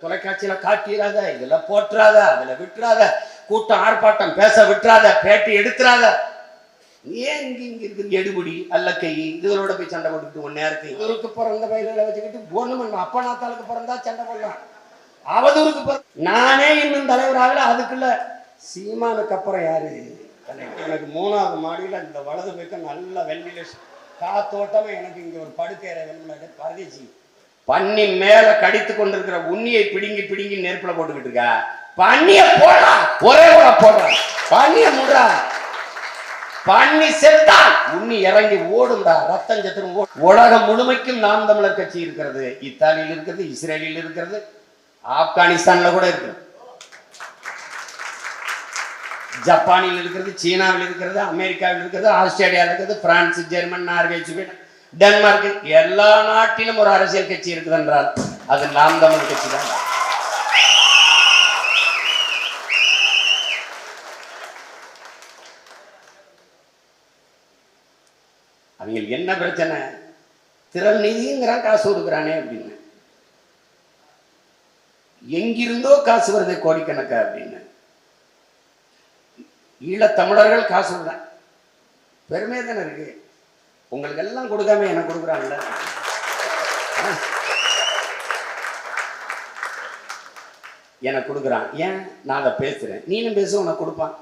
தொலைக்காட்சியில காட்டிடாத, இதுல போட்டுறாத, அதுல விட்டுறாத, கூட்டம் ஆர்ப்பாட்டம் பேச விட்டுறாத, பேட்டி எடுத்துறாத. ஏன் இங்க இருக்குது எடுபடி அல்ல கை இதுகளோட போய் சண்டை போட்டுக்கிட்டு ஒன்னு நேரத்தை இவருக்கு பிறந்த பயிர்களை வச்சுக்கிட்டு ஒண்ணு அப்பா நாத்தாளுக்கு பிறந்தா சண்டை போடலாம், அவதூறுக்கு நானே இன்னும் தலைவராகல. அதுக்குள்ள சீமானுக்கு அப்புறம் யாரு? எனக்கு 3வது மாடியில் இந்த வலது பக்கம் நல்ல வெண்டிலேஷன் காத்தோட்டமா எனக்கு இங்க ஒரு படுக்கையறை வெள்ள பரதேசி பன்னி மேல கடித்து கொண்டிருக்கிற உண்ணியை பிடுங்கி பிடுங்கி நெருப்புல போட்டுக்கிட்டு இருக்கா. பன்னிய போடா, ஒரே கூட போடுற பன்னிய முடுறா. பன்னி செத்தா உண்ணி இறங்கி ஓடும்டா, ரத்தம் சத்திரம் ஓடும். உலகம் முழுமைக்கும் நாம் தமிழர் கட்சி இருக்கிறது. இத்தாலியில் இருக்கிறது, இஸ்ரேலில் இருக்கிறது, ஆப்கானிஸ்தான்ல கூட இருக்கிறது, ஜப்பானில் இருக்கிறது, சீனாவில் இருக்கிறது, அமெரிக்காவில் இருக்கிறது, ஆஸ்திரேலியாவில் இருக்கிறது, France, German, Norway, Sweden, Denmark, எல்லா நாட்டிலும் ஒரு அரசியல் கட்சி இருக்குது என்றால் அது நாம் தமிழர் கட்சி தான். அவங்களுக்கு என்ன பிரச்சனை? திரள் நிதிங்கிறான், காசு கொடுக்குறானே அப்படின்னு. எங்கிருந்தோ காசு வருது கோடிக்கணக்கா அப்படின்னு. ஈழத்தமிழர்கள் காசு விடுறான், பெருமையா தானே இருக்கு. உங்களுக்கு எல்லாம் கொடுக்காம எனக்கு கொடுக்குறாங்கல்ல. எனக்கு கொடுக்குறான், ஏன்? நான் அதை பேசுறேன், நீனும் பேச, உனக்கு கொடுப்பான்,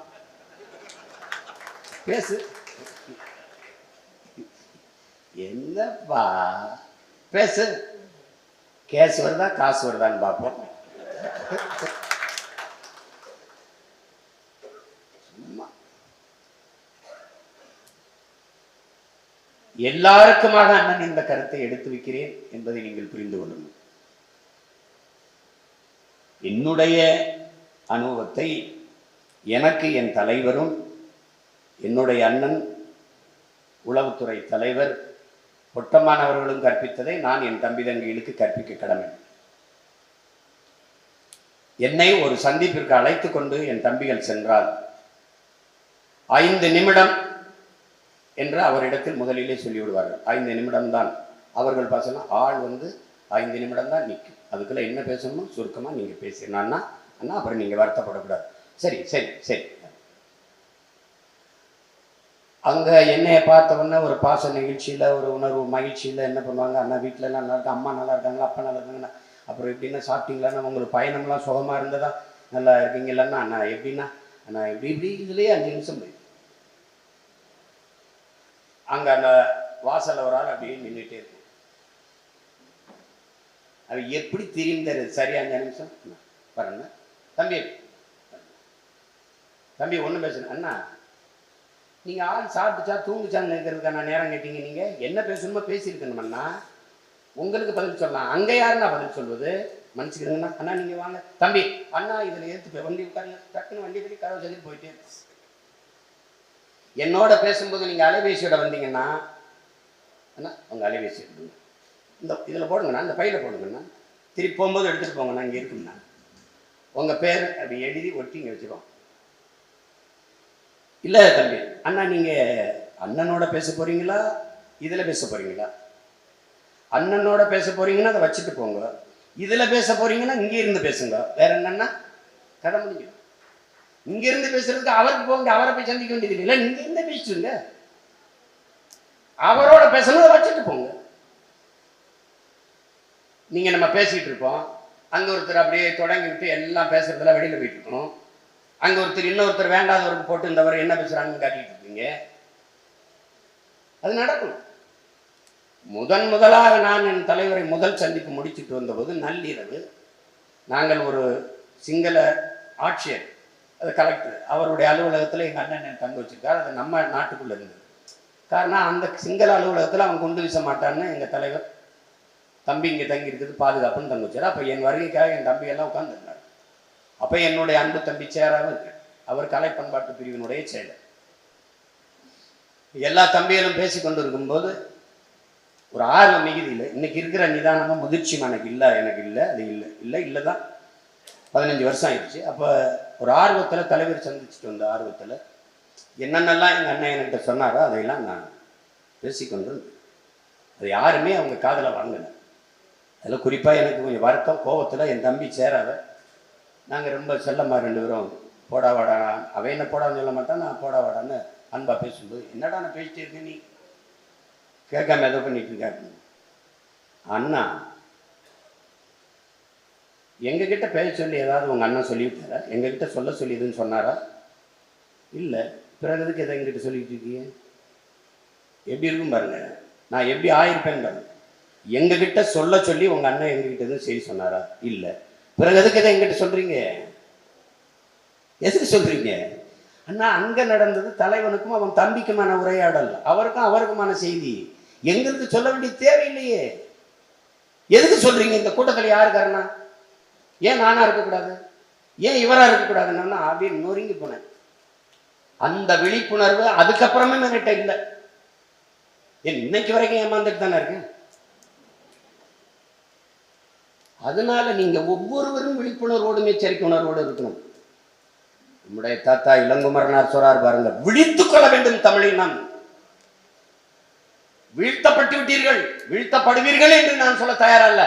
பேசு. என்னப்பா பேசு, கேஸ் வருதா காசு வருதான்னு பார்ப்போம். எல்லாருக்குமாக அண்ணன் இந்த கருத்தை எடுத்து வைக்கிறேன் என்பதை நீங்கள் புரிந்து கொள்ளுங்கள். என்னுடைய அனுபவத்தை எனக்கு என் தலைவரும் என்னுடைய அண்ணன் உளவுத்துறை தலைவர் பொட்டமானவர்களும் கற்பித்ததை நான் என் தம்பி தங்கைகளுக்கு கற்பிக்க கடமை. என்னை ஒரு சந்திப்பிற்கு அழைத்து கொண்டு என் தம்பிகள் சென்றால் 5 நிமிடம் என்று அவரிடத்தில் முதலிலே சொல்லிவிடுவார்கள். 5 நிமிடம் தான் அவர்கள் பேசலாம். ஆள் 5 நிமிடம் தான் நிற்கும். அதுக்குள்ள என்ன பேசணுமோ சுருக்கமாக நீங்கள் பேசுறீங்க அண்ணா அண்ணா, அப்புறம் நீங்கள் வருத்தப்படக்கூடாது. சரி சரி சரி. அங்கே என்னையை பார்த்த உடனே ஒரு பாச நிகழ்ச்சியில், ஒரு உணர்வு மகிழ்ச்சியில் என்ன பண்ணுவாங்க, அண்ணா வீட்டிலலாம் நல்லா இருக்கு, அம்மா நல்லா இருக்காங்க, அப்பா நல்லா இருக்காங்கண்ணா, அப்புறம் எப்படின்னா சாப்பிட்டீங்களாண்ணா, உங்களுக்கு பயணம்லாம் சுகமாக இருந்ததா, நல்லா இருக்கீங்களாண்ணா, அண்ணா எப்படின்னா அண்ணா இப்படி இப்படி இதுலேயே 5 நிமிஷம் போய் அங்கே அந்த வாசல் ஒரு ஆள் அப்படியே நின்றுட்டே இருக்கும். அது எப்படி தெரியுது? சரியா 5 நிமிஷம் பாருங்க தம்பி, தம்பி ஒன்றும் பேசணும் அண்ணா, நீங்கள் ஆள் சாப்பிட்டுச்சா தூங்குச்சான்னு இருக்கிறதுக்கான நேரம் கேட்டீங்க. நீங்கள் என்ன பேசணுமோ பேசியிருக்கணுமண்ணா, உங்களுக்கு பதில் சொல்லலாம். அங்கே யாருன்னா பதில் சொல்வது? மன்னிச்சுக்கிறீங்கண்ணா. அண்ணா நீங்கள் வாங்க தம்பி, அண்ணா இதில் ஏற்று வண்டி உட்காருங்க, டக்குன்னு வண்டி கட்டி கதவை சொல்லிட்டு போயிட்டே. என்னோட பேசும்போது நீங்கள் அலைபேசியோட வந்தீங்கன்னா அண்ணா உங்கள் அலைபேசி எடுத்துங்க, இந்த இதில் போடுங்கண்ணா, இந்த பையில் போடுங்கண்ணா, திருப்பி போகும்போது எடுத்துகிட்டு போங்கண்ணா, இங்கே இருக்குங்கண்ணா, உங்கள் பேர் அப்படி எழுதி ஒட்டி இங்கே வச்சுருவோம். இல்லை தம்பி அண்ணா, நீங்கள் அண்ணனோட பேச போகிறீங்களா இதில் பேச போகிறீங்களா? அண்ணனோட பேச போகிறீங்கன்னா அதை வச்சுட்டு போங்க, இதில் பேச போகிறீங்கன்னா இங்கே இருந்து பேசுங்க. வேற என்னன்னா கதை முடிஞ்சிடும். இங்கிருந்து பேசுறதுக்கு அவருக்கு போங்க, அவரை போய் சந்திக்க வேண்டியது இல்லை, நீங்க இருந்து பேசுங்க, அவரோட பேசணும் வச்சுட்டு போங்க. நீங்க நம்ம பேசிட்டு இருப்போம், அங்க ஒருத்தர் அப்படியே தொடங்கி விட்டு எல்லாம் பேசுறதுல வெளியில போயிட்டு இருக்கணும், அங்க ஒருத்தர் இன்னொருத்தர் வேண்டாதவருக்கு போட்டு இந்தவரை என்ன பேசுறாங்கன்னு காட்டிட்டு இருக்கீங்க. அது நடக்கும். முதலாக நான் என் தலைவரை முதல் சந்திப்பு முடிச்சுட்டு வந்தபோது நள்ளிரவு நாங்கள் ஒரு சிங்கள ஆட்சியர், அது கலெக்டர், அவருடைய அலுவலகத்தில் எங்கள் அண்ணன் தங்க வச்சிருக்காரு. அது நம்ம நாட்டுக்குள்ளே இருந்தது. காரணம் அந்த சிங்கள அலுவலகத்தில் அவன் கொண்டு வீச மாட்டான்னு எங்கள் தலைவர் தம்பி இங்கே தங்கி இருக்குது பாதுகாப்புன்னு தங்க வச்சார். அப்போ என் வருகைக்காக என் தம்பியெல்லாம் உட்காந்துருந்தார். அப்போ என்னுடைய அன்பு தம்பி சேராகவும் இருக்கு, அவர் கலை பண்பாட்டு பிரிவினுடைய செயலர். எல்லா தம்பிகளும் பேசி கொண்டு இருக்கும்போது ஒரு ஆர்வம் மிகுதி இல்லை. இன்னைக்கு இருக்கிற நிதானமும் முதிர்ச்சி எனக்கு இல்லை, எனக்கு இல்லை, அது இல்லை தான் 15 வருஷம் ஆயிடுச்சு. அப்போ ஒரு ஆர்வத்தில் தலைவர் சந்திச்சுட்டு வந்த ஆர்வத்தில் என்னென்னலாம் எங்கள் அண்ணன் என்கிட்ட சொன்னாரோ அதையெல்லாம் நான் பேசிக்கொண்டு, அது யாருமே அவங்க காதில் வாங்கலை. அதில் குறிப்பாக எனக்கு கொஞ்சம் வருத்தம், கோபத்தில் என் தம்பி சேராத. நாங்கள் ரொம்ப செல்லம்மா 2 பேரும் போடா வாடா, அவன் என்ன போடான்னு சொல்ல மாட்டான், நான் போடா வாடான்னு அன்பா பேசும்போது, என்னடா நான் பேசிட்டே இருக்கேன், நீ கேட்காம எதோ பண்ணிட்டு இருக்காரு. அண்ணா எங்ககிட்ட பேச சொல்லி ஏதாவது உங்கள் அண்ணன் சொல்லிவிட்டாரா? எங்ககிட்ட சொல்ல சொல்லிதுன்னு சொன்னாரா? இல்லை. பிறகு எதுக்கு எதை எங்கிட்ட சொல்லிட்டு இருக்கீங்க? எப்படி இருக்கும் பாருங்க, நான் எப்படி ஆயிருப்பேன்னு பாருங்க. எங்ககிட்ட சொல்ல சொல்லி உங்க அண்ணன் எங்ககிட்ட எதுவும் செய்தி சொன்னாரா? இல்லை. பிறகு எதுக்கு எதை எங்கிட்ட சொல்றீங்க? எதுக்கு சொல்றீங்க? அண்ணா அங்க நடந்தது தலைவனுக்கும் அவன் தம்பிக்குமான உரையாடல், அவருக்கும் அவருக்குமான செய்தி. எங்களுக்கு சொல்ல வேண்டிய தேவையில்லையே. எதுக்கு சொல்றீங்க? இந்த கூட்டத்தில் யாரு காரணம்? ஏன் நானா இருக்கக்கூடாது, ஏன் இவரா இருக்கக்கூடாதுன்னா அப்படின்னு நொறுங்கி போனேன். அந்த விழிப்புணர்வு அதுக்கப்புறமே என்கிட்ட இல்லை. இன்னைக்கு வரைக்கும் ஏமாந்துட்டு தானே இருக்கேன். அதனால நீங்க ஒவ்வொருவரும் விழிப்புணர்வோடும் எச்சரிக்கை உணர்வோடு இருக்கணும். நம்முடைய தாத்தா இளங்குமரனார் சொல்றார் பாருங்க, விழித்துக் கொள்ள வேண்டும் தமிழினம். வீழ்த்தப்பட்டு விட்டீர்கள், வீழ்த்தப்படுவீர்கள் என்று நான் சொல்ல தயாரல்ல.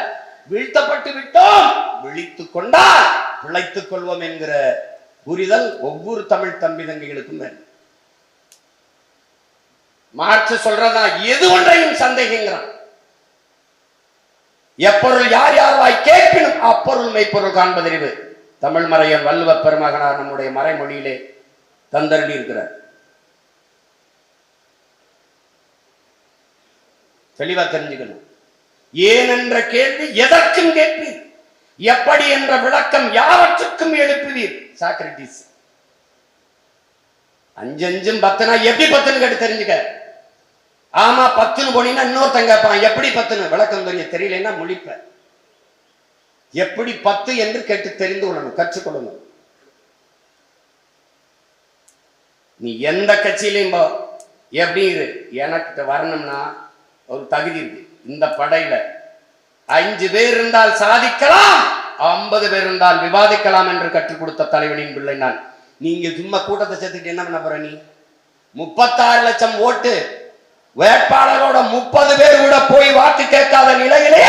வீழ்த்தப்பட்டு விட்டோம், விழித்துக் கொண்டால் பிழைத்துக் கொள்வோம் என்கிற புரிதல் ஒவ்வொரு தமிழ் தம்பி தங்கைகளுக்கும் வேண்டும். மார்க்ஸ் சொல்றதா எது ஒன்றையும் சந்தேகங்கிறான். எப்பொருள் யார் யார் வாய் கேட்பினும் அப்பொருள் மெய்ப்பொருள் காண்பதறிவு. தமிழ் மறையன் வள்ளுவ பெருமகனார் நம்முடைய மறைமொழியிலே தந்தருளி இருக்கிறார். தெளிவா தெரிஞ்சுக்கணும். ஏன் என்ற கேள்வி எதற்கும் கேட்பீர், எப்படி என்ற விளக்கம் யாவற்றுக்கும் எழுப்புவீர். சாக்ரட்டிஸ். 5 5 10 எப்படி 10 கேட்டு தெரிஞ்சுக்க. ஆமா 10 போனீங்கன்னா இன்னொருத்தங்க கேட்பான், எப்படி 10 விளக்கம் தெரியலன்னா முழிப்ப. எப்படி 10 என்று கேட்டு தெரிந்து கொள்ளணும், கற்றுக்கொள்ளணும். நீ எந்த கட்சியிலையும் போ, எப்படி இரு, எனக்கு வரணும்னா ஒரு தகுதி இருக்கு. இந்த படையில 5 பேர் இருந்தால் சாதிக்கலாம், 50 பேர் இருந்தால் விவாதிக்கலாம் என்று கற்றுக் கொடுத்த தலைவனின் பிள்ளை நான். நீங்க சும்மா கூட்டத்தை சேர்த்துட்டு என்ன பண்ண போற? நீ 36 லட்சம் ஓட்டு வேட்பாளரோட 30 பேர் கூட போய் வாக்கு கேட்காத நிலையிலே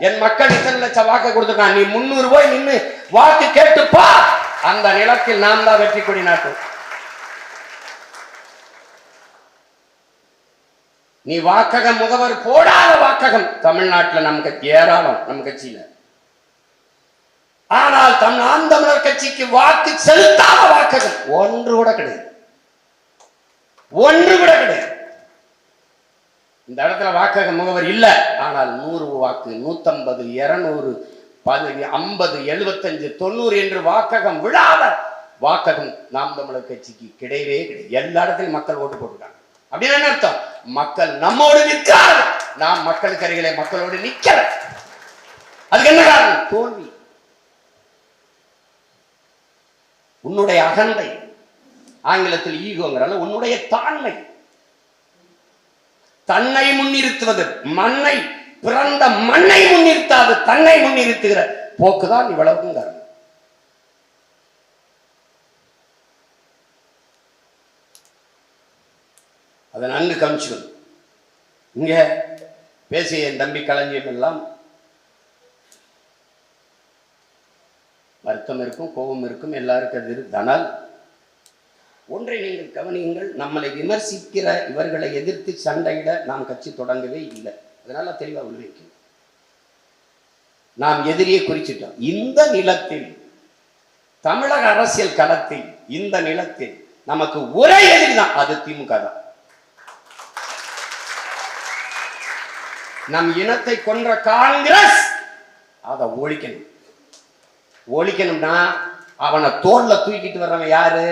என் மக்கள் இத்தனை லட்சம் வாக்கு கொடுத்துருக்கான். நீ 300 போய் நின்று வாக்கு கேட்டுப்பா, அந்த நிலத்தில் நாம் தான் வெற்றி கொடி நாட்டு. நீ வாக்ககம் முகவர் போடாத வாக்ககம் தமிழ்நாட்டில் நமக்கு ஏராளம், நம்ம கட்சியில. ஆனால் நாம் தமிழர் கட்சிக்கு வாக்கு செலுத்தாத வாக்ககம் ஒன்று கூட கிடையாது, ஒன்று கூட கிடையாது. இந்த இடத்துல வாக்கக முகவர் இல்ல, ஆனால் 100 வாக்கு, 150, 200, 50, 75, 90 என்று வாக்ககம் விழாத வாக்ககம் நாம் தமிழர் கட்சிக்கு கிடையவே கிடையாது. எல்லா இடத்திலும் மக்கள் ஓட்டு போட்டுருக்காங்க. அப்படின்னு என்ன அர்த்தம்? மக்கள் நம்மோடு நிற்கிறார், நாம் மக்களுக்கு அருகிலே மக்களோடு நிற்கிற. அதுக்கு என்ன காரணம்? தோல்வி. உன்னுடைய அகந்தை, ஆங்கிலத்தில் ஈகோங்கிறால உன்னுடைய தாழ்மை, தன்னை முன்னிறுத்துவது. மண்ணை, பிறந்த மண்ணை முன்னிறுத்தாது தன்னை முன்னிறுத்துகிற போக்குதான் இவ்வளவுக்கும் காரணம். அதை நன்கு கவனிச்சுக்கணும். இங்க பேசிய என் தம்பி களஞ்சியம் எல்லாம் வருத்தம் இருக்கும், கோபம் இருக்கும், எல்லாருக்கும் அது இருக்கு. ஆனால் ஒன்றை நீங்கள் கவனியுங்கள், நம்மளை விமர்சிக்கிற இவர்களை எதிர்த்து சண்டையிட நாம் கட்சி தொடங்கவே இல்லை. அதனால தெளிவாக உள்வைக்கணும். நாம் எதிரியை குறிச்சிட்டோம். இந்த நிலத்தில், தமிழக அரசியல் களத்தில், இந்த நிலத்தில் நமக்கு ஒரே எதிரி தான், அது திமுக தான். நம் இனத்தை கொன்ற காங்கிரஸ் அதை ஒழிக்கணும். ஒழிக்கணும்னா அவனை தோல்ல தூக்கிட்டு வர்றவன் யாரு?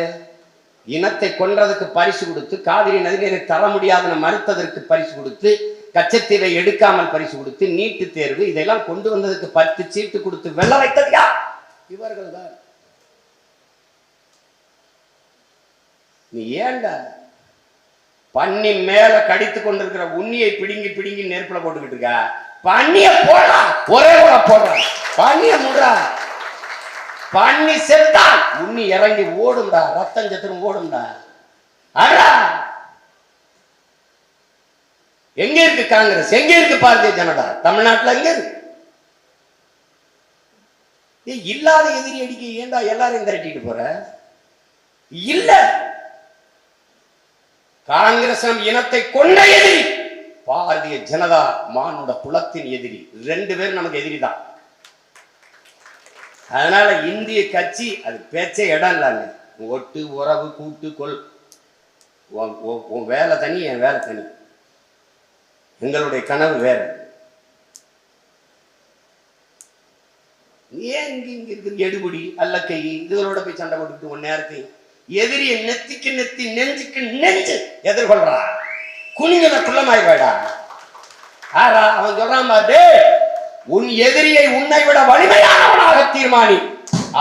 இனத்தை கொன்றதுக்கு பரிசு கொடுத்து, காவிரி நதிநீரை தர முடியாதுன்னு மறுத்ததற்கு பரிசு கொடுத்து, கச்சத்தீவை எடுக்காமல் பரிசு கொடுத்து, நீட்டு தேர்வு இதெல்லாம் கொண்டு வந்ததுக்கு 10 சீட்டு கொடுத்து வெல்ல வைத்தது யார்? இவர்கள் தான். நீ ஏண்டா பன்னி மேல கடித்து கொண்டிருக்கிற உண்ணியை பிடுங்கி பிடுங்கி நெருப்புல போட்டுக்கிட்டு இருக்க? பன்னிய போடா, ஒரே போடுற, பன்னிய முடுறா. பன்னி செத்தால் உண்ணி இறங்கி ஓடும்டா, ரத்தம் சத்துரும் ஓடும்டா. அடா, எங்க இருக்கு காங்கிரஸ்? எங்க இருக்கு பாரதிய ஜனதா? தமிழ்நாட்டில் எங்க இருக்கு? இல்லாத எதிரி அடிக்க ஏண்டா எல்லாரையும் திரட்டிட்டு போற? இல்ல, காங்கிரஸ் இனத்தை கொண்ட எதிரி, பாரதிய ஜனதா மானுட குலத்தின் எதிரி. 2 பேரும் நமக்கு எதிரி தான். அதனால இந்திய கட்சி அது பேச்சே இடம் இல்லாங்க. ஒட்டு உறவு கூட்டு கொள், உன் வேலை தனி, என் வேலை தனி, எங்களுடைய கனவு வேற. ஏன் இங்க இருக்கு எடுபடி அல்லக்கை இதுகளோட போய் சண்டை போட்டுக்கிட்டு உன் நேரத்தையும் எதிரிய நெத்திக்கு நெத்தி நெஞ்சுக்கு நெஞ்சு எதிர்கொள்றா. குனிஞ்சன குள்ளமாய்வாடா. ஆரா அவன் சொல்றான் பாரு, உன் எதிரியை உன்னை விட வலிமையானவனாக தீர்மானி,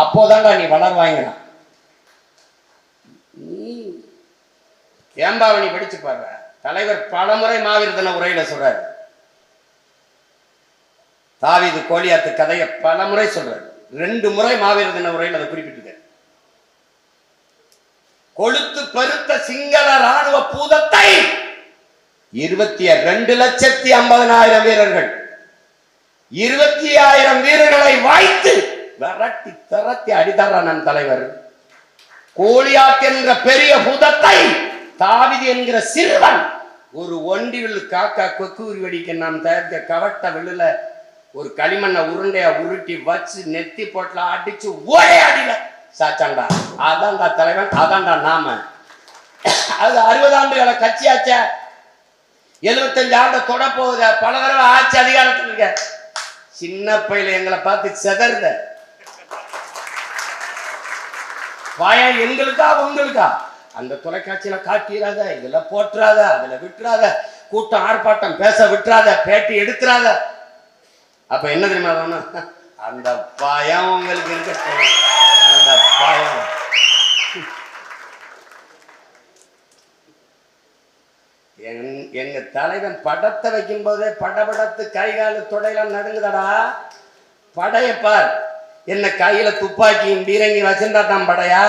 அப்போதான்டா நீ வளர்வாங்க. ஏம்பாவணி படிச்சு பாரு. தலைவர் பலமுறை மாவீர் தின உரையில சொல்றாரு. தாவீது கோலியாத்து கதையை பலமுறை சொல்றாரு. 2 முறை மாவீர் தின உரையில் அதை குறிப்பிட்டிருக்காரு. கொளுத்து பருத்த சிங்கள ராணுவ பூதத்தை 22,50,000 வீரர்கள், 20,000 வீரர்களை வாய்த்து விரட்டி திரட்டி அடித்தரான் தலைவர். கோலியாத் என்ற பெரிய பூதத்தை தாவீது என்கிற சிறுவன் ஒரு ஒண்டிவில் காக்கா கொக்கு உருவடிக்க நாம் தயாரிக்க கவட்ட விழுல ஒரு களிமண்ணை உருண்டையா உருட்டி வச்சு நெத்தி போட்டல அடிச்சு ஒரே அடியில சாச்சாண்டா. அதான்டா தலைவன், அதான்டா நாம. அது 60 ஆண்டுகள கட்சியாச்ச, 75 ஆண்டு தொட போகுத, பல தடவை ஆட்சி அதிகாரத்தில் இருக்க. சின்ன பையில எங்களை பார்த்து செதறுத பயம் எங்களுக்கா உங்களுக்கா? அந்த தொலைக்காட்சியில காட்டிடாத, இதுல போட்டுறாத, அதுல விட்டுறாத, கூட்டம் ஆர்ப்பாட்டம் பேச விட்டுறாத, பேட்டி எடுத்துறாத. அப்ப என்ன தெரியுமா? அந்த பயம் உங்களுக்கு இருக்க, அந்த பயம். எங்க தலைவன் படத்தை வைக்கும் போதே படபடத்து கைகாலு தொடையெல்லாம் நடுங்குதடா. படையப்பார், என்ன கையில துப்பாக்கியும் பீரங்கி வச்சிருந்தான் படையா?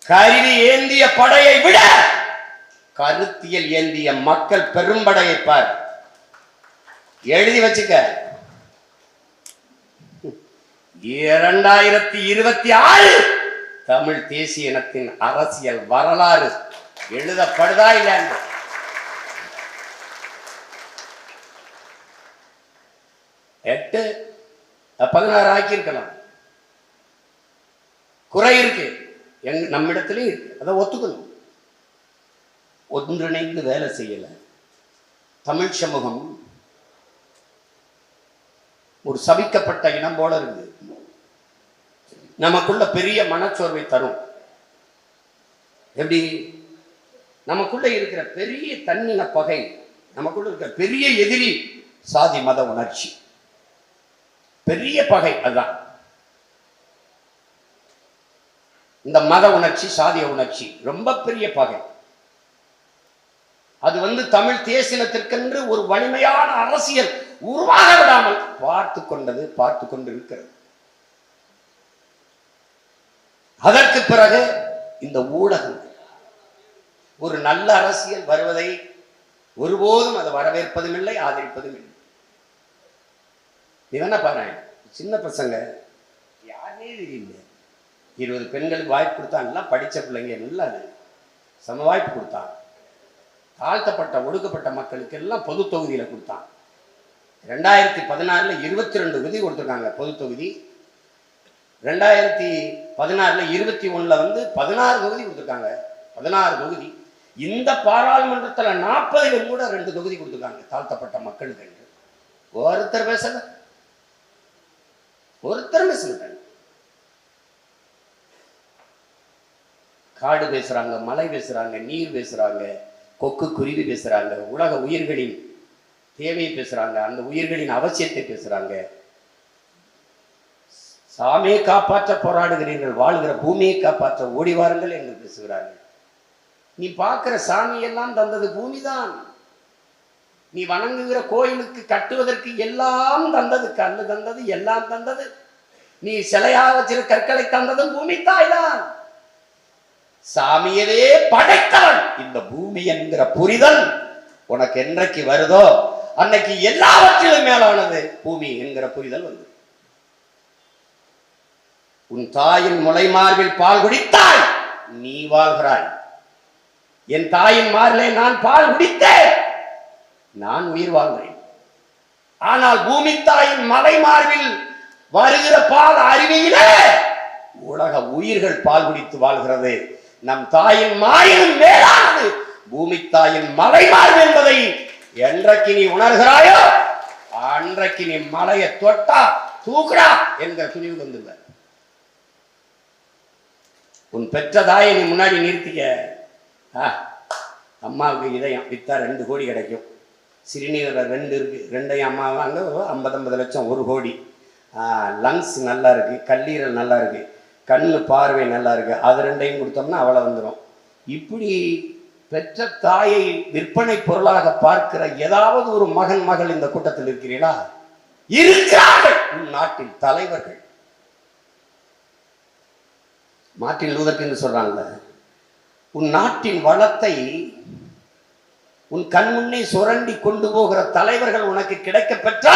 கருவி ஏந்திய படையை விட கருத்தியல் ஏந்திய மக்கள் பெரும்படையை பார். எழுதி வச்சுக்க. 2026 தமிழ் தேசிய இனத்தின் அரசியல் வரலாறு எழுதப்படுதா இல்ல? 8 16 ஆக்கியிருக்கலாம். குறை இருக்கு, நம்மிடத்திலே இருக்கு, அதை ஒத்துக்கணும். ஒன்றிணைந்து வேலை செய்யல. தமிழ் சமூகம் ஒரு சபிக்கப்பட்ட இனம் போல இருக்குது. நமக்குள்ள பெரிய மனச்சோர்வை தரும். எப்படி? நமக்குள்ள இருக்கிற பெரிய தன்னின பகை, நமக்குள்ள இருக்கிற பெரிய எதிரி சாதி மத உணர்ச்சி, பெரிய பகை. அதுதான் இந்த மத உணர்ச்சி, சாதிய உணர்ச்சி ரொம்ப பெரிய பகை. அது தமிழ் தேசினத்திற்கென்று ஒரு வலிமையான அரசியல் உருவாக விடாமல் பார்த்து கொண்டு இருக்கிறது. அதற்கு பிறகு இந்த ஊடகம் ஒரு நல்ல அரசியல் வருவதை ஒருபோதும் அதை வரவேற்பதும் இல்லை, ஆதரிப்பதும் இல்லை. இவன பாரு, சின்ன பசங்க யாருமே தெரியல, 20 பெண்களுக்கு வாய்ப்பு கொடுத்தான். எல்லாம் படிச்ச பிள்ளைங்க, நல்லா சம வாய்ப்பு கொடுத்தான். தாழ்த்தப்பட்ட ஒடுக்கப்பட்ட மக்களுக்கு எல்லாம் பொது தொகுதியில கொடுத்தான். 2016 22 தொகுதி கொடுத்துருக்காங்க பொது தொகுதி. 2016 21 16 தொகுதி கொடுத்துருக்காங்க. 16 தொகுதி. இந்த பாராளுமன்றத்தில் 40 கூட 2 தொகுதி கொடுத்துருக்காங்க தாழ்த்தப்பட்ட மக்களுக்கு. ஒருத்தர் பேசல. காடு பேசுறாங்க, மலை பேசுறாங்க, நீர் பேசுறாங்க, கொக்கு குருவி பேசுறாங்க, உலக உயிர்களின் தேவையை பேசுறாங்க, அந்த உயிர்களின் அவசியத்தை பேசுறாங்க. சாமியை காப்பாற்ற போராடுகிறீர்கள், வாழ்கிற பூமியை காப்பாற்ற ஓடி வாருங்கள் என்று பேசுகிறார்கள். நீ பார்க்கிற சாமியெல்லாம் தந்தது பூமிதான். நீ வணங்குகிற கோயிலுக்கு கட்டுவதற்கு எல்லாம் தந்தது, கல்லு தந்தது, எல்லாம் தந்தது. நீ சிலையா வச்சிருக்க கற்களை தந்ததும் பூமி தாய்தான். சாமியவே படைத்தவன் இந்த பூமி என்கிற புரிதல் உனக்கு என்றைக்கு வருதோ அன்னைக்கு எல்லாவற்றிலும் மேலானது பூமி என்கிற புரிதல் வந்து. உன் தாயின் முலை மார்பில் பால் குடித்தாய், நீ வாழ்கிறாய். என் தாயின் மார்பிலே நான் பால் குடித்தேன், நான் உயிர் வாழ்கிறேன். ஆனால் பூமி தாயின் மலை மார்பில் வருகிற பால் அருவியிலே உலக உயிர்கள் பால் குடித்து வாழ்கிறது. நம் தாயின் மாயினும் மேலானது பூமி தாயின் மலை மார்பு என்பதை என்றைக்கு நீ உணர்கிறாயோ அன்றைக்கு நீ மலையை தொட்டா தூக்குடா என்கிற துணிவு வந்துள்ள. உன் பெற்ற தாயை நீ முன்னாடி நிறுத்திக்க. அம்மாவுக்கு இதயம் வித்தா 2 கோடி கிடைக்கும். சிறுநீரில் 2 இருக்கு, 2 அம்மா வாங்க 50 லட்சம் 1 கோடி. லங்ஸ் நல்லா இருக்கு, கல்லீரல் நல்லா இருக்கு, கண்ணு பார்வை நல்லா இருக்கு, அது 2ஐயும் கொடுத்தோம்னா அவ்வளோ வந்துடும். இப்படி பெற்ற தாயை விற்பனை பொருளாக பார்க்கிற ஏதாவது ஒரு மகன் மகள் இந்த கூட்டத்தில் இருக்கிறீர்களா? இருக்கிறார்கள். உன் நாட்டில் தலைவர்கள். மார்ட்டின் லூதர் கிங் சொல்றாங்க, உன் நாட்டின் வளத்தை உன் கண் முன்னே சுரண்டி கொண்டு போகிற தலைவர்கள் உனக்கு கிடைக்க பெற்றா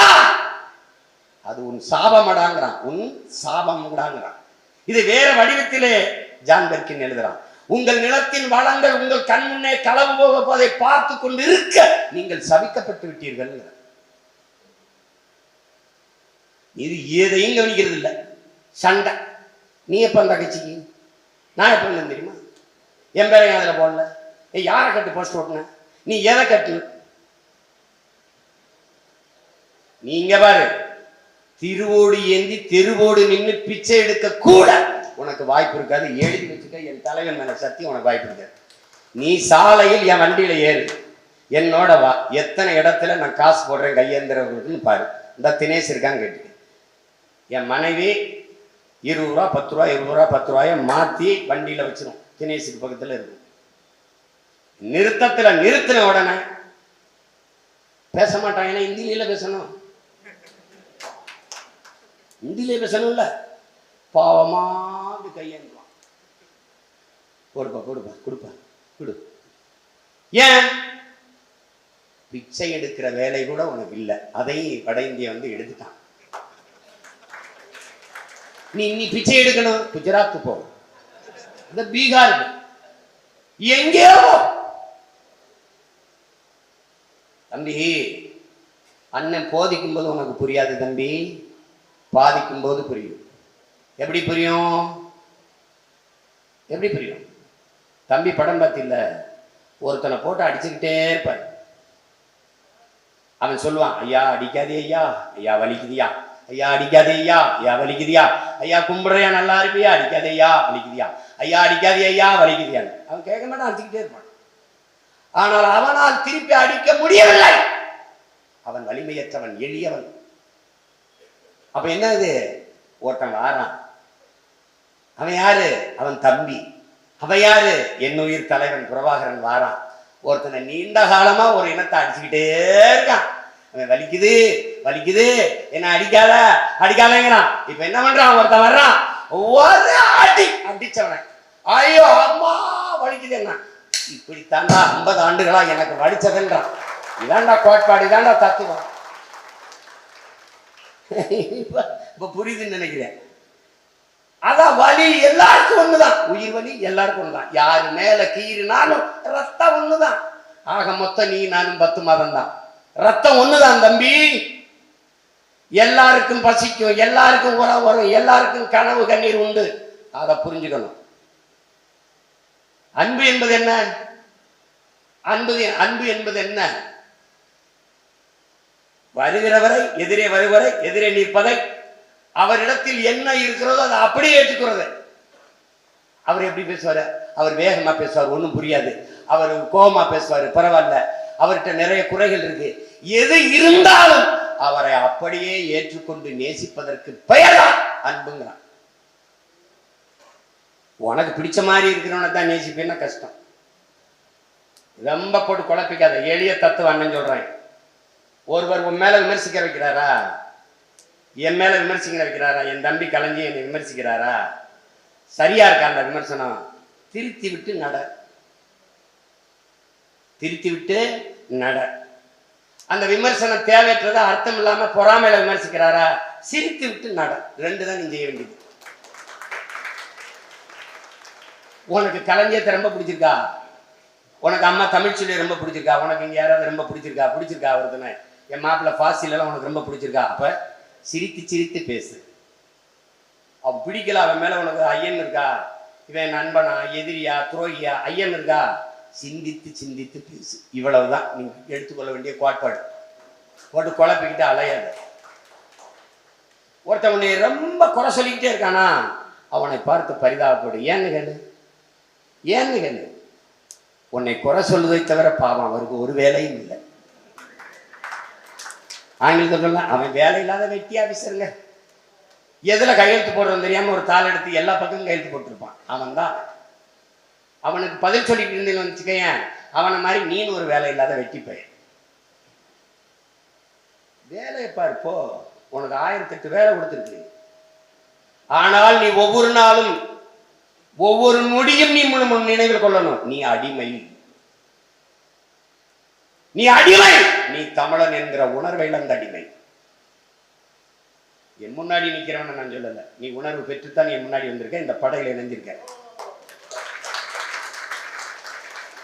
அது உன் சாபமடாங்கிறான், உன் சாபமடாங்கிறான். இது வேற வடிவத்திலே ஜான் பெர்கின் எழுதுறான். உங்கள் நிலத்தின் வளங்கள் உங்கள் கண் முன்னே களவு போக போதை பார்த்து கொண்டு இருக்க நீங்கள் சபிக்கப்பட்டு விட்டீர்கள். இது எதையும் கவனிக்கிறது இல்லை. சண்டை. நீ எப்ப அந்த கட்சிக்கு, நான் எப்ப இருந்தேன் தெரியுமா? என் பேரையும் அதில் போடல. யாரை கட்டு போஸ்ட் ஓட்டுன? நீ எதை கட்டு? நீங்க பாரு, திருவோடு ஏந்தி தெருவோடு நின்று பிச்சை எடுக்க கூட உனக்கு வாய்ப்பு இருக்காது. எழுதி வச்சுக்க, என் தலைவன் மேல சத்தியம் உனக்கு வாய்ப்பு இருக்காது. நீ சாலையில் என் வண்டியில ஏறு, என்னோட வா, எத்தனை இடத்துல நான் காசு போடுறேன் கையேந்திரன்னு பாரு. இந்த தினேஷ் இருக்கான்னு கேட்டு, என் மனைவி 20 ரூபா 10 ரூபா 20 ரூபா 10 ரூபாய மாத்தி வண்டியில வச்சிரும். தினேஷுக்கு பக்கத்துல இருக்கும். நிறுத்தத்துல நிறுத்தின உடனே பேச மாட்டான். ஏன்னா இந்தியில பேசணும், இந்தியிலே பேசணும்ல. பாவமா கையேந்துவான். கொடுப்பா கொடுப்பா கொடுப்பா கொடு. ஏன்? பிச்சை எடுக்கிற வேலை கூட உனக்கு இல்லை. அதையும் வட இந்தியா வந்து எடுத்துட்டான். நீ பிச்சை எடுக்கணும், குஜராத் போ, பீகார், எங்கேயோ. தம்பி, அண்ணன் போதிக்கும் போது உனக்கு புரியாது தம்பி, பாதிக்கும் போது புரியும். எப்படி புரியும்? எப்படி புரியும்? தம்பி படம் பார்த்தில்ல, ஒருத்தனை போட்டு அடிச்சுக்கிட்டே இருப்பார். அவன் சொல்லுவான், ஐயா அடிக்காதே ஐயா, ஐயா வலிக்குதியா, ஐயா அடிக்காதே ஐயா, ஐயா வலிக்குதியா, ஐயா கும்பிடுறியா நல்லா இருப்பியா, அடிக்காதே ஐயா வலிக்குதியா, ஐயா அடிக்காதே ஐயா வலிக்குதியான்னு அவன் கேட்க மாட்டான், அடிச்சுக்கிட்டே இருப்பான். ஆனால் அவனால் திருப்பி அடிக்க முடியவில்லை. அவன் வலிமையற்றவன், எளியவன். அப்ப என்ன இது? ஒருத்தன் வாரான். அவன் யாரு? அவன் தம்பி. அவன் யாரு? என் உயிர் தலைவன் பிரபாகரன் வாரான். ஒருத்தனை நீண்ட காலமா ஒரு இனத்தை அடிச்சுக்கிட்டே இருக்கான். அவன் வலிக்குது வலிக்குது, என்ன அடிக்காத அடிக்காதங்கிறான். இப்ப என்ன பண்றான்? ஒருத்தன் வர்றான், ஒரு அடி அடிச்சவன, ஐயோ அம்மா வலிக்குது. என்ன இப்படித்தாண்டா 50 ஆண்டுகளா எனக்கு வலிச்சதுன்றான். இதாண்டா கோட்பாடு, இதாண்டா தத்துவம். இப்ப புரியுதுன்னு நினைக்கிறேன். அதான் வலி எல்லாருக்கும் ஒண்ணுதான், உயிர் வலி எல்லாருக்கும் ஒண்ணுதான். யாரு மேல கீறினாலும் ரத்தம் ஒண்ணுதான். ஆக மொத்தம் நீ நானும் 10 மாதம் தான். ரத்தம் ஒண்ணுதான் தம்பி. எல்லாருக்கும் பசிக்கும், எல்லாருக்கும் உறவு வரும், எல்லாருக்கும் கனவு கண்ணீர் உண்டு. அதை புரிஞ்சுக்கணும். அன்பு என்பது என்ன? அன்பு என்பது என்ன? வருகிறவரை, எதிரே வருவரை, எதிரே நிற்பதை, அவரிடத்தில் என்ன இருக்கிறதோ அதை அப்படியே ஏற்றுக்கிறது. அவர் எப்படி பேசுவாரு? அவர் வேகமா பேசுவார், ஒன்றும் புரியாது. அவர் கோபமா பேசுவார், பரவாயில்ல. அவர்கிட்ட நிறைய குறைகள் இருக்கு. எது இருந்தாலும் அவரை அப்படியே ஏற்றுக்கொண்டு நேசிப்பதற்கு பெயர்தான் அன்புங்கிறான். உனக்கு பிடிச்ச மாதிரி இருக்கிறவனை தான் நேசிப்பேன்னா கஷ்டம். ரொம்ப போட்டு குழப்பிக்காத. எளிய தத்துவம் அண்ணன் சொல்றேன். ஒருவர் உன் மேல விமர்சிக்க வைக்கிறாரா? என் மேல விமர்சிக்க வைக்கிறாரா? என் தம்பி கலைஞ்சி என்னை விமர்சிக்கிறாரா? சரியா இருக்கா அந்த விமர்சனம்? திருத்தி விட்டு நட, திருத்தி விட்டு நட. அந்த விமர்சனம் தேவையற்றதா, அர்த்தம் இல்லாம பொறாமையில விமர்சிக்கிறாரா? சிரித்து விட்டு நட. 2 தான் நீ செய்ய வேண்டியது. உனக்கு கலைஞத்தை ரொம்ப பிடிச்சிருக்கா? உனக்கு அம்மா தமிழ்ச்சொல்லி ரொம்ப பிடிச்சிருக்கா? உனக்கு இங்கே யாராவது ரொம்ப பிடிச்சிருக்கா அவருதுன்னு என் மாப்பிள்ளை ஃபாசிலெல்லாம் உனக்கு ரொம்ப பிடிச்சிருக்கா? அப்போ சிரித்து சிரித்து பேசு. அவன் பிடிக்கல, அவன் மேலே உனக்கு ஐயன் இருக்கா, இவன் நண்பனா எதிரியா துரோகியா ஐயன் இருக்கா, சிந்தித்து சிந்தித்து பேசு. இவ்வளவுதான் நீங்கள் எடுத்துக்கொள்ள வேண்டிய கோட்பாடு. போட்டு குழப்பிக்கிட்டு அலையாது. ஒருத்தவனை ரொம்ப குறை சொல்லிக்கிட்டே இருக்கானா, அவனை பார்த்து பரிதாபப்படு. ஏன்னு கேளு. உன்னை குறை சொல்வதை தவிர பாவம் அவருக்கு ஒரு வேலையும் இல்லை. ஆங்கிலத்தில் சொல்லலாம், அவன் வேலை இல்லாத வெட்டி ஆஃபீஸருங்க. எதுல கையெழுத்து போடுறது தெரியாம ஒரு தாள் எடுத்து எல்லா பக்கமும் கையெழுத்து போட்டிருப்பான். அவன் தான். அவனுக்கு பதில் சொல்லிட்டு இருந்தேன்னு வச்சுக்கேன், அவனை மாதிரி நீனு ஒரு வேலை இல்லாத வெட்டி பையன். வேலையை பார்ப்போ, உனக்கு 1008 வேலை கொடுத்துருக்கு. ஆனால் நீ ஒவ்வொரு நாளும் ஒவ்வொரு நொடியும் நீ நினைவில் கொள்ளணும், நீ அடிமை. நீ தமிழன் என்கிற உணர்வை இழந்த அடிமை. என் முன்னாடி நிக்கிறவன நான் சொல்லல, நீ உணர்வு பெற்றுத்தான் என் முன்னாடி வந்திருக்க, இந்த படையில இணைஞ்சிருக்க.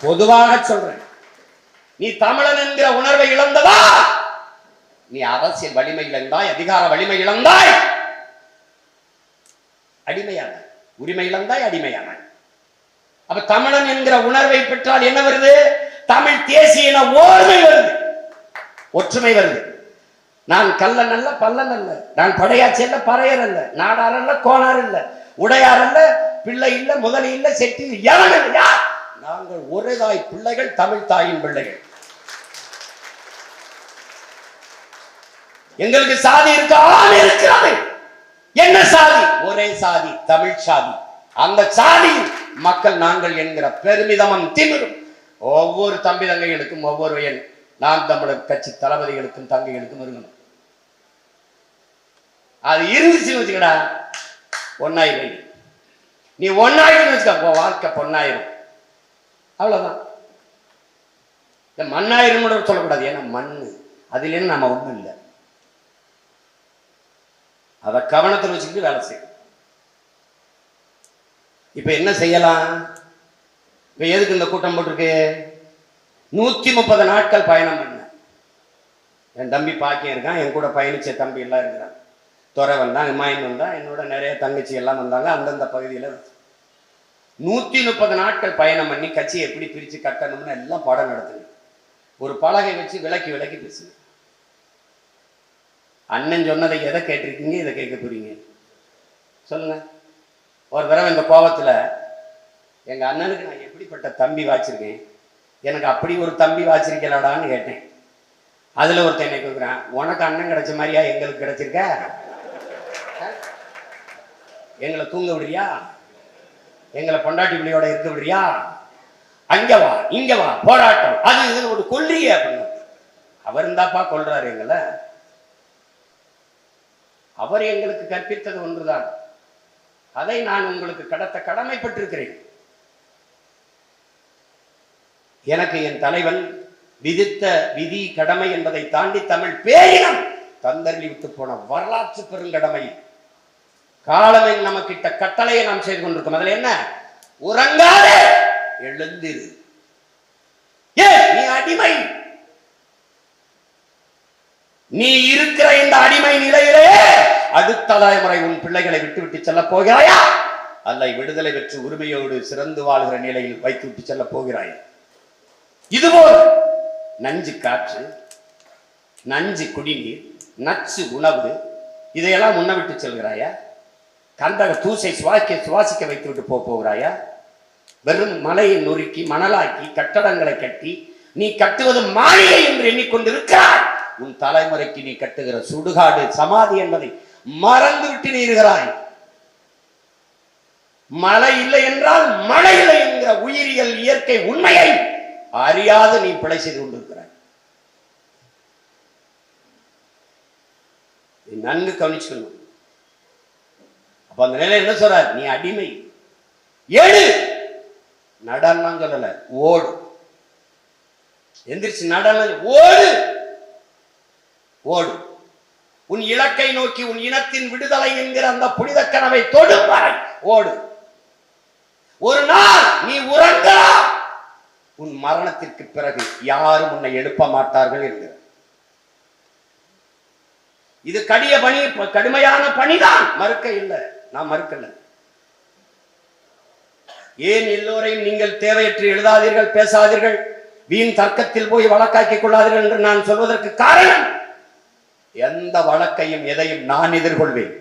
பொதுவாக சொல்றேன், நீ தமிழன் என்கிற உணர்வை இழந்ததா? நீ அரசியல் வலிமை இழந்தாய், அதிகார வலிமை இழந்தாய், அடிமையான உரிமை இழந்தாய், அடிமையான. அப்ப தமிழன் என்கிற உணர்வை பெற்றால் என்ன வருது? தமிழ் தேசிய ஓர்மை வருது, ஒற்றுமை வருது. நான் கல்லன் அல்ல, பல்லன் அல்ல, நான் படையாச்சி அல்ல, பறையர் அல்ல, நாடார் அல்ல, கோனார் அல்ல, உடையார் அல்ல, பிள்ளை இல்ல, முதலி இல்ல, செட்டி எவன் இல்லையா? நாங்கள் ஒரே தாய் பிள்ளைகள், தமிழ் தாயின் பிள்ளைகள். எங்களுக்கு சாதி இருக்கா? இருக்கிறது. என்ன சாதி? ஒரே சாதி, தமிழ் சாதி. அந்த சாதி மக்கள் நாங்கள் என்கிற பெருமிதமும் திமிரும் ஒவ்வொரு தம்பி தங்கைகளுக்கும், ஒவ்வொரு நாம் தமிழர் கட்சி தளபதிகளுக்கும் தங்கைகளுக்கும் இருக்கணும். அது இருந்துச்சுன்னு வச்சுக்கடா, ஒன்னாயிரம். நீ ஒன்னாயிரம் வச்சுக்க, வாழ்க்கை பொன்னாயிரம். அவ்வளவுதான். இந்த மண்ணாயிரம் கூட சொல்லக்கூடாது, ஏன்னா மண்ணு அதுல நம்ம ஒண்ணும் இல்லை. அதை கவனத்தில் வச்சுக்கிட்டு வேலை செய்யணும். இப்ப என்ன செய்யலாம்? இப்ப எதுக்கு இந்த கூட்டம் போட்டிருக்கு? 130 நாட்கள் பயணம் பண்ண என் தம்பி பாக்கியம் இருக்கான், என் கூட பயணிச்ச தம்பி எல்லாம் இருக்கிறான். துறை வந்தான், இமாயின் வந்தான், என்னோட நிறைய தங்கச்சி எல்லாம் வந்தாங்க. அந்தந்த பகுதியில் 130 நாட்கள் பயணம் பண்ணி கட்சியை எப்படி பிரித்து கட்டணும்னு எல்லாம் படம் நடத்துங்க. ஒரு பலகை வச்சு விளக்கி விளக்கி பேசுங்க. அண்ணன் சொன்னதை எதை கேட்டிருக்கீங்க, இதை கேட்க போறீங்க சொல்லுங்க. ஒரு தடவை இந்த கோபத்தில் எங்க அண்ணனுக்கு நான் எப்படிப்பட்ட தம்பி வாச்சிருக்கேன், எனக்கு அப்படி ஒரு தம்பி வாச்சிருக்கலாடான்னு கேட்டேன். அதுல ஒருத்தன் என்ன கேட்குறான், உனக்கு அண்ணன் கிடைச்ச மாதிரியா எங்களுக்கு கிடைச்சிருக்க? எங்களை தூங்க விடுறியா? எங்களை பொண்டாட்டி பிள்ளையோட இருக்க விடுறியா? அங்க வா இங்க வா போராட்டம் அது இதுன்னு ஒரு கொல்றிய அப்படின்னு. அவர் இருந்தாப்பா கொல்றாரு எங்களை. அவர் எங்களுக்கு கற்பித்தது ஒன்றுதான், அதை நான் உங்களுக்கு கடத்த கடமைப்பட்டிருக்கிறேன். எனக்கு என் தலைவன் விதித்த விதி கடமை என்பதை தாண்டி தமிழ் பேரினம் தந்தர்லி விட்டு போன வரலாற்று பெருங்கடமை காலமே நமக்கிட்ட கட்டளையை நாம் செய்து கொண்டிருக்கோம். அதுல என்ன? உறங்காதே, எழுந்திரு. நீ அடிமை. நீ இருக்கிற இந்த அடிமை நிலையிலே அடுத்த தலைமுறை உன் பிள்ளைகளை விட்டு விட்டு செல்ல போகிறாயா, அல்ல விடுதலை பெற்று உரிமையோடு சிறந்து வாழ்கிற நிலையில் வைத்து விட்டு செல்ல போகிறாய்? இதுபோல் நஞ்சு காற்று, நஞ்சு குடிநீர், நச்சு உணவு, இதையெல்லாம் முன்ன விட்டு செல்கிறாயா? கந்தக தூசை சுவாசிக்க வைத்து விட்டு போகிறாயா? வெறும் மலையை நொறுக்கி மணலாக்கி கட்டடங்களை கட்டி நீ கட்டுவது மாளிகை என்று எண்ணிக்கொண்டிருக்கிறாய். உன் தலைமுறைக்கு நீ கட்டுகிற சுடுகாடு சமாதி என்பதை மறந்து விட்டு நீருகிறாய். மழை இல்லை என்றால் மழை இல்லை என்கிற உயிரியல் இயற்கை உண்மையை அறியாது நீ பிழை செய்து கொண்டிருக்கிறாய். நன்கு கவனிச்சுக்கணும். அப்ப அந்த நிலை என்ன சொல்றார்? நீ அடிமை. ஏழு நடனம் சொல்லல, ஓடு. எந்திரிச்சு நடனம், ஓடு ஓடு. உன் இலக்கை நோக்கி உன் இனத்தின் விடுதலை என்கிற அந்த புனித கனவை தொடும் வரை ஓடு. ஒரு நாள் நீ உறங்கலாம், உன் மரணத்திற்கு பிறகு யாரும் உன்னை எழுப்ப மாட்டார்கள் என்று. இது கடிய பணி, கடுமையான பணிதான், மறுக்க இல்லை, நான் மறுக்கல. ஏன் எல்லோரையும் நீங்கள் தேவையற்று எழுதாதீர்கள், பேசாதீர்கள், வீண் தர்க்கத்தில் போய் வழக்காக்கிக் கொள்ளாதீர்கள் என்று நான் சொல்வதற்கு காரணம், எந்த வழக்கையும் எதையும் நான் எதிர்கொள்வேன்.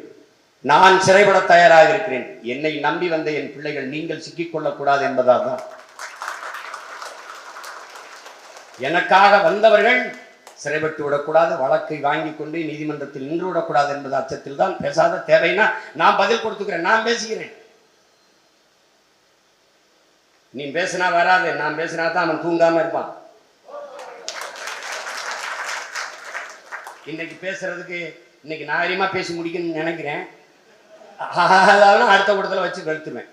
நான் சிறைப்பட தயாராக இருக்கிறேன். என்னை நம்பி வந்த என் பிள்ளைகள் நீங்கள் சிக்கிக்கொள்ளக்கூடாது என்பதால் தான். எனக்காக வந்தவர்கள் சிறைப்பட்டு விடக்கூடாது, வழக்கை வாங்கி கொண்டு நீதிமன்றத்தில் நின்று விடக்கூடாது என்பது அச்சத்தில் தான். பேசாத, தேவைன்னா நான் பதில் கொடுத்துக்கிறேன், நான் பேசுகிறேன். நீ பேசினா வராது, நான் பேசினா தான் அவன் தூங்காம இருப்பான். இன்னைக்கு பேசுறதுக்கு இன்னைக்கு நாகரிகமா பேசி முடிக்கணும்னு நினைக்கிறேன். அடுத்த கூட்டத்தில் வச்சு வெளுத்துருவேன்.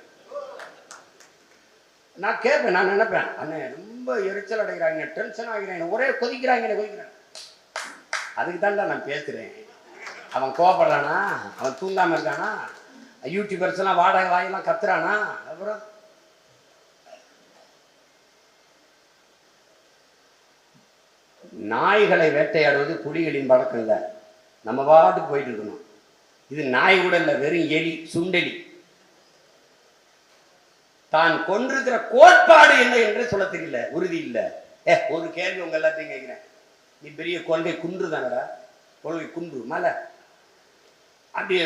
நான் கேட்பேன், நான் நினைப்பேன், அண்ணன் ரொம்ப எரிச்சல் அடைகிறாங்க, டென்ஷன் ஆகிறாங்க, ஒரே கொதிக்கிறாங்க. அதுக்கு தான்டா நான் பேசுறேன். அவன் கோபப்படுறானா, அவன் தூங்காம இருக்கானா, யூடியூபர்ஸ் எல்லாம் வாடகை வாயெல்லாம் கத்துறானா, அப்புறம் நாய்களை வேட்டையாடுவது புலிகளின் பழக்கம் இல்லை. நம்ம பாட்டுக்கு போயிட்டு இருக்கணும். இது நாய் கூட இல்லை, வெறும் எலி, சுண்டெலி. தான் கொண்டிருக்கிற கோட்பாடு என்ன என்று சொல்ல தெரியல, உறுதி இல்லை. ஒரு கேள்வி உங்க எல்லாத்தையும் கேட்கிறேன். நீ பெரிய கொள்கை குன்று தானடா, கொள்கை குன்று மலை. அப்படி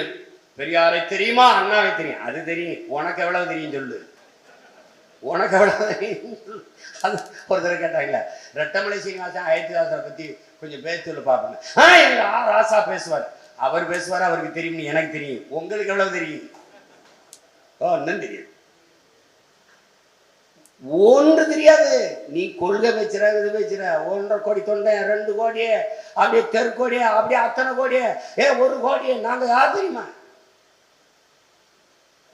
பெரியாரை தெரியுமா, அண்ணாவை தெரியும், அது தெரியும். உனக்கு எவ்வளவு தெரியும் சொல்லு, உனக்கு எவ்வளவு தெரியும். அது ஒருத்தர் கேட்டாங்கல்ல, ரெட்டமலை சீனிவாசன் அயோத்திதாசரை பத்தி கொஞ்சம் பேச சொல்லு பார்ப்பேன். எங்க ராசா பேசுவார், அவர் பேசுவார், அவருக்கு தெரியும், எனக்கு தெரியும். உங்களுக்கு எவ்வளவு தெரியும்? ஒன்னும் தெரியும், ஒன்று தெரியாது. நீ கொள்கை வச்சுற, இது வச்சுற, 1.5 கோடி தொண்டை, 2 கோடியே, அப்படியே தெருக்கோடியே, அப்படியே அத்தனை கோடியே, 1 கோடியே. நாங்க யார் தெரியுமா?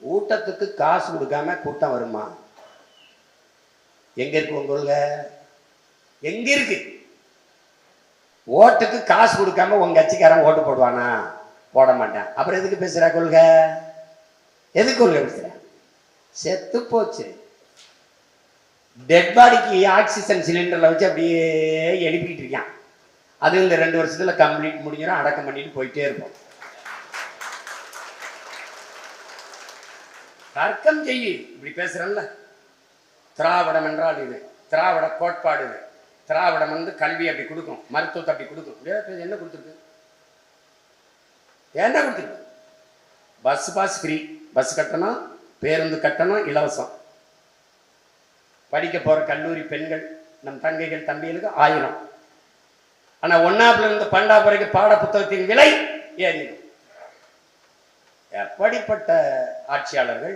கூட்டத்துக்கு காசு கொடுக்காம கூட்டம் வருமா? எங்க இருக்கு உங்க கொள்கை? எங்க இருக்கு? ஓட்டுக்கு காசு கொடுக்காம உங்க கட்சிக்காரன் ஓட்டு போடுவானா? போட மாட்டான். அப்புறம் எதுக்கு பேசுற கொள்கை? எதுக்கு கொள்கை பேசுற? செத்து போச்சு. டெட் பாடிக்கு ஆக்சிஜன் சிலிண்டர்ல வச்சு அப்படியே எழுப்பிட்டு இருக்கான். அது இந்த 2 வருஷத்துல கம்ப்ளீட் முடிஞ்சிடும், அடக்கம் பண்ணிட்டு போயிட்டே இருப்போம். தர்க்கம் செய்யு. இப்படி பேசுறேன்ல, திராவிடம் என்றால் இது, திராவிட கோட்பாடு இது. திராவிடம் வந்து கல்வி அப்படி கொடுக்கும், மருத்துவத்தை அப்படி கொடுக்கும். என்ன கொடுத்துருக்கு? என்ன கொடுத்துருக்கு? பஸ் பாஸ் ஃப்ரீ, பஸ் கட்டணம், பேருந்து கட்டணம் இலவசம். படிக்க போற கல்லூரி பெண்கள், நம் தங்கைகள் தம்பிகளுக்கு 1000. ஆனா 1ஆப்ல இருந்து 12 வரைக்கும் பாட புத்தகத்தின் விலை ஏறிடும். எப்படிப்பட்ட ஆட்சியாளர்கள்!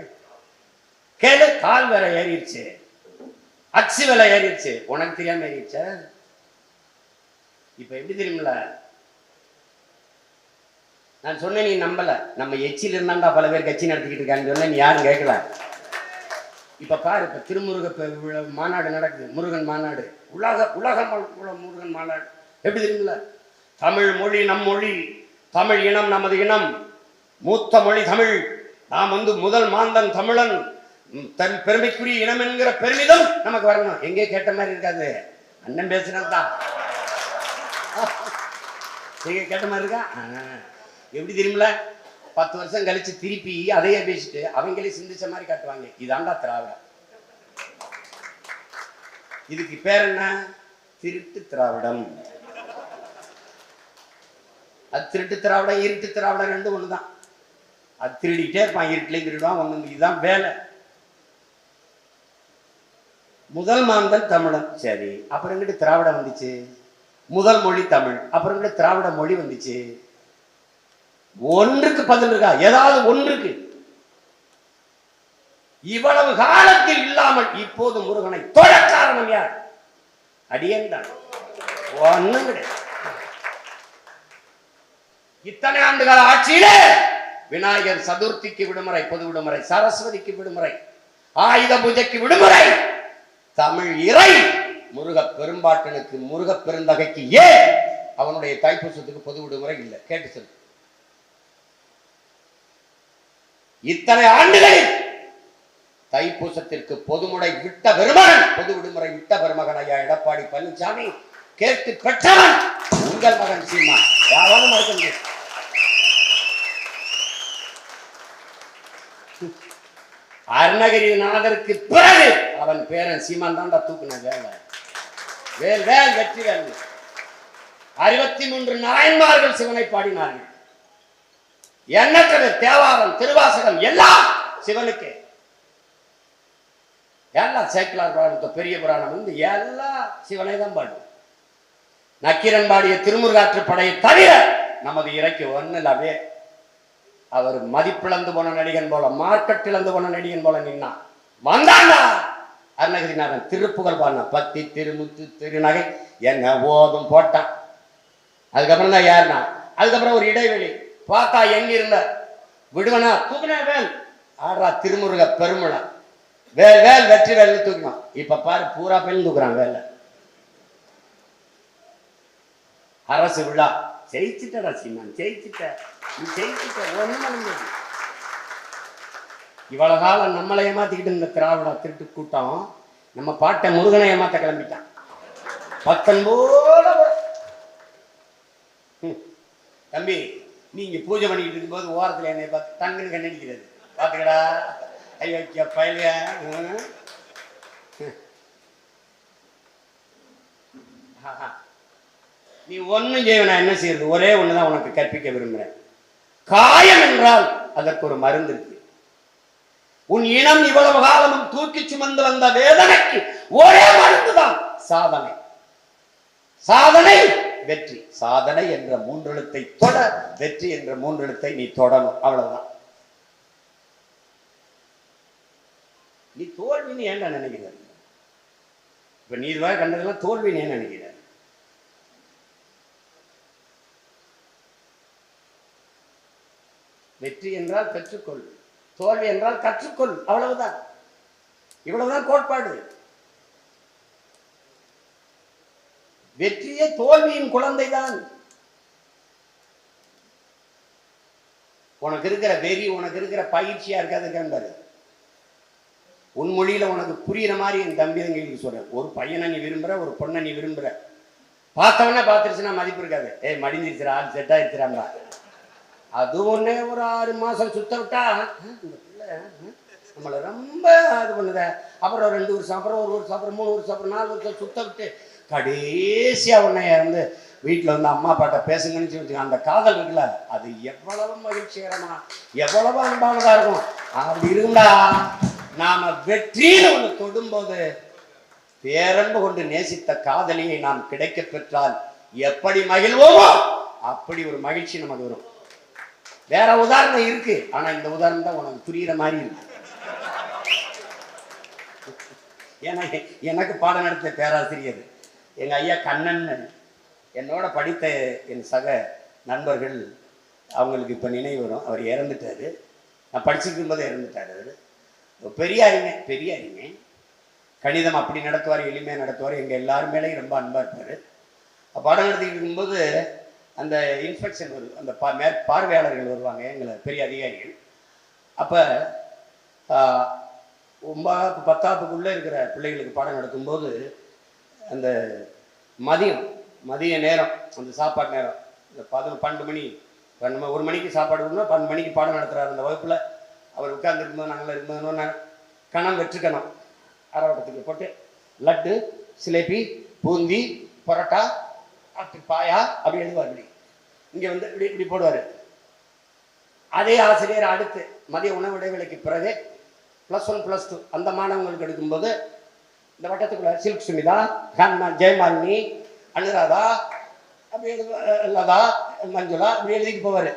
கேளு, கால் வேற ஏறிடுச்சு, அச்சு விலை ஏறிடுச்சு, உனக்கு தெரியாம ஏறிடுச்ச. இப்ப எப்படி தெரியுமில்ல, நான் சொன்னேன், நீ நம்பல. நம்ம எச்சில் இருந்தாண்டா பல பேர் கட்சி நடத்திக்கிட்டு இருக்காங்க சொன்னேன், நீ யாரும் கேட்கல. இப்ப பாரு, இப்ப திருமுருக மாநாடு நடக்குது, முருகன் மாநாடு, உலக முருகன் மாநாடு. எப்படி தெரியுமில்ல, தமிழ் மொழி நம் மொழி, தமிழ் இனம் நமது இனம், மூத்த மொழி தமிழ், நாம் வந்து முதல் மாந்தன் தமிழன், தன் பெருமைக்குரிய இனம் என்கிற பெருமிதம் நமக்கு வரணும். எங்கே கேட்ட மாதிரி இருக்காது, அண்ணன் பேசினதுதான். எங்க கேட்ட மாதிரி இருக்கா? எப்படி தெரியுமில்ல, 10 வருஷம் கழிச்சு திருப்பி அதையே பேசிட்டு அவங்களே சிந்திச்ச மாதிரி காட்டுவாங்க. இதாண்டா திராவிடம். இதுக்கு பேர் என்ன? திருட்டு திராவிடம். அது திருட்டு திராவிடம், இருட்டு திராவிடம் ரெண்டும் ஒண்ணுதான். அது திருடிட்டே இருப்பான், இருட்டிலையும் திருடுவான், ஒண்ணு. இதுதான் வேலை. முதல் மாந்தன் தமிழன், சரி. அப்புறம் எங்கிட்ட திராவிடம் வந்துச்சு? முதல் மொழி தமிழ், அப்புறம் எங்கிட்ட திராவிட மொழி வந்துச்சு. ஒன்றுக்கு பதில் இருக்கா? ஏதாவது ஒன்றுக்கு. இவ்வளவு காலத்தில் இல்லாமல் இப்போது முருகனை தொட காரணம் யார்? அடியேன் தான். ஒண்ணும் கிடையாது. இத்தனை ஆண்டுகால ஆட்சியிலே விநாயகர் சதுர்த்திக்கு விடுமுறை, பொது விடுமுறை, சரஸ்வதிக்கு விடுமுறை, ஆயுத பூஜைக்கு விடுமுறை, தமிழ் இறை முருக பெரும்பாட்டனுக்கு, முருக பெருந்தகைக்கு ஏன் அவனுடைய தைப்பூசத்துக்கு பொது விடுமுறை இல்லை? கேட்டு சொல்லு. இத்தனை ஆண்டுகளில் தைப்பூசத்திற்கு பொதுமுறை விட்ட பெருமகன், பொது விடுமுறை விட்ட பெருமகன் ஐயா எடப்பாடி பழனிசாமி கேட்டு பெற்றவன் உங்கள் மகன் சீமான். யாரும் மறுக்க முடியும். அருணகிரிநாதருக்கு பிறகு அவன் பேரன் சீமான் தான்டா தூக்குன வேலை. வேல் வேல் வெற்றி வேல். 63 நாயன்மார்கள் சிவனை பாடினார்கள். எண்ணற்றது தேவாரம் திருவாசகம் எல்லாம் சிவனுக்கு. எல்லாம் சேக்கிலார் புராணம் பெரிய புராணம் வந்து எல்லாம் சிவனை தான் பாடும். நக்கீரன் பாடிய திருமுருகாற்று படையை தவிர நமது இறைக்கு ஒண்ணு இல்லாவே. அவர் மதிப்பிழந்து போன நடிகன் போல, மார்க்கெட் இழந்து போன நடிகன் போல நின்னா வந்தாண்டா. அருணகிரிநாதன் திருப்புகழ் பாடின பத்தி திருமுத்து திருநகை என்ன ஓதும் போட்டான். அதுக்கப்புறம் தான் யாருன்னா, அதுக்கப்புறம் ஒரு இடைவெளி பார்த்தா எங்க இருந்த விடுவனா தூக்குனா வேல் ஆடுறா திருமுருக பெருமுழ வேல் வேல் வெற்றி வேல் தூக்கணும். இப்ப பாரு பூரா பேரும் தூக்குறான் வேலை. அரசு விழா ஜெயிச்சுட்டா சீமான், ஜெயிச்சுட்ட நீ ஜெயிச்சுட்ட. ஒண்ணு இவ்வளவு காலம் நம்மளை ஏமாத்திக்கிட்டு இந்த திராவிட திருட்டு கூட்டம் நம்ம பாட்டை முருகனை ஏமாத்த கிளம்பிட்டான். 19 தம்பி நீங்க பூஜை பண்ணிக்கிட்டு இருக்கும்போது ஓரத்துல என்னை பார்த்து தங்குன்னு கண்ணடிக்கிறது பாத்துக்கடா. ஐயோ பயலுக. நீ ஒன்னும் செய்வனா என்ன செய்யறது? ஒரே ஒண்ணுதான் உனக்கு கற்பிக்க விரும்புறேன். காயம் என்றால் அதற்கு ஒரு மருந்து இருக்கு. உன் இனம் இவ்வளவு காலமும் தூக்கி சுமந்து வந்த வேதனைக்கு ஒரே மருந்து தான் சாதனை. சாதனை வெற்றி. சாதனை என்ற 3 எழுத்தை தொட, வெற்றி என்ற 3 எழுத்தை நீ தொடணும். அவ்வளவுதான். நீ தோல்வின்னு ஏன்டா நினைக்கிற? இப்ப நீ இதுவாக கண்டதெல்லாம் தோல்வின்னு ஏன் நினைக்கிற? வெற்றி என்றால் பெற்றுக்கொள், தோல்வி என்றால் கற்றுக்கொள். அவ்வளவுதான். இவ்வளவுதான் கோட்பாடு. வெற்றியே தோல்வியின் குழந்தை தான். உனக்கு இருக்கிற வெறி, உனக்கு இருக்கிற பயிற்சியா இருக்காது. உன் மொழியில உனக்கு புரியுற மாதிரி என் தம்பிதங்களுக்கு சொல்ற. ஒரு பையனை நீ விரும்புற, ஒரு பொண்ணை நீ விரும்புற, பார்த்தவொன்னே பார்த்துருச்சுன்னா மதிப்பு இருக்காது. மடிஞ்சிருச்சுரா, ஆள் செட் ஆயிடுச்சுராம்பா. அது ஒன்னே ஒரு 6 மாசம் சுத்த விட்டா இந்த பிள்ளை நம்மளை ரொம்ப இது பண்ணுத. அப்புறம் 2 வருஷம், அப்புறம் 1 வருஷம், அப்புறம் 3 வருஷம், அப்புறம் 4 வருஷம் சுத்த விட்டு கடைசியா உன்னைய வந்து வீட்டுல வந்து அம்மா அப்பாட்ட பேசுங்கன்னு சொல்லி அந்த காதல் இருக்குல்ல, அது எவ்வளவு மகிழ்ச்சிகரமா எவ்வளவு அன்பானதா இருக்கும். அப்படி இருக்கும்டா. நாம வெற்றின்னு ஒண்ணு தொடும்போது பேரன்பு கொண்டு நேசித்த காதலியை நாம் கிடைக்க பெற்றால் எப்படி மகிழ்வோமோ அப்படி ஒரு மகிழ்ச்சி நமக்கு வரும். வேற உதாரணம் இருக்கு, ஆனா இந்த உதாரணம் தான் உனக்கு புரியுற மாதிரி இருக்கு. ஏன்னா எனக்கு பாடம் நடத்த பேராசிரியர் எங்க ஐயா கண்ணன், என்னோட படித்த என் சக நண்பர்கள், அவங்களுக்கு இப்ப நினைவு வரும். அவர் இறந்துட்டாரு. நான் படிச்சுட்டு இருக்கும்போது இறந்துட்டாரு. அவர் பெரிய அறிஞர். கணிதம் அப்படி நடத்துவார், எளிமையாக நடத்துவார். எங்கள் எல்லாரும் மேலேயும் ரொம்ப அன்பாக இருப்பார். பாடம் நடத்திக்கிட்டு இருக்கும்போது அந்த இன்ஸ்பெக்ஷன் வருது, அந்த பார்வையாளர்கள் வருவாங்க, எங்களை பெரிய அதிகாரிகள். அப்போ 9th 10th இருக்கிற பிள்ளைகளுக்கு பாடம் நடத்தும்போது அந்த மதிய நேரம், அந்த சாப்பாடு நேரம், இந்த 12 மணி 1 மணிக்கு சாப்பாடு கொடுக்கணும், 12 மணிக்கு பாடம் நடத்துகிறார். அந்த வகுப்பில் அவர் உட்கார்ந்து இருக்கும்போது நாங்களாம் இருக்கும்போது கணம் வெற்றுக்கணும் அரைவட்டத்துக்கு போட்டு லட்டு, சிலேபி, பூந்தி, பரோட்டா, அப்படி பாயா அப்படி எழுதுவார். இப்படி இங்கே வந்து இப்படி இப்படி போடுவார். அதே ஆசிரியர் அடுத்து மதிய உணவு இடைவேளைக்கு பிறகு +1 +2 அந்த மாணவங்களுக்கு எடுக்கும்போது இந்த வட்டத்துக்குள்ள சில்க் சுமிதா, ஜெயமாலினி, அனுராதா, அப்படி லதா, மஞ்சுளா இப்படி எழுதிட்டு போவார்.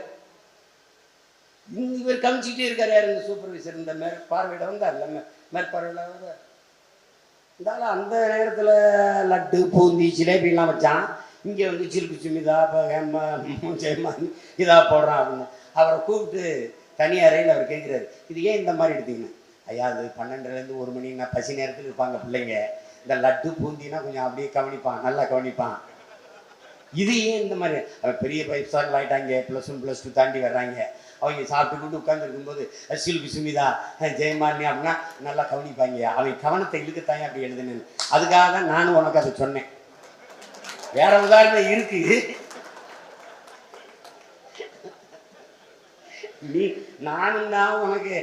இவர் கமிச்சிக்கிட்டே இருக்காரு. யார் இந்த சூப்பர்வைசர், இந்த பார்வையிட வந்தார், மேற்பார்வையில இருந்தாலும் அந்த நேரத்தில் லட்டு, பூந்தி, ஜிலேபிலாம் வச்சான். இங்கே வந்து சில்கு சுமிதா, ஜெயமாலினி இதா போடுறான் அப்படின்னு அவரை கூப்பிட்டு தனி அறையில் அவர் கேட்குறாரு, இது ஏன் இந்த மாதிரி எடுத்தீங்கன்னு. ஐயா அது 12லேருந்து 1 மணின்னா பசி நேரத்தில் இருப்பாங்க பிள்ளைங்க, இந்த லட்டு பூந்தினா கொஞ்சம் அப்படியே கவனிப்பான், நல்லா கவனிப்பான். இது ஏன் இந்த மாதிரி? அவன் பெரிய 5 ஸ்டார் ஆகிட்டாங்க, +1 +2 தாண்டி வர்றாங்க, அவங்க சாப்பிட்டுக்கிட்டு உட்கார்ந்து இருக்கும்போது சில்வி சுமிதா ஜெயமாலினி அப்படின்னா நல்லா கவனிப்பாங்க. அவங்க கவனத்தை இழுக்கத்தாங்க அப்படி எழுதுனேன்னு. அதுக்காக தான் நானும் உனக்கு அதை சொன்னேன். வேற உதாரணம் இருக்கு. நீ நானும் தான் உனக்கு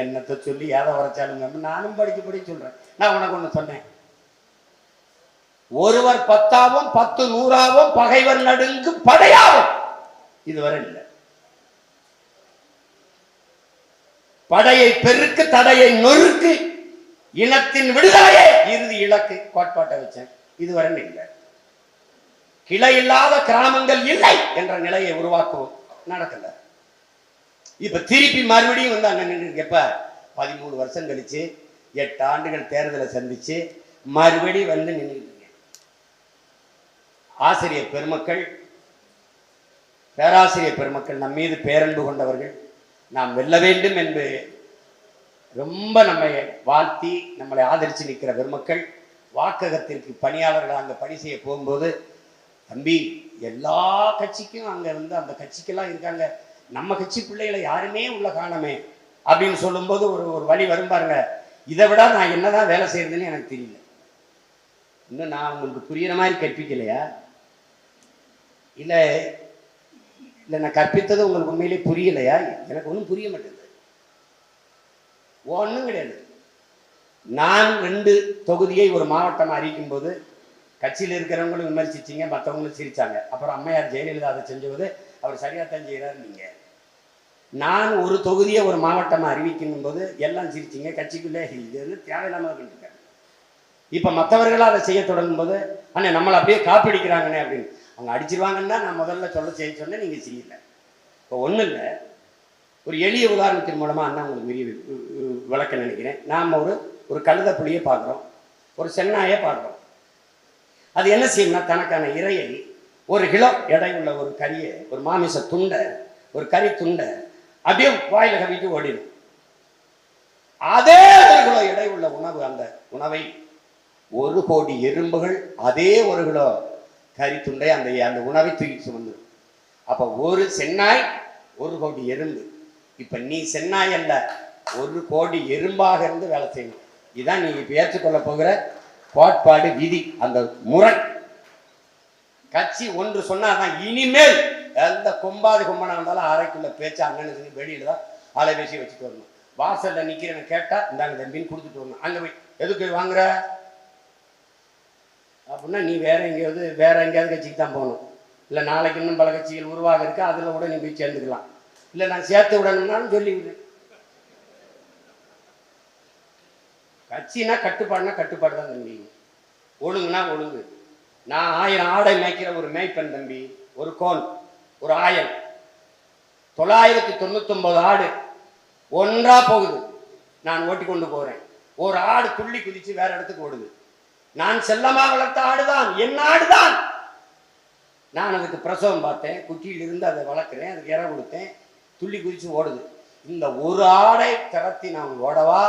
என்னத்தை சொல்லி எதை உரைச்சாலும் நானும் படிக்க சொல்றேன். நான் உனக்கு ஒண்ணு சொன்னேன். ஒருவர் 10ஆவும் 10 100ஆவும் பகைவர் நடுங்கு படையாவும். இதுவரை இல்லை. படையை பெருக்கு தடையை நொறுக்கு இனத்தின் விடுதலையே இறுதி இலக்கு கோட்பாட்டை வச்சேன். இதுவரை இல்லை. கிளை இல்லாத கிராமங்கள் இல்லை என்ற நிலையை உருவாக்குவோம். நடக்கல. இப்ப திருப்பி மறுபடியும் வந்து அங்க நின்று எப்ப 13 வருஷம் கழிச்சு 8 ஆண்டுகள் தேர்தலை சந்திச்சு மறுபடியும் வந்து நின்று ஆசிரியர் பெருமக்கள், பேராசிரியர் பெருமக்கள் நம் மீது பேரன்பு கொண்டவர்கள், நாம் வெல்ல வேண்டும் என்று ரொம்ப நம்மை வாழ்த்தி நம்மளை ஆதரித்து நிற்கிற பெருமக்கள், வாக்ககத்திற்கு பணியாளர்கள் அங்கே பணி செய்ய போகும்போது, தம்பி எல்லா கட்சிக்கும் அங்கே வந்து அந்த கட்சிக்கெல்லாம் இருக்காங்க, நம்ம கட்சி பிள்ளைகளை யாருமே உள்ள காணமே அப்படின்னு சொல்லும்போது ஒரு வழி வரும் பாருங்க. இதை விட நான் என்னதான் வேலை செய்யறதுன்னு எனக்கு தெரியல. இன்னும் நான் உங்களுக்கு புரியுற மாதிரி கற்பிக்கலையா? இல்லை இல்லை நான் கற்பித்தது உங்களுக்கு உண்மையிலே புரியலையா? எனக்கு ஒன்றும் புரிய மாட்டேங்குது. ஒன்றும் கிடையாது. நான் 2 தொகுதியை ஒரு மாவட்டம் அறிவிக்கும் போது கட்சியில் இருக்கிறவங்களும் விமர்சிச்சிங்க, மற்றவங்களும் சிரிச்சாங்க. அப்புறம் அம்மையார் ஜெயலலிதா அதை செஞ்சபோது அவர் சரியாத்தான் செய்கிறாரு. நீங்கள் நான் ஒரு தொகுதியை ஒரு மாவட்டமாக அறிவிக்கும் போது எல்லாம் சிரிச்சிங்க, கட்சிக்குள்ளே இது வந்து தேவையில்லாமல் பண்ணிருக்காங்க. இப்போ மற்றவர்களாக அதை செய்ய தொடங்கும் போது அண்ணே நம்மளை அப்படியே காப்பிடிக்கிறாங்கண்ணே அப்படின்னு அவங்க அடிச்சிருவாங்கன்னு தான் நான் முதல்ல செய்ய சொன்னேன். நீங்கள் செய்யல. இப்போ ஒன்றும் இல்லை, ஒரு எளிய உதாரணத்தின் மூலமாக அண்ணா உங்களுக்கு விரிய விளக்க நினைக்கிறேன். நாம் ஒரு கழுத புலியை பார்க்குறோம், ஒரு சென்னாயை பார்க்குறோம். அது என்ன செய்யணும்னா தனக்கான இறையை 1 கிலோ எடை உள்ள ஒரு கறியை, ஒரு மாமிச துண்டை, ஒரு கறி துண்டை அப்படியே வாயில கவிட்டு ஓடிடும். அதே 1 கிலோ எடை உள்ள உணவு, அந்த உணவை 1 கோடி எறும்புகள் அதே 1 கிலோ கறி துண்டை அந்த உணவை தூக்கி சுமந்துடும். அப்போ ஒரு சென்னாய் 1 கோடி எறும்பு. இப்ப நீ சென்னாய் அல்ல, 1 கோடி எறும்பாக இருந்து வேலை செய்யணும். இதுதான் நீ இப்ப ஏற்றுக்கொள்ள போகிற கோட்பாடு, விதி, அந்த முறை. கட்சி ஒன்று சொன்னாதான் இனிமேல் எந்த கொம்பாது கொம்பனா இருந்தாலும் அறைக்குள்ள பேச்சு அண்ணனுக்கு வெளியில தான் அலைபேசி வச்சுட்டு வரணும். வாசல்ல நிக்கிறேன்னு கேட்டா இந்தாங்க தம்பின்னு கொடுத்துட்டு வரணும். அங்க போய் எதுக்கு வாங்குற அப்படின்னா நீ வேற எங்கேயாவது கட்சிக்கு தான் போகணும். இல்லை நாளைக்கு இன்னும் பல கட்சிகள் உருவாக இருக்கு, அதில் கூட நீ போய் சேர்ந்துக்கலாம். இல்லை நான் சேர்த்து விடணும்னாலும் சொல்லிவிடு. கட்சினா கட்டுப்பாடுனா கட்டுப்பாடு தான் தம்பி, ஒழுங்குனா ஒழுங்கு. நான் 1000 ஆடை மேய்க்கிற ஒரு மேய்ப்பன் தம்பி, ஒரு கோன், ஒரு ஆயன். 999 ஆடு ஒன்றா போகுது, நான் ஓட்டி கொண்டு போறேன். ஒரு ஆடு துள்ளி குதிச்சு வேற இடத்துக்கு ஓடுது. நான் செல்லமா வளர்த்த ஆடுதான், என் ஆடுதான். நான் அதுக்கு பிரசவம் பார்த்தேன், குட்டியில் இருந்து அதை வளர்க்குறேன், அதுக்கு இறை கொடுத்தேன், துள்ளி குதிச்சு ஓடுது. இந்த ஒரு ஆடை திரத்தி நான் ஓடவா,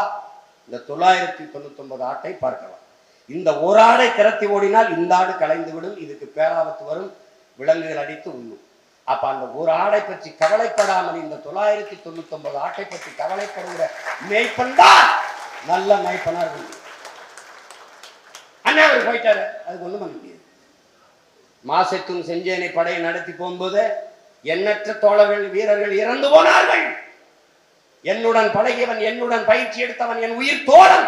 இந்த 999 ஆட்டை பார்க்கலாம். இந்த ஒரு ஆடை திரத்தி ஓடினால் இந்த ஆடு கலைந்து விடும், இதுக்கு பேராபத்து வரும், விலங்குகள் அடித்து உண்ணும். அப்ப அந்த ஒரு ஆடை பற்றி கவலைப்படாமல் இந்த 999 ஆட்டை பற்றி கவலைப்படுகிற மேய்ப்பன் தான் நல்ல மேய்ப்பனா இருக்கு. அண்ணா அவர் போயிட்டாரு, அதுக்கு ஒண்ணும் பண்ண முடியாது. மாசத்தும் செஞ்சேனை படையை நடத்தி போகும்போது எண்ணற்ற தோழர்கள் வீரர்கள் இறந்து போனார்கள். என்னுடன் பழகியவன், என்னுடன் பயிற்சி எடுத்தவன், என் உயிர் தோழன்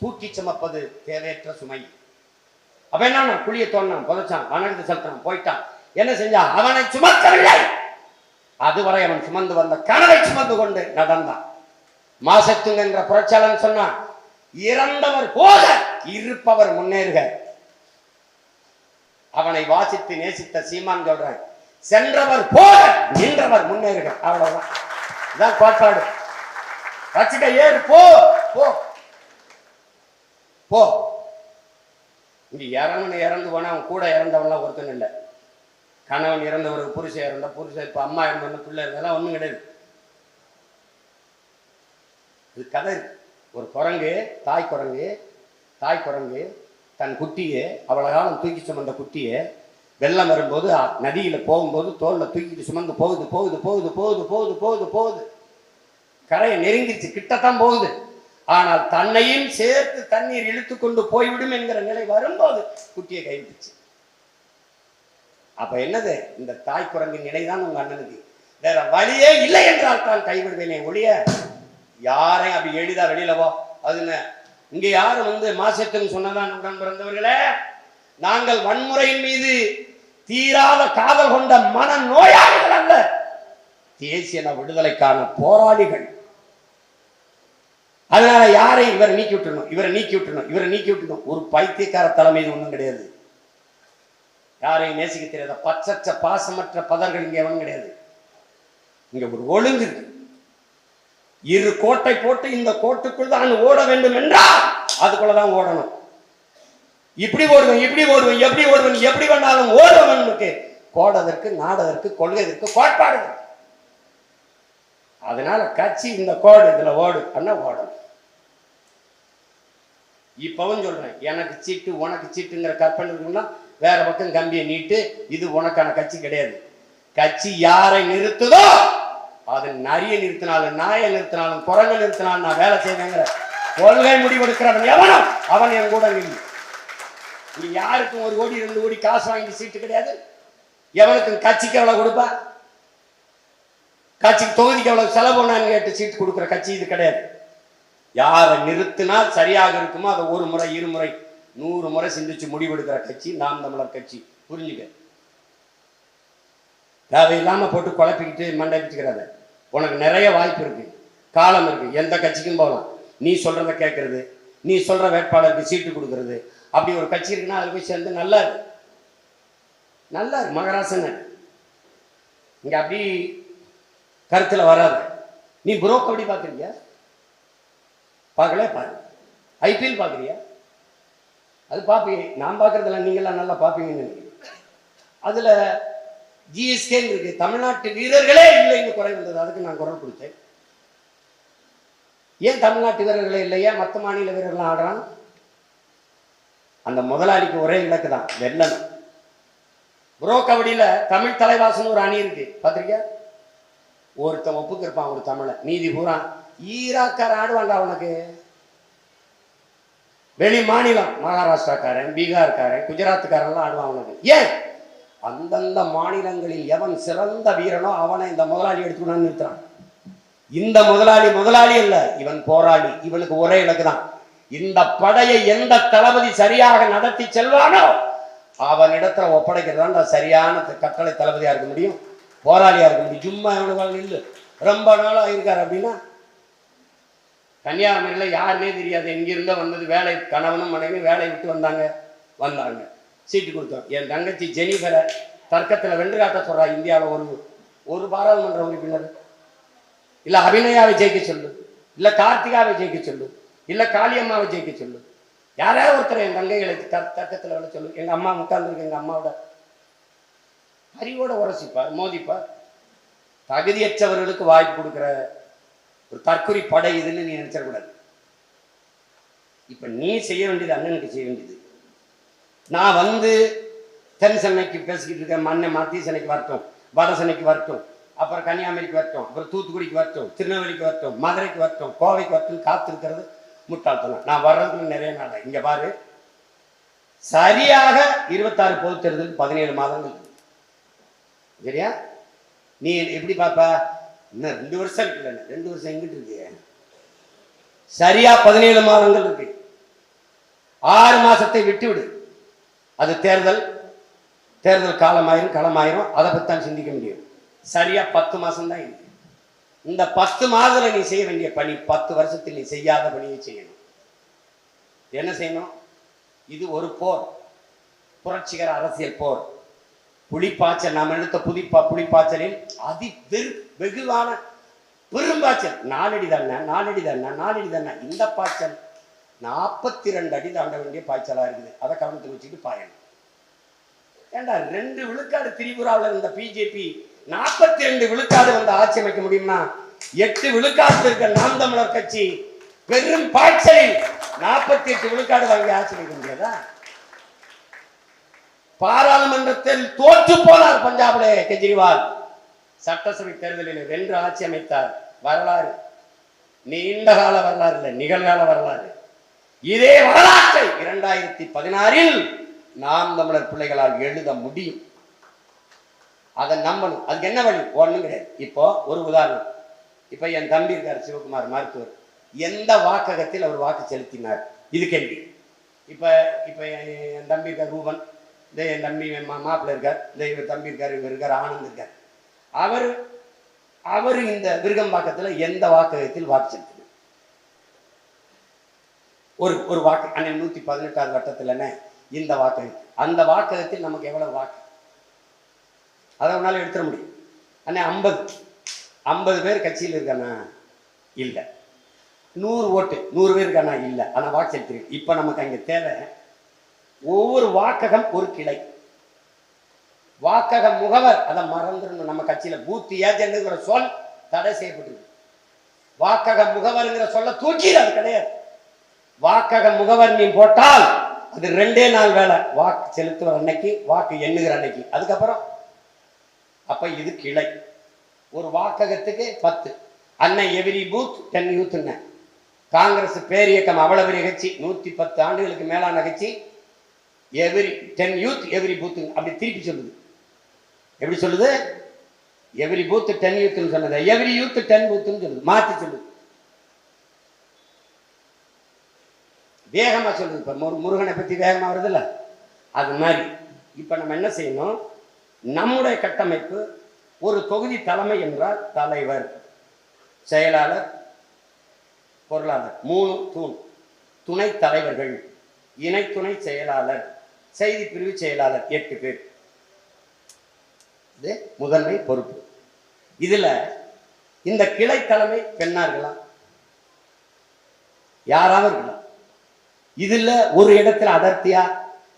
தூக்கி சுமப்பது தேவையற்ற சுமை. அப்ப என்ன குழிய தோணான், புதைச்சான், வணங்கத்து செலுத்தான், போயிட்டான். என்ன செஞ்சான்? அவனை சுமக்கவில்லை, அதுவரை அவன் சுமந்து வந்த கனவை சுமந்து கொண்டு நடந்தான். மாசத்துங்க என்ற புரட்சியாளன் சொன்னான், இறந்தவர் போக இருப்பவர் முன்னேறுக. அவனை வாசித்து நேசித்த சீமான் சொல்றான், சென்றவர் போக நின்றவர் முன்னேறுக. அவ்வளவுதான், இதான் கோட்பாடு. வச்சுக்க, ஏறு, போ போ போ. இங்க இறந்து போனா அவன் கூட இறந்தவன்லாம் ஒருத்தன் இல்லை. கணவன் இறந்தவருக்கு புருஷன் இறந்த, புருஷன் இப்ப அம்மா இறந்தவன பிள்ளை இருந்ததெல்லாம் ஒண்ணும் கிடையாது. இது கதை. ஒரு குரங்கு, தாய் குரங்கு தன் குட்டியை, அவ்வளவு காலம் தூக்கி சுமந்த குட்டியை வெள்ளம் வரும்போது நதியில போகும்போது தோல்ல தூக்கிட்டு சுமந்து போகுது போகுது போகுது போகுது போகுது போகுது போகுது, கரையை நெருங்கிடுச்சு, கிட்டத்தான் போகுது. ஆனால் தன்னையும் சேர்த்து தண்ணீர் இழுத்து கொண்டு போய்விடும் என்கிற நிலை வரும்போது குட்டியை கைவிட்டுச்சு. அப்ப என்னது, இந்த தாய் குரங்கின் நிலைதான் உங்க அண்ணனுக்கு. வேற வழியே இல்லை என்றால் தான் கைவிடுவேனே ஒழிய யாரையும் அப்படி எளிதா வெளியில போ அதுன்னு இங்க யாரும் மாசத்துன்னு சொன்னதான் உடன் பிறந்தவர்களே, நாங்கள் வன்முறையின் மீது தீராத காதல் கொண்ட மன நோயாளிகள் அல்ல, தேசிய விடுதலைக்கான போராளிகள். அதனால யாரை இவரை நீக்கி விட்டுணும், இவரை நீக்கி விட்டுணும், இவரை நீக்கி விட்டுணும். ஒரு பைத்தியக்கார தலைமை ஒன்றும் கிடையாது. யாரையும் நேசிக்க தெரியாத பச்சற்ற பாசமற்ற பதர்கள் இங்க எவனும் கிடையாது. இங்க ஒரு ஒழுங்கு இருக்கு. இரு கோட்டை போட்டு இந்த கோட்டுக்குள் தான் ஓட வேண்டும் என்றால் அதுக்குள்ளதான் ஓடணும். இப்படி ஓடுவேன், இப்படி ஓடுவேன், எப்படி ஓடுவேன், எப்படி வேணாலும் ஓடுவனுக்கு கோடதற்கு நாடதற்கு கொள்கைதற்கு கோட்பாடு. அதனால கட்சி இந்த கோடு இதுல ஓடு அண்ணா ஓடணும். இப்பவும் சொல்றேன், எனக்கு சீட்டு உனக்கு சீட்டுங்கிற கற்பனை இருக்குன்னா வேற பக்கம் கம்பியை நீட்டு, இது உனக்கான கட்சி கிடையாது. கட்சி யாரை நிறுத்துதோ அது நரிய நிறுத்தினாலும் நாயை நிறுத்தினாலும் குரங்கு நிறுத்தினாலும் நான் வேலை செய்வேங்கிற கொள்கை முடிவெடுக்கிறவன் எவனோ அவன் என் கூட நின்று. இங்க யாருக்கும் 1 கோடி 2 கோடி காசு வாங்கி சீட்டு கிடையாது. எவனுக்கும் கட்சிக்கு எவ்வளவு கொடுப்பா, கட்சிக்கு தொகுதிக்கு எவ்வளவு செலவு பண்ணான்னு கேட்டு சீட்டு கொடுக்குற கட்சி இது கிடையாது. யாரை நிறுத்தினால் சரியாக இருக்குமோ அதை 1 முறை 2 முறை 100 முறை சிந்திச்சு முடிவெடுக்கிற கட்சி நாம் தமிழர் கட்சி. புரிஞ்சுக்க, தேவையில்லாம போட்டு குழப்பிக்கிட்டு மண்டை பிடிச்சுக்கிறாத. உனக்கு நிறைய வாய்ப்பு இருக்கு, காலம் இருக்கு, எந்த கட்சிக்கும் போகலாம். நீ சொல்றத கேட்கறது, நீ சொல்ற வேட்பாளருக்கு சீட்டு கொடுக்கறது, அப்படி ஒரு கட்சி இருக்குன்னா அதுல போய் சேர்ந்து நல்லா இருக்கு, நல்லா இருக்கு. மகராசன் இங்க அப்படி கருத்துல வராது. நீ ப்ரோ கபடி பாக்குறியா? பார்க்கல, பாரு. ஐபிஎல் பாக்குறியா? அது பாப்பீங்க, நான் பாக்குறதுல நீங்களாம் நல்லா பாப்பீங்கன்னு நினைக்கிறேன். அதுல ஜிஎஸ்கே இருக்கு, தமிழ்நாட்டு வீரர்களே இல்லைன்னு குறை வந்தது, அதுக்கு நான் குரல் கொடுத்தேன். ஏன் தமிழ்நாட்டு வீரர்களே இல்லையா, மற்ற மாநில வீரர்கள் ஆடுறான்? அந்த முதலாளிக்கு ஒரே இலக்கு தான், வெள்ளணும். ப்ரோ கபடியில தமிழ் தலைவாசன் ஒரு அணி இருக்கு, பாத்திருக்கியா? ஒருத்தன் ஒப்புக்கு இருப்பான் ஒரு தமிழ, நீதி பூரா ஈராக்கார ஆடுவாண்டா. உனக்கு வெளி மாநிலம் மகாராஷ்டிராக்காரன், பீகார்காரன், குஜராத்துக்காரன்லாம் ஆடுவான் உனக்கு. ஏன்? அந்தந்த மாநிலங்களில் எவன் சிறந்த வீரனோ அவனை இந்த முதலாளி எடுத்துக்கணும்னு நிறுத்துறான். இந்த முதலாளி அல்ல, இவன் போராளி. இவனுக்கு ஒரே இலக்கு தான், இந்த படையை எந்த தளபதி சரியாக நடத்தி செல்வானோ அவனிடத்துல ஒப்படைக்கிறதா சரியான கட்டளை தளபதியா இருக்க முடியும், போராளியா இருக்க முடியும். சும்மா எவனுக்கு இல்லை ரொம்ப நாளா இருக்காரு அப்படின்னா. கன்னியாகுமரியில் யாருன்னே தெரியாது, எங்கிருந்தோ வந்தது, வேலை கணவனும் மனைவி வேலையை விட்டு வந்தாங்க சீட்டு கொடுத்தோம். என் தங்கச்சி ஜெனிஃபரை தர்க்கத்தில் வென்று காட்ட சொல்றா. இந்தியாவில் ஒரு பாராளுமன்ற உறுப்பினர் இல்லை அபிநயாவை ஜெயிக்க சொல்லு, இல்லை கார்த்திகாவை ஜெயிக்க சொல்லு, இல்லை காளியம்மாவை ஜெயிக்க சொல்லு, யாராவது ஒருத்தர் என் தங்கைகளை தர்க்கத்தில் விட சொல்லு. எங்க அம்மா உட்கார்ந்துருக்கு, எங்க அம்மாவோட அறிவோட உரசிப்பார், மோதிப்பார். தகுதியற்றவர்களுக்கு வாய்ப்பு கொடுக்குற ஒரு தற்கொலை படை இதுன்னு நீ நினைச்சிடக்கூடாது. இப்ப நீ செய்ய வேண்டியது அண்ணனுக்கு செய்ய வேண்டியது. நான் தென் சென்னைக்கு பேசிக்கிட்டு இருக்கேன், மண்ணை மத்திய சென்னைக்கு வரட்டும், வட சென்னைக்கு வரட்டும், அப்புறம் கன்னியாகுமரிக்கு வரட்டும், அப்புறம் தூத்துக்குடிக்கு வரட்டும், திருநெல்வேலிக்கு வரட்டும், மதுரைக்கு வரட்டும், கோவைக்கு வரட்டும் காத்திருக்கிறது முட்டாள்தனம். நான் வர்றதுக்கு நிறைய நாள். இங்க பாரு, சரியாக 26 பொது தேர்தல் 17 மாதங்கள். சரியா? நீ எப்படி பாப்பா? இன்னும் 2 வருஷம் இருக்குல்ல, 2 வருஷம் எங்கிட்டு இருக்கு? சரியா 17 மாதங்கள் இருக்கு. 6 மாசத்தை விட்டு விடு, அது தேர்தல் களமாயிரும், அதை பத்தி தான் சிந்திக்க முடியும். சரியா 10 மாசம் தான் இருக்கு. இந்த 10 மாதத்துல நீ செய்ய வேண்டிய பணி 10 வருஷத்தில் நீ செய்யாத பணியை செய்யணும். என்ன செய்யணும்? இது ஒரு போர், புரட்சிகர அரசியல் போர். புலிப்பாய்ச்சல், நாம் எடுத்த புலிப்பாய்ச்சலில் வெகுவான பெரும்பாய்ச்சல். 4 அடி தானே இந்த பாய்ச்சல் 42 அடி தாண்ட வேண்டிய பாய்ச்சலா இருக்குது. அதை கவனத்தில் வச்சுட்டு பாயணும். ஏண்டா 2 விழுக்காடு திரிபுராவில் இருந்த பிஜேபி 42 விழுக்காடு வந்து ஆட்சி அமைக்க முடியும்னா 8 விழுக்காடு இருக்க நாம் தமிழர் கட்சி பெரும் பாய்ச்சலில் 48 விழுக்காடு வாங்கி ஆட்சி அமைக்க முடியாதா? பாராளுமன்றத்தில் தோற்று போனார் பஞ்சாப்ல கெஜ்ரிவால். சட்டசபை தேர்தலில் வென்று ஆட்சி அமைத்தார். வரலாறு நீண்ட கால வரலாறு இல்லை, நிகழ்கால வரலாறு. இதே வரலாற்றை 2016 நாம் தமிழர் பிள்ளைகளால் எழுத முடியும். அதை நம்பணும். அதுக்கு என்ன வழி? ஒண்ணும் கிடையாது. இப்போ ஒரு உதாரணம். இப்ப என் தம்பி இருக்கார் சிவகுமார் மருத்துவர். எந்த வாக்ககத்தில் அவர் வாக்கு செலுத்தினார்? இது கேள்வி. இப்ப இப்ப என் தம்பி இருக்கார் ரூபன், இந்த என் தம்பி மாப்பிள்ள இருக்கார், இந்த இவர் தம்பி இருக்கார், இவர் இருக்கார், ஆனந்த் இருக்கார். அவர் இந்த விருகம்பாக்கத்துல எந்த வாக்ககத்தில் வாக்கு செலுத்தினார்? ஒரு வாக்கு அண்ணன் 118வது வட்டத்தில் இந்த வாக்ககத்தில், அந்த வாக்ககத்தில் நமக்கு எவ்வளவு வாக்கு அதை உன்னால எடுத்துட முடியும்? அண்ணே 50 பேர் கட்சியில் இருக்கானா? இல்லை. 100 ஓட்டு 100 பேர் இருக்கானா? இல்லை. ஆனால் வாக்கு செலுத்திருக்கு. இப்போ நமக்கு அங்கே தேவை ஒவ்வொரு வாக்ககம் ஒரு கிளை, வாக்கக முகவர். அதை மறந்துடணும். நம்ம கட்சியில் பூத் ஏஜென்ட்ங்கிற சொல் தடை செய்யப்பட்டிருக்கு. வாக்கக முகவர்ங்கிற சொல்ல தூக்கிடு, அது கிடையாது. வாக்கக முகவர் நீ போட்டால் அது 2 நாள் வேலை. வாக்கு செலுத்துவர் அன்னைக்கு, வாக்கு எண்ணுகிற அன்னைக்கு, அதுக்கப்புறம். அப்ப இது கிளை. ஒரு வாக்ககத்துக்கு 10. அண்ணன் எவ்ரி பூத் 10 யூத். காங்கிரஸ் பேரியக்கம் அவ்வளவு பெரிய கட்சி, 110 ஆண்டுகளுக்கு மேலான கட்சி. எவ்ரி 10 யூத் எவ்ரி பூத் அப்படி திருப்பி சொல்லுது. எப்படி சொல்லுது? எவ்ரி பூத் 10 யூத் சொன்னது எவ்ரி யூத் 10 பூத் சொல்லுது, மாற்றி சொல்லுது, வேகமா சொல்லுது. இப்ப முருகனை பத்தி வேகமா வருது இல்ல, அது மாதிரி. இப்ப நம்ம என்ன செய்யணும்? நம்முடைய கட்டமைப்பு ஒரு தொகுதி தலைமை என்றால் தலைவர், செயலாளர், பொருளாளர், 3 தூண். துணை தலைவர்கள், இணை துணை செயலாளர், செய்தி பிரிவு செயலாளர், 8 பேர். இது முதன்மை பொறுப்பு. இதுல இந்த கிளை தலைமை பெண்ணா இருக்கலாம், யாராவது இருக்கலாம். இதுல ஒரு இடத்துல அடர்த்தியா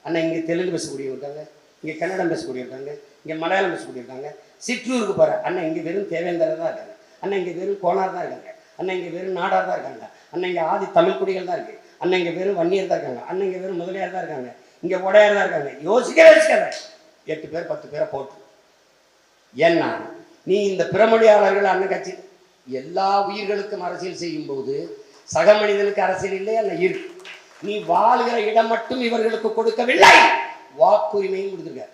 அண்ணா இங்க தெலுங்கு பேசக்கூடிய இருக்காங்க, இங்க கன்னடம் பேசக்கூடிய இருக்காங்க, இங்க மலையாளம் பேசக்கூடிய இருக்காங்க. சிற்றூருக்கு போற அண்ணா இங்க வெறும் தேவேந்தர் தான் இருக்காங்க, அண்ணா இங்க வெறும் கோனார் தான் இருக்காங்க, அண்ணா இங்க வெறும் நாடார் தான் இருக்காங்க, அண்ணா இங்க ஆதி தமிழ் குடிகள் தான் இருக்கு, அண்ணா இங்க வெறும் வன்னியர் தான் இருக்காங்க, அண்ணா இங்க வெறும் முதலியார் தான் இருக்காங்க, இங்க உடையார் தான் இருக்காங்க. யோசிக்கவே 8 பேர் 10 பேரை போட்டு. ஏன்னா நீ இந்த பிறமொழியாளர்கள் அண்ணன் கட்சி எல்லா உயிர்களுக்கும் அரசியல் செய்யும் போது சக மனிதனுக்கு அரசியல் இல்லை அல்ல இருக்கு. நீ வாழ்கிற இடம் மட்டும் இவர்களுக்கு கொடுக்கவில்லை, வாக்குரிமையும் கொடுத்துருக்க.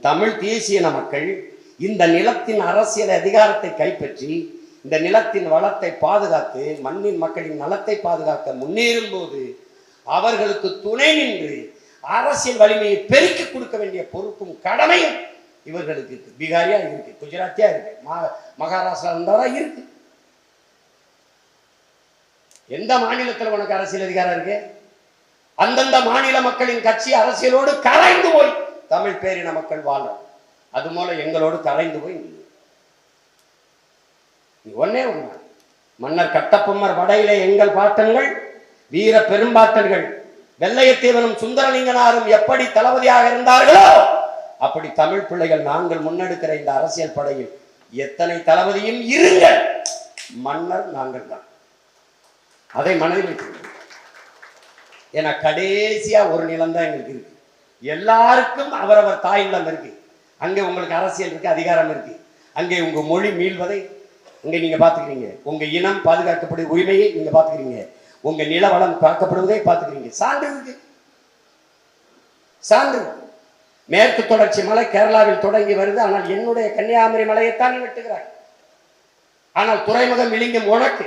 தமிழ் தேசிய மக்கள் இந்த நிலத்தின் அரசியல் அதிகாரத்தை கைப்பற்றி இந்த நிலத்தின் வளத்தை பாதுகாத்து மண்ணின் மக்களின் நலத்தை பாதுகாக்க முன்னேறும் போது அவர்களுக்கு துணை நின்று அரசியல் வலிமையை பெருக்கி கொடுக்க வேண்டிய பொறுப்பும் கடமையும் இவர்களுக்கு இருக்கு. பீகாரியா இருக்கு, குஜராத்தியா இருக்கு, மகாராஷ்டிரா இருந்தவரா இருக்கு. எந்த மாநிலத்தில் உனக்கு அரசியல் அதிகாரம் இருக்கு? அந்தந்த மாநில மக்களின் கட்சி அரசியலோடு கரைந்து போய் தமிழ் பேரின மக்கள் வாழ்றோம். அது போல எங்களோடு கரைந்து போய் ஒன்னே ஒண்ணு, மன்னர் கட்டபொம்மர் படையிலே எங்கள் பாட்டன்கள் வீர பெரும்பாட்டன்கள் வெள்ளையத்தேவனும் சுந்தரலிங்கனாரும் எப்படி தளபதியாக இருந்தார்களோ அப்படி தமிழ் பிள்ளைகள் நாங்கள் முன்னெடுக்கிற இந்த அரசியல் படையில் எத்தனை தளபதியும் இருங்கள், மன்னர் நாங்கள் தான். அதை மனதில் வைத்து, ஏன்னா கடைசியா ஒரு நிலம் தான் எங்களுக்கு இருக்கு. எல்லாருக்கும் அவரவர் தாய் நிலம் இருக்கு. அங்கே உங்களுக்கு அரசியல் இருக்கு, அதிகாரம் இருக்கு. அங்கே உங்க மொழி மீள்வதை இங்க நீங்க பாத்துக்கிறீங்க, உங்க இனம் பாதுகாக்கக்கூடிய உரிமையை நீங்க பாத்துக்கிறீங்க, உங்க நில வளம் காக்கப்படுவதை பாத்துக்கிறீங்க. சான்று இருக்கு, சான்று. மேற்கு தொடர்ச்சி மலை கேரளாவில் தொடங்கி வருது, ஆனால் என்னுடைய கன்னியாகுமரி மலையைத்தான் நீ வெட்டுகிறாய். ஆனால் துறைமுகம் விழுங்கும் உனக்கு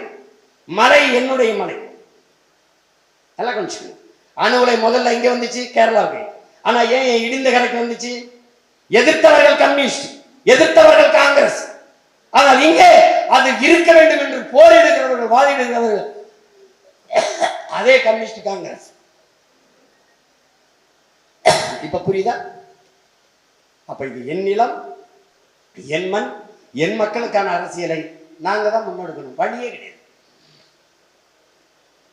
மலை என்னுடைய மலை. எல்லாம் கொஞ்சம் அணு உலை முதல்ல இங்க வந்துச்சு கேரளாவுக்கு, ஆனா ஏன் இடிந்த கரைக்கு வந்துச்சு? எதிர்த்தவர்கள் கம்யூனிஸ்ட், எதிர்த்தவர்கள் காங்கிரஸ். ஆனால் இங்கே அது இருக்க வேண்டும் என்று போரிடுகிறவர்கள், வாதிடுகிறவர்கள் அதே கம்யூனிஸ்ட் காங்கிரஸ். இப்ப புரியுதா? அப்ப இது என் நிலம், என் மண், என் மக்களுக்கான அரசியலை நாங்க தான் முன்னெடுக்கணும், வழியே கிடையாது.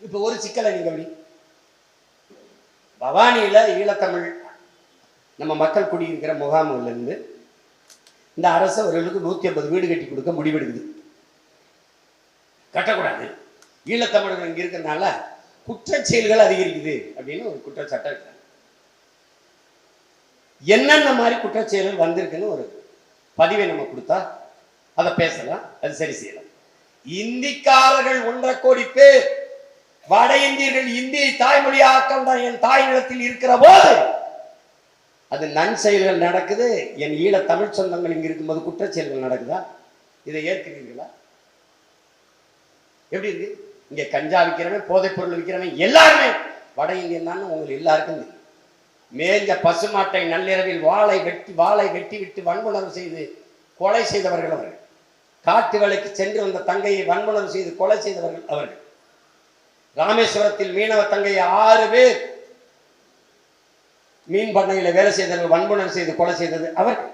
இப்ப ஒரு சிக்கலை நீங்க எப்படி பவானியில ஈழத்தமிழ் நம்ம மக்கள் குடியிருக்கிற முகாமில் இருந்து இந்த அரசு அவர்களுக்கு 150 வீடு கட்டி கொடுக்க முடிவெடுக்குது. கட்டக்கூடாது, ஈழத்தமிழர்கள் இங்க இருக்கிறதுனால குற்றச்செயல்கள் அதிகரிக்குது அப்படின்னு ஒரு குற்றச்சாட்டை இருக்காங்க. என்னென்ன மாதிரி குற்றச்செயல்கள் வந்திருக்குன்னு ஒரு பதிவை நம்ம கொடுத்தா அதை பேசலாம், அது சரி செய்யலாம். இந்திக்காரர்கள் 1.5 கோடி பேர், வட இந்தியர்கள் இந்தியை தாய்மொழியாக கொண்ட என் தாய் நிலத்தில் இருக்கிற போது அது நன்செயல்கள் நடக்குது. என் ஈழ தமிழ் சொந்தங்கள் இங்க இருக்கும்போது குற்றச்செயல்கள் நடக்குதா? இதை ஏற்கிறீர்களா? எப்படி இருக்கு? இங்க கஞ்சா விற்கிறவன், போதைப் பொருள் விற்கிறவன் எல்லாருமே வட இந்தியன் தான். உங்களுக்கு எல்லாருக்கும் தெரியும். மேஞ்ச பசுமாட்டை நள்ளிரவில் வாளை வெட்டி விட்டு வன்புணர்வு செய்து கொலை செய்தவர்கள் அவர்கள். காட்டு வேலைக்கு சென்று வந்த தங்கையை வன்புணர்வு செய்து கொலை செய்தவர்கள் அவர்கள். ராமேஸ்வரத்தில் மீனவ தங்கையை 6 பேர் மீன் பண்ணையில வேலை செய்தவர்கள் வன்புணர்வு செய்து கொலை செய்தது அவர்கள்.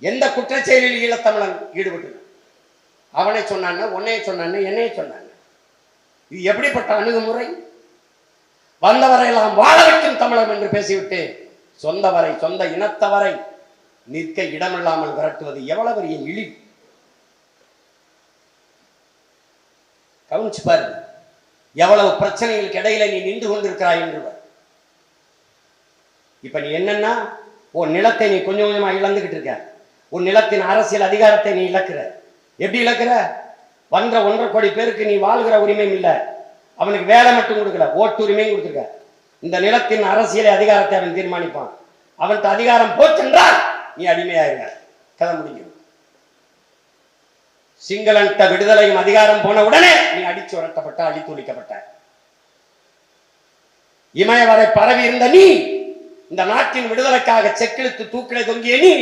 எந்த குற்றச்செயலில் ஈழத்தமிழன் ஈடுபட்டு அவனை சொன்னான், உன்னைய சொன்னான், என்னைய சொன்னான். இது எப்படிப்பட்ட அணுகுமுறை? வந்தவரையெல்லாம் வாழ வைக்கும் தமிழன் என்று பேசிவிட்டு சொந்தவரை, சொந்த இனத்தவரை நிற்க இடமில்லாமல் விரட்டுவது எவ்வளவு பெரிய இழிவு! கவனிச்சு பாருங்க, எவ்வளவு பிரச்சனைகளுக்கு இடையில நீ நின்று கொண்டிருக்கிறாய் என்று. இப்ப நீ என்னன்னா, உன் நிலத்தை நீ கொஞ்சம் கொஞ்சமா இழந்துகிட்டு இருக்க. உன் நிலத்தின் அரசியல் அதிகாரத்தை நீ இழக்கிற. எப்படி இழக்கிற? வந்த 1.5 கோடி பேருக்கு நீ வாழ்கிற உரிமையும் இல்லை, அவனுக்கு வேலை மட்டும் கொடுக்கல, ஓட்டு உரிமையும் கொடுத்துருக்க. இந்த நிலத்தின் அரசியல் அதிகாரத்தை அவன் தீர்மானிப்பான். அவனுக்கு அதிகாரம் போச்சென்றால் நீ அடிமையாயிருங்க, கதை முடியும். சிங்களன்ட்ட விடுதலையும் அதிகாரம் போன உடனே நீ அடிச்சு உரட்டப்பட்ட, அடித்து ஒழிக்கப்பட்ட. இமய வரை பரவி இருந்த நீ, இந்த நாட்டின் விடுதலைக்காக செக்கிழுத்து தூக்கிலை தொங்கிய நீ,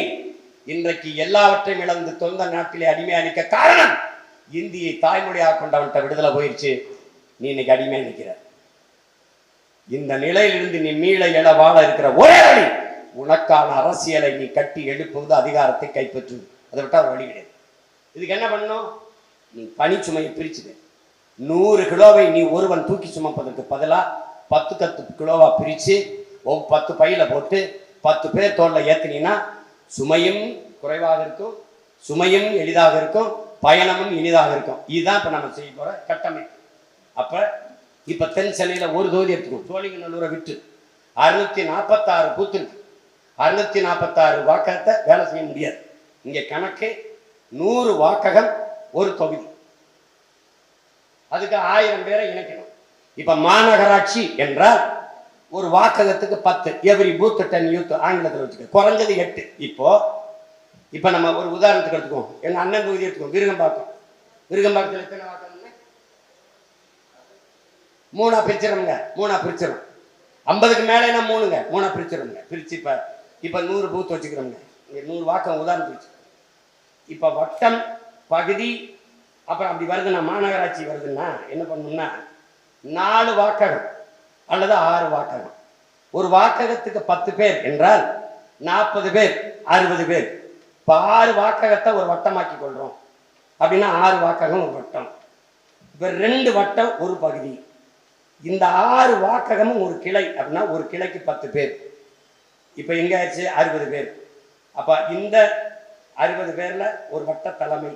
இன்றைக்கு எல்லாவற்றையும் இழந்து சொந்த நாட்டிலே அடிமையா நிற்க காரணம் இந்தியை தாய்மொழியாக கொண்டவன்ட்ட விடுதலை போயிடுச்சு. நீ இன்னைக்கு அடிமையா நிற்கிற. இந்த நிலையிலிருந்து நீ மீள எழ வாழ இருக்கிற ஒரே வழி, உனக்கான அரசியலை நீ கட்டி எழுப்புவது, அதிகாரத்தை கைப்பற்று. அதை விட்டா வழி கிடையாது. இதுக்கு என்ன பண்ணணும்? நீ பனிச்சுமையை பிரிச்சுது. 100 கிலோவை நீ ஒருவன் தூக்கி சுமப்பதற்கு பதிலா 10 கிலோவா பிரிச்சு 10 பையில போட்டு 10 பேர் தோல்ல ஏத்தினா சுமையும் குறைவாக இருக்கும், சுமையும் எளிதாக இருக்கும், பயணமும் இனிதாக இருக்கும். இதுதான் இப்ப நம்ம செய்ய போற கட்டமைப்பு. அப்ப இப்ப தென் சென்னையில ஒரு தொகுதி எடுத்துக்கணும். சோழிங்கநல்லூரை விட்டு 646 பூத்து இருக்கு. 646 வாக்ககத்தை வேலை செய்ய முடியாது. இங்க கணக்கு 100 வாக்ககம் ஒரு தொகுதி. அதுக்கு 1000 பேரை இணைக்கணும். இப்ப மாநகராட்சி என்றால் ஒரு வாக்ககத்துக்கு 10, எவ்ரி பூத் 10 யூத் ஆங்கிலத்தில் வச்சுக்க, குறைஞ்சது 8. இப்போ நம்ம ஒரு உதாரணத்துக்கு எடுத்துக்குவோம். எங்க அண்ணன் தொகுதி எடுத்துக்கோம், விருகம்பாக்கம். விருகம்பாக்கத்தில் எத்தனை வாக்ககம்ங்க? 3 பிரிச்சிடணுங்க. 3 பிரிச்சிடும். 50க்கு மேலேனா 3ங்க, 3 பிரிச்சிடணுங்க. பிரிச்சு இப்ப 100 பூத் வச்சுக்கிறோங்க. 100 வாக்கம் உதாரணத்துக்கு. இப்ப வட்டம், பகுதி, அப்புறம் அப்படி வருதுன்னா மாநகராட்சி வருதுன்னா என்ன பண்ணணும்னா 4 வாக்ககம் அல்லது 6 வாக்ககம். ஒரு வாக்ககத்துக்கு 10 பேர் என்றால் 40 பேர், 60 பேர். இப்ப 6 வாக்ககத்தை ஒரு வட்டமாக்கி கொள்றோம் அப்படின்னா 6 வாக்ககம் ஒரு வட்டம். இப்ப 2 வட்டம் ஒரு பகுதி. இந்த 6 வாக்ககமும் ஒரு கிளை அப்படின்னா ஒரு கிளைக்கு 10 பேர். இப்ப எங்க ஆச்சு? 60 பேர். அப்ப இந்த 60 பேர்ல ஒரு வட்ட தலைமை,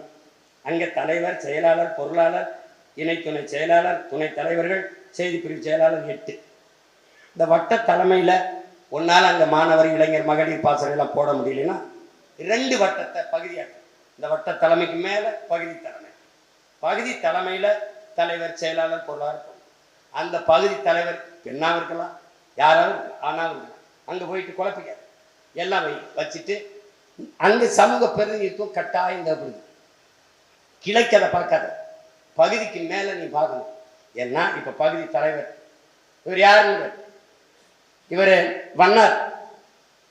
அங்க தலைவர், செயலாளர், பொருளாளர், இணை துணை செயலாளர், துணை தலைவர்கள், செய்தி பிரிவு செயலாளர் 8. இந்த வட்ட தலைமையில ஒன்னால அங்க மாணவர், இளைஞர், மகளிர் பாசறை எல்லாம் போட முடியலன்னா 2 வட்டத்தை பகுதியாக்க. இந்த வட்ட தலைமைக்கு மேல பகுதி தலைமை, பகுதி தலைமையில தலைவர், செயலாளர், பொருளாளர். அந்த பகுதி தலைவர் பெண்ணாவும் இருக்கலாம், யாராவது ஆனாவும் இருக்கலாம். அங்க போயிட்டு குழப்பிக்காது, எல்லாம் வச்சுட்டு அங்க சமூக பிரதிநிதித்துவம் கட்டாயம் தேவைப்படுது. கிளைக்கு அதை பார்க்காத, பகுதிக்கு மேல நீ பார்க்கணும். ஏன்னா இப்ப பகுதி தலைவர் இவர் யாருன்னு, இவர் வண்ணார்.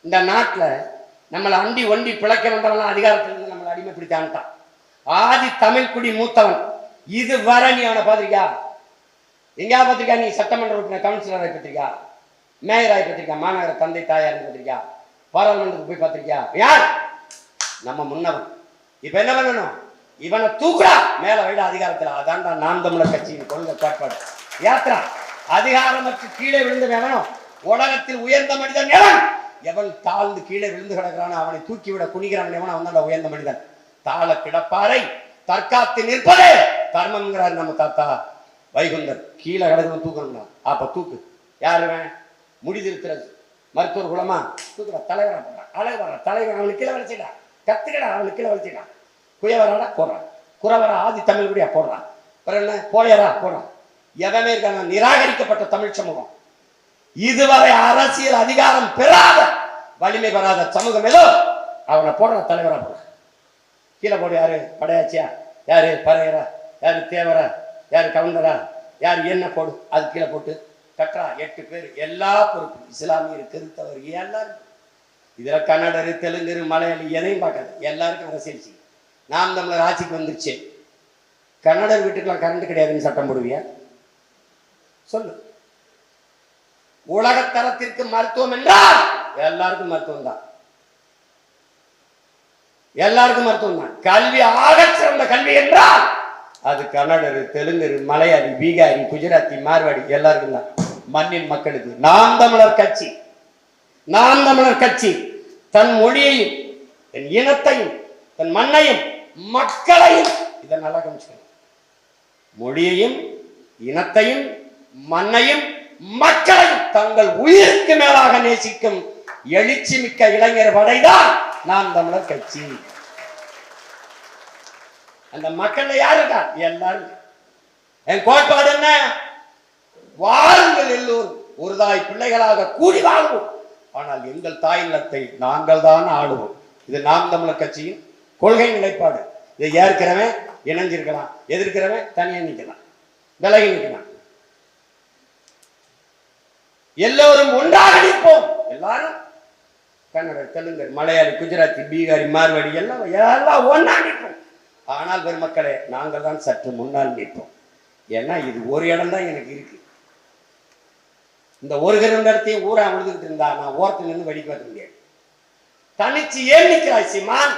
இந்த நாட்டுல நம்மளை அண்டி ஒண்டி பிழைக்க வந்தவன் அதிகாரத்திலிருந்து நம்மளை அடிமைப்பிடித்தான்ட்டான். ஆதி தமிழ் குடி மூத்தவன். இது வர நீ அவனை பார்த்திருக்கா? எங்கேயா பார்த்திருக்கா? நீ சட்டமன்ற உறுப்பினர், கவுன்சிலரை பத்திரிக்கா, மேயராய் பத்திரிக்கா, மாநகர தந்தை தாயார் பத்திரிக்கா, பாராளுமன்றத்துக்கு போய் பார்த்திருக்கியா? யார்? நம்ம முன்னவன். இப்ப என்ன பண்ணணும்? இவனை தூக்குடா, மேல வைட அதிகாரத்தில். அதான்டா நாம் தமிழர் கட்சியின் கொள்கை கோட்பாடு. யாத்திரா அதிகாரமற்று கீழே விழுந்து வேணும். உலகத்தில் உயர்ந்த மனிதன் எவன்? எவன் தாழ்ந்து கீழே விழுந்து கிடக்கிறானோ அவனை தூக்கிவிட குனிகிறான் எவன், அவன் தான் உயர்ந்த மனிதன். தாழ கிடப்பாரை தற்காத்து நிற்பதே தர்மம்ங்கிறார் நம்ம தாத்தா வைகுந்தர். கீழே கிடக்கணும், தூக்கணும்னா. அப்ப தூக்கு. யாருவன்? முடிதிருக்கிறது மருத்துவர் குலமா தூக்குறா, தலைவரா போடுறான், அழகுறா தலைவர், அவனுக்கு கீழே வளைச்சிடா, கத்துக்கடா, அவனுக்கு கீழே வளைச்சிடா, குயவராடா போடுறான், குறவரா ஆதி தமிழ் குடியா போடுறான், அப்புறம் என்ன போயரா போடுறான். எவனே இருக்காங்க நிராகரிக்கப்பட்ட தமிழ் சமூகம், இதுவரை அரசியல் அதிகாரம் பெறாத வலிமை பெறாத சமூகம் ஏதோ அவனை போடுற தலைவரா போடுற. கீழே போடு, யாரு படையாச்சியா, யாரு பறையரா, யாரு தேவரா, யாரு கவுண்டரா, யாரு என்ன போடு, அது கீழே போட்டு கட்டுறா. 8 பேர், எல்லா பொறுப்பு இஸ்லாமியர் கிறிஸ்தவர் எல்லாரும். இதுல கன்னடரு தெலுங்கு மலையாளி எதையும் பார்க்காது, எல்லாருக்கும் அரசியல் செய்யும். நாம் தமிழர் ஆட்சிக்கு வந்துருச்சு, கன்னடர் வீட்டுக்கெல்லாம் கரண்ட் கிடையாதுன்னு சட்டம் போடுவியா சொல்லு. உலகத்தரத்திற்கு மருத்துவம் என்றால் எல்லாருக்கும் மருத்துவம் தான், எல்லாருக்கும் மருத்துவம் தான். கல்வி ஆக சிறந்த கல்வி என்றால் அது கன்னடரு தெலுங்கு மலையாளி பீகாரி குஜராத்தி மார்வாடி எல்லாருக்கும் தான், மண்ணின் மக்களுக்கு. நாம் தமிழர் கட்சி, நாம் தமிழர் கட்சி தன் மொழியையும் தன் இனத்தையும் தன் மண்ணையும் மக்களையும், இதை நல்லா கவனிச்சுக்கணும், மொழியையும் இனத்தையும் மண்ணையும் மக்களையும் தங்கள் உயிருக்கு மேலாக நேசிக்கும் எழுச்சி மிக்க இளைஞர் படைதான் நாம் தமிழர் கட்சி. அந்த மக்கள் யாருக்கா எல்லாரும். என் கோட்பாடு என்ன? வாருங்கள் எல்லோரும் ஒரு தாய் பிள்ளைகளாக கூடி வாழ்வோம், ஆனால் எங்கள் தாய் நிலத்தை நாங்கள் தான் ஆளுவோம். இது நாம் தமிழர் கட்சியின் கொள்கை நிலைப்பாடு. இதை ஏற்கிறவன் இணைஞ்சிருக்கலாம், எதிர்க்கிறவன் தனியா நிற்கலாம், விலகி நிற்கலாம். எல்லோரும் ஒன்றாக நிற்போம். எல்லாரும் கன்னட தெலுங்கு மலையாளி குஜராத்தி பீகாரி மார்வாடி எல்லாம் எல்லாம் ஒன்றா நிற்போம். ஆனால் பெருமக்களே, நாங்கள் தான் சற்று முன்னால் நிற்போம். ஏன்னா இது ஒரு இடம் தான் எனக்கு இருக்கு. இந்த ஒரு இடத்தையும் ஊரா விழுதுகிட்டு இருந்தா நான் ஓரத்தில் நின்று வெடிக்க வைக்க முடியாது. தனிச்சு ஏன் நிற்கிறாய் சீமான்?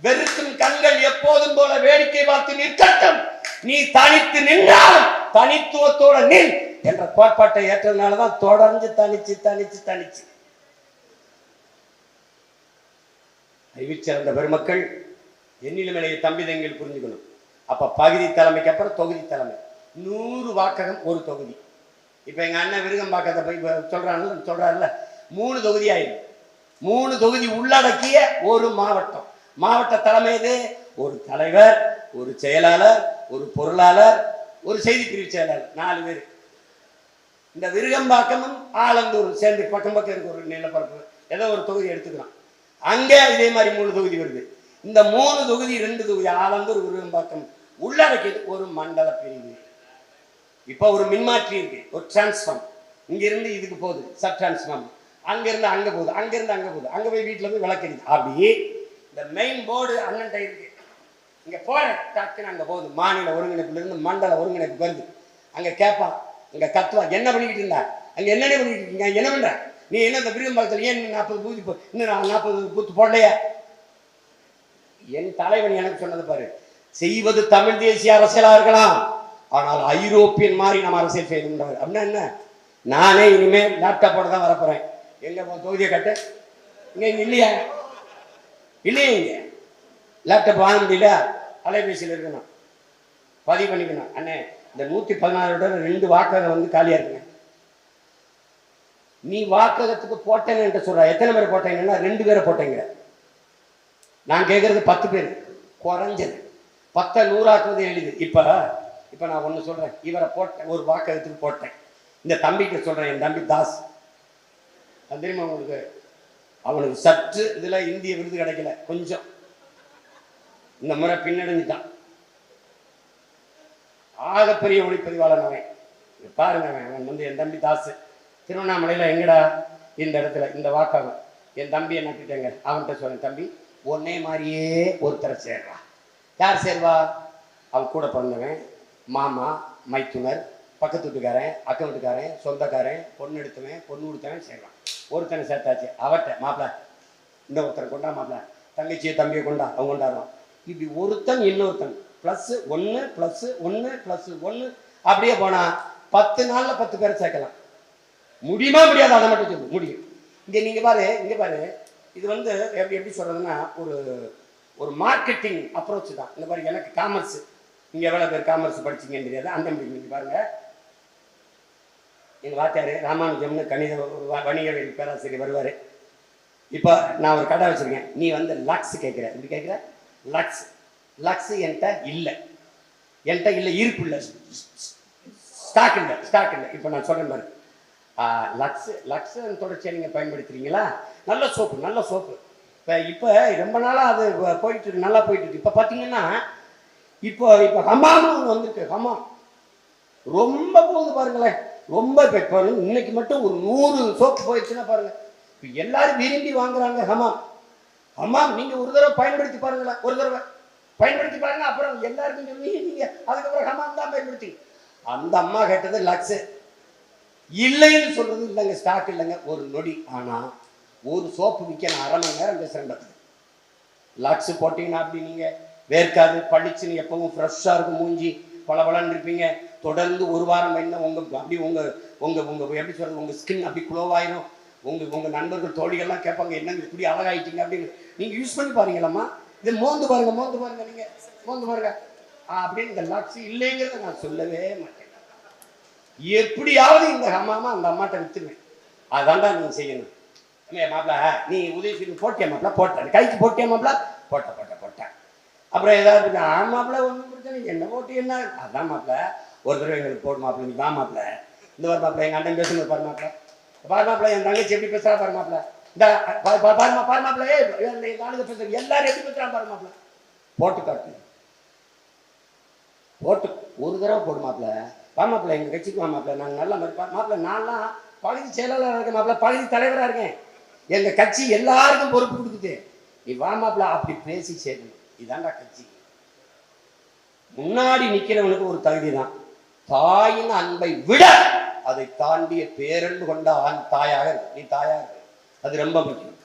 வெறுக்கும் கண்கள் எப்போதும் போல வேடிக்கை பார்த்து நிற்கட்டும். நீ தனித்து நின்றாலும் தனித்துவத்தோட நில் என்ற கோட்பாட்டை ஏற்றதுனாலதான் தொடர்ந்து தனிச்சு தனிச்சு தனிச்சு. அறிவிச்சிறந்த பெருமக்கள் எண்ணிலும் இணைய தம்பி தங்கள் புரிஞ்சுக்கணும். அப்ப பகுதி தலைமைக்கு அப்புறம் தொகுதி தலைமை 100 வாக்ககம் ஒரு தொகுதி. இப்ப எங்க அண்ணன் விருகம்பாக்கத்தை போய் சொல்றாருல்ல 3 தொகுதி ஆயிடும். 3 தொகுதி உள்ளடக்கிய ஒரு மாவட்டம். மாவட்ட தலைமை ஒரு தலைவர், ஒரு செயலாளர், ஒரு பொருளாளர், ஒரு செய்தி பிரிவு செயலாளர், 4 பேர். இந்த விருகம்பாக்கமும் ஆலந்தூர் சேர்ந்து பக்கம் பக்கம் இருக்கு ஒரு நிலப்பரப்பு. ஏதோ ஒரு தொகுதி எடுத்துக்கலாம். அங்க இதே மாதிரி 3 தொகுதி வருது. இந்த 3 தொகுதி 2 தொகுதி ஆலந்தூர் விருகம்பாக்கம் உள்ளடக்கியது ஒரு மண்டல பிரிவு. இப்ப ஒரு மின்மாற்றி இருக்கு, ஒரு டிரான்ஸ்ஃபார்ம். இங்க இருந்து இதுக்கு போகுது சப் டிரான்ஸ்ஃபார்ம், அங்க இருந்து அங்க போகுது, அங்க இருந்து அங்க போகுது, அங்க போய் வீட்டுல போய் விளக்கடிது. அப்படி இந்த மெயின் போர்டு அண்ணன் இருக்கு. இங்க போற டக்குன்னு அங்க போகுது. மாநில ஒருங்கிணைப்புல இருந்து மண்டல ஒருங்கிணைப்பு வருது. அங்க கேட்பான், அங்க கத்துவா, என்ன பண்ணிக்கிட்டு இருந்தா, அங்க என்னென்ன பண்ணிக்கிட்டு இருக்கீங்க, என்ன பண்ற நீ, என்ன இந்த விருகம்பாக்கத்தில் ஏன் 40 பூத்தி இன்னும் 40 பூத்து போடலையா? என் தலைவன் எனக்கு சொன்னது பாரு, செய்வது தமிழ் தேசிய அரசியலா இருக்கலாம், ஆனால் ஐரோப்பியன் மாதிரி நம்ம அரசியல் செய்யணும்ன்றாரு. அப்படின்னா என்ன? நானே இனிமேல் லேப்டாப்போட தான் வரப்போறேன். எங்க தொகுதியை கட்டு, இங்க இல்லையா? இல்லையே, இங்க லேப்டாப் வாங்க முடியல, அலைபேசியில் இருக்கணும், பதிவு பண்ணிக்கணும். அண்ணே இந்த 116 2 வாக்ககம் வந்து காலியா இருக்குங்க. நீ வாக்ககத்துக்கு போட்டேன்னு சொல்ற, எத்தனை பேர் போட்டீங்கன்னா 2 பேரை போட்டீங்க. நான் கேட்கறது 10 பேர் குறைஞ்சது. 10 100 எளிது. இப்ப நான் ஒண்ணு சொல்றேன், இவரை போட்டேன், ஒரு வாக்ககத்துக்கு போட்டேன். இந்த தம்பிக்கு சொல்றேன், என் தம்பி தாஸ், அது தெரியுமா உங்களுக்கு? அவனுக்கு சற்று இதுல இந்திய விருது கிடைக்கல, கொஞ்சம் இந்த முறை பின்னடைஞ்சிட்டான். ஆகப்பெரிய ஒளிப்பதிவாளன் அவன். பாருங்க, அவன் வந்து என் தம்பி தாஸ் திருவண்ணாமலையில எங்கடா இந்த இடத்துல இந்த வாக்ககம் என் தம்பி என்ன கிட்டங்க அவன்கிட்ட சொல்றேன், தம்பி ஒன்னே மாதிரியே ஒருத்தரை சேர்றா. யார் சேர்வா? அவன் கூட பிறந்தவன், மாமா, மைத்துனர், பக்கத்து வீட்டுக்காரன், அக்கம் வீட்டுக்காரன், சொந்தக்காரன், பொண்ணு எடுத்தவன், பொண்ணு கொடுத்தவன் சேர்றான். ஒருத்தனை சேர்த்தாச்சு. அவட்ட மாப்பிள்ள இந்த ஒருத்தரை கொண்டா, மாப்பிள்ள தங்கச்சியை தம்பியை கொண்டா, அவன் கொண்டாடுவான். இப்படி ஒருத்தன் இன்னொருத்தன் +1+1+1 அப்படியே போனா 10 நாள்ல 10 பேரை சேர்க்கலாம். முடியுமா முடியாது? அதை மட்டும் சொல்லு. முடியும். இங்க பாரு, இது வந்து எப்படி சொல்றதுன்னா ஒரு மார்க்கெட்டிங் அப்ரோச் தான். இந்த மாதிரி எனக்கு காமர்ஸ், இங்க எவ்வளவு பேர் காமர்ஸ் படிச்சீங்கன்னு தெரியாது, அந்த மாதிரி பாருங்க. எங்கள் வாத்தியார் ராமானுஜம்னு கணித வணிகவியல் பேராசிரியர் வருவார். இப்போ நான் ஒரு கடை வச்சுருக்கேன், நீ வந்து லக்ஸ் கேட்குற, இப்படி கேட்குற, லக்ஸ் லக்ஸ் என்கிட்ட இல்லை, இருப்பு இல்லை, ஸ்டாக் இல்லை. இப்போ நான் சொல்கிறேன் பாரு, லக்ஸ் தொடர்ச்சியாக நீங்கள் பயன்படுத்துகிறீங்களா? நல்ல சோப்பு. இப்போ ரொம்ப நாளாக அது போயிட்டுருக்கு, நல்லா போயிட்டுருக்கு. இப்போ பார்த்தீங்கன்னா இப்போ ஹமாமும் வந்துருக்கு. ஹமாம் ரொம்ப போகுது பாருங்களேன், ரொம்ப. இப்போ இன்னைக்கு மட்டும் ஒரு 100 சோப்பு போயிடுச்சுன்னா பாருங்கள், இப்போ எல்லாரும் விரும்பி வாங்குறாங்க ஹமாம். நீங்கள் ஒரு தடவை பயன்படுத்தி பாருங்களேன், அப்புறம் எல்லாருக்கும் சொல்லி நீங்கள் அதுக்கப்புறம் ஹமாம் தான் பயன்படுத்தி. அந்த அம்மா கேட்டது லக்ஸ் இல்லைன்னு சொல்றது இல்லைங்க, ஸ்டாக் இல்லைங்க, ஒரு நொடி. ஆனால் ஒரு சோப்பு விற்க நான் 1/2 மணி நேரம் பேசுகிறேன். லக்ஸ் போட்டிங்கன்னா அப்படி நீங்கள் வேர்க்காது, பளிச்சுன்னு எப்பவும் ஃப்ரெஷ்ஷாக இருக்கும், மூஞ்சி பளபளன்னு இருப்பீங்க. தொடர்ந்து ஒரு வாரம் என்ன அப்படி உங்கள் எப்படி சொல்கிறது, உங்கள் ஸ்கின் அப்படி க்ளோவாயிரும். உங்கள் நண்பர்கள் தோழிகள்லாம் கேட்பாங்க, என்னங்க இப்படி அழகாயிட்டீங்க அப்படின்னு. நீங்கள் யூஸ் பண்ணி பாருங்களம்மா, இதை மோந்து பாருங்க, நீங்கள் மோந்து பாருங்க அப்படின்னு. இந்த லக்ஸ் இல்லைங்கிறத நான் சொல்லவே மாட்டேன். எப்படியாவது இந்த ஹமாமா அந்த அம்மாட்ட வித்துருவேன். அதான்டா நீங்க செய்யணும். மாப்பிள நீ உதவி போட்டியா மாப்பிள? போட்டேன். கைக்கு போட்டியா மாப்பிள? போட்டேன். அப்புறம் ஏதாவது மாப்பிள ஒன்றும் பிரச்சனை, என்ன போட்டு என்ன? அதான் மாப்பிள ஒரு தடவை எங்களுக்கு போடு மாப்பிள, நீ வா மாப்பிள, இந்த ஒரு மாப்பிள எங்கள் அண்ணன் பேசுங்க பாரு மாப்பிள, என் தங்கச்சி எப்படி பேசுறா பாரு மாப்பிள, இந்த பாரு மாப்பிள, எங்கள் ஆளுங்க பேசுற எல்லாரும் எப்படி பேசுறான் பாரு மாப்பிள. போட்டு காட்டு, போட்டு ஒரு தடவை போடு மாப்பிள. மாப்பிள்ள எங்கள் கட்சிக்கு மாப்பிள்ள, நாங்கள் நல்ல மாதிரி மாப்பிள்ள. நான்லாம் பகுதி செயலாளராக இருக்கேன் மாப்பிள்ள, பகுதி தலைவராக இருக்கேன். எங்கள் கட்சி எல்லாருக்கும் பொறுப்பு கொடுக்குது. நீ வா மாப்பிள்ள, அப்படி பேசி சேரணும். இதாண்டா கட்சி. முன்னாடி நிற்கிறவனுக்கு ஒரு தகுதி தான், தாயின் அன்பை விட அதை தாண்டிய பேரன்பு கொண்ட தாயாக இருக்கு. நீ தாயாக இருக்கு, அது ரொம்ப முக்கியம்.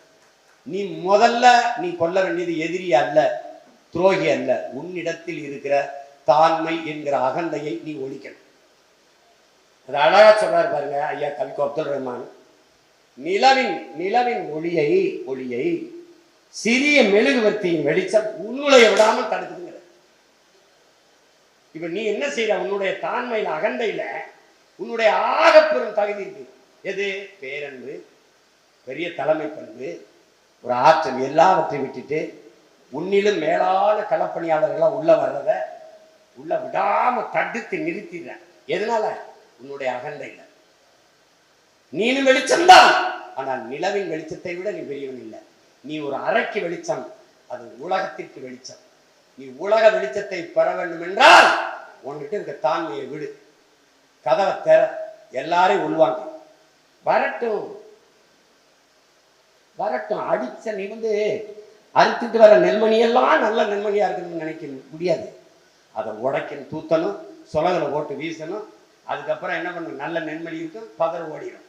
நீ முதல்ல நீ கொள்ள வேண்டியது எதிரி அல்ல, துரோகி அல்ல, உன்னிடத்தில் இருக்கிற தாண்மை என்கிற அகந்தையை நீ ஒழிக்கணும். அது அழகா சொல்றாரு பாருங்க ஐயா கவிக்கோ அப்துல் ரஹ்மான். நிலவின் ஒளியை சிறிய மெழுகுவர்த்தியின் வெளிச்சம் உன்னுடைய விடாமல் தடுக்குதுங்கிற. இப்ப நீ என்ன செய்யற, உன்னுடைய தாண்மையில அகந்தையில உன்னுடைய ஆகப்பெரும் தகுதி இருக்கு. எது? பேரன்பு, பெரிய தலைமை பண்பு, ஒரு ஆற்றல், எல்லாவற்றையும் விட்டுட்டு உன்னிலும் மேலான களப்பணியாளர்கள்லாம் உள்ள வர்றத உள்ள விடாம தடுத்து நிறுத்திடுற. எதனால? உன்னுடைய அகந்தையில. நீனும் வெளிச்சம்தான், ஆனால் நிலவின் வெளிச்சத்தை விட நீ பெரியவன் இல்லை. நீ ஒரு அறைக்கு வெளிச்சம், அது உலகத்திற்கு வெளிச்சம். நீ உலக வெளிச்சத்தை பெற வேண்டும் என்றால் உன்கிட்ட இருக்க தாண்மையை விடு, கதவை திற, எல்லாரையும் உள்வாங்க. வரட்டும் அடிச்ச. நீ வந்து அறுத்துட்டு வர நெல்மணியெல்லாம் நல்ல நெல்மணியா இருக்கணும்னு நினைக்க முடியாது. அதை உடைக்கணும், தூத்தணும், சொலகளை போட்டு வீசணும். அதுக்கப்புறம் என்ன பண்ணணும், நல்ல நெல்மணி இருக்கும், பதற ஓடிடும்.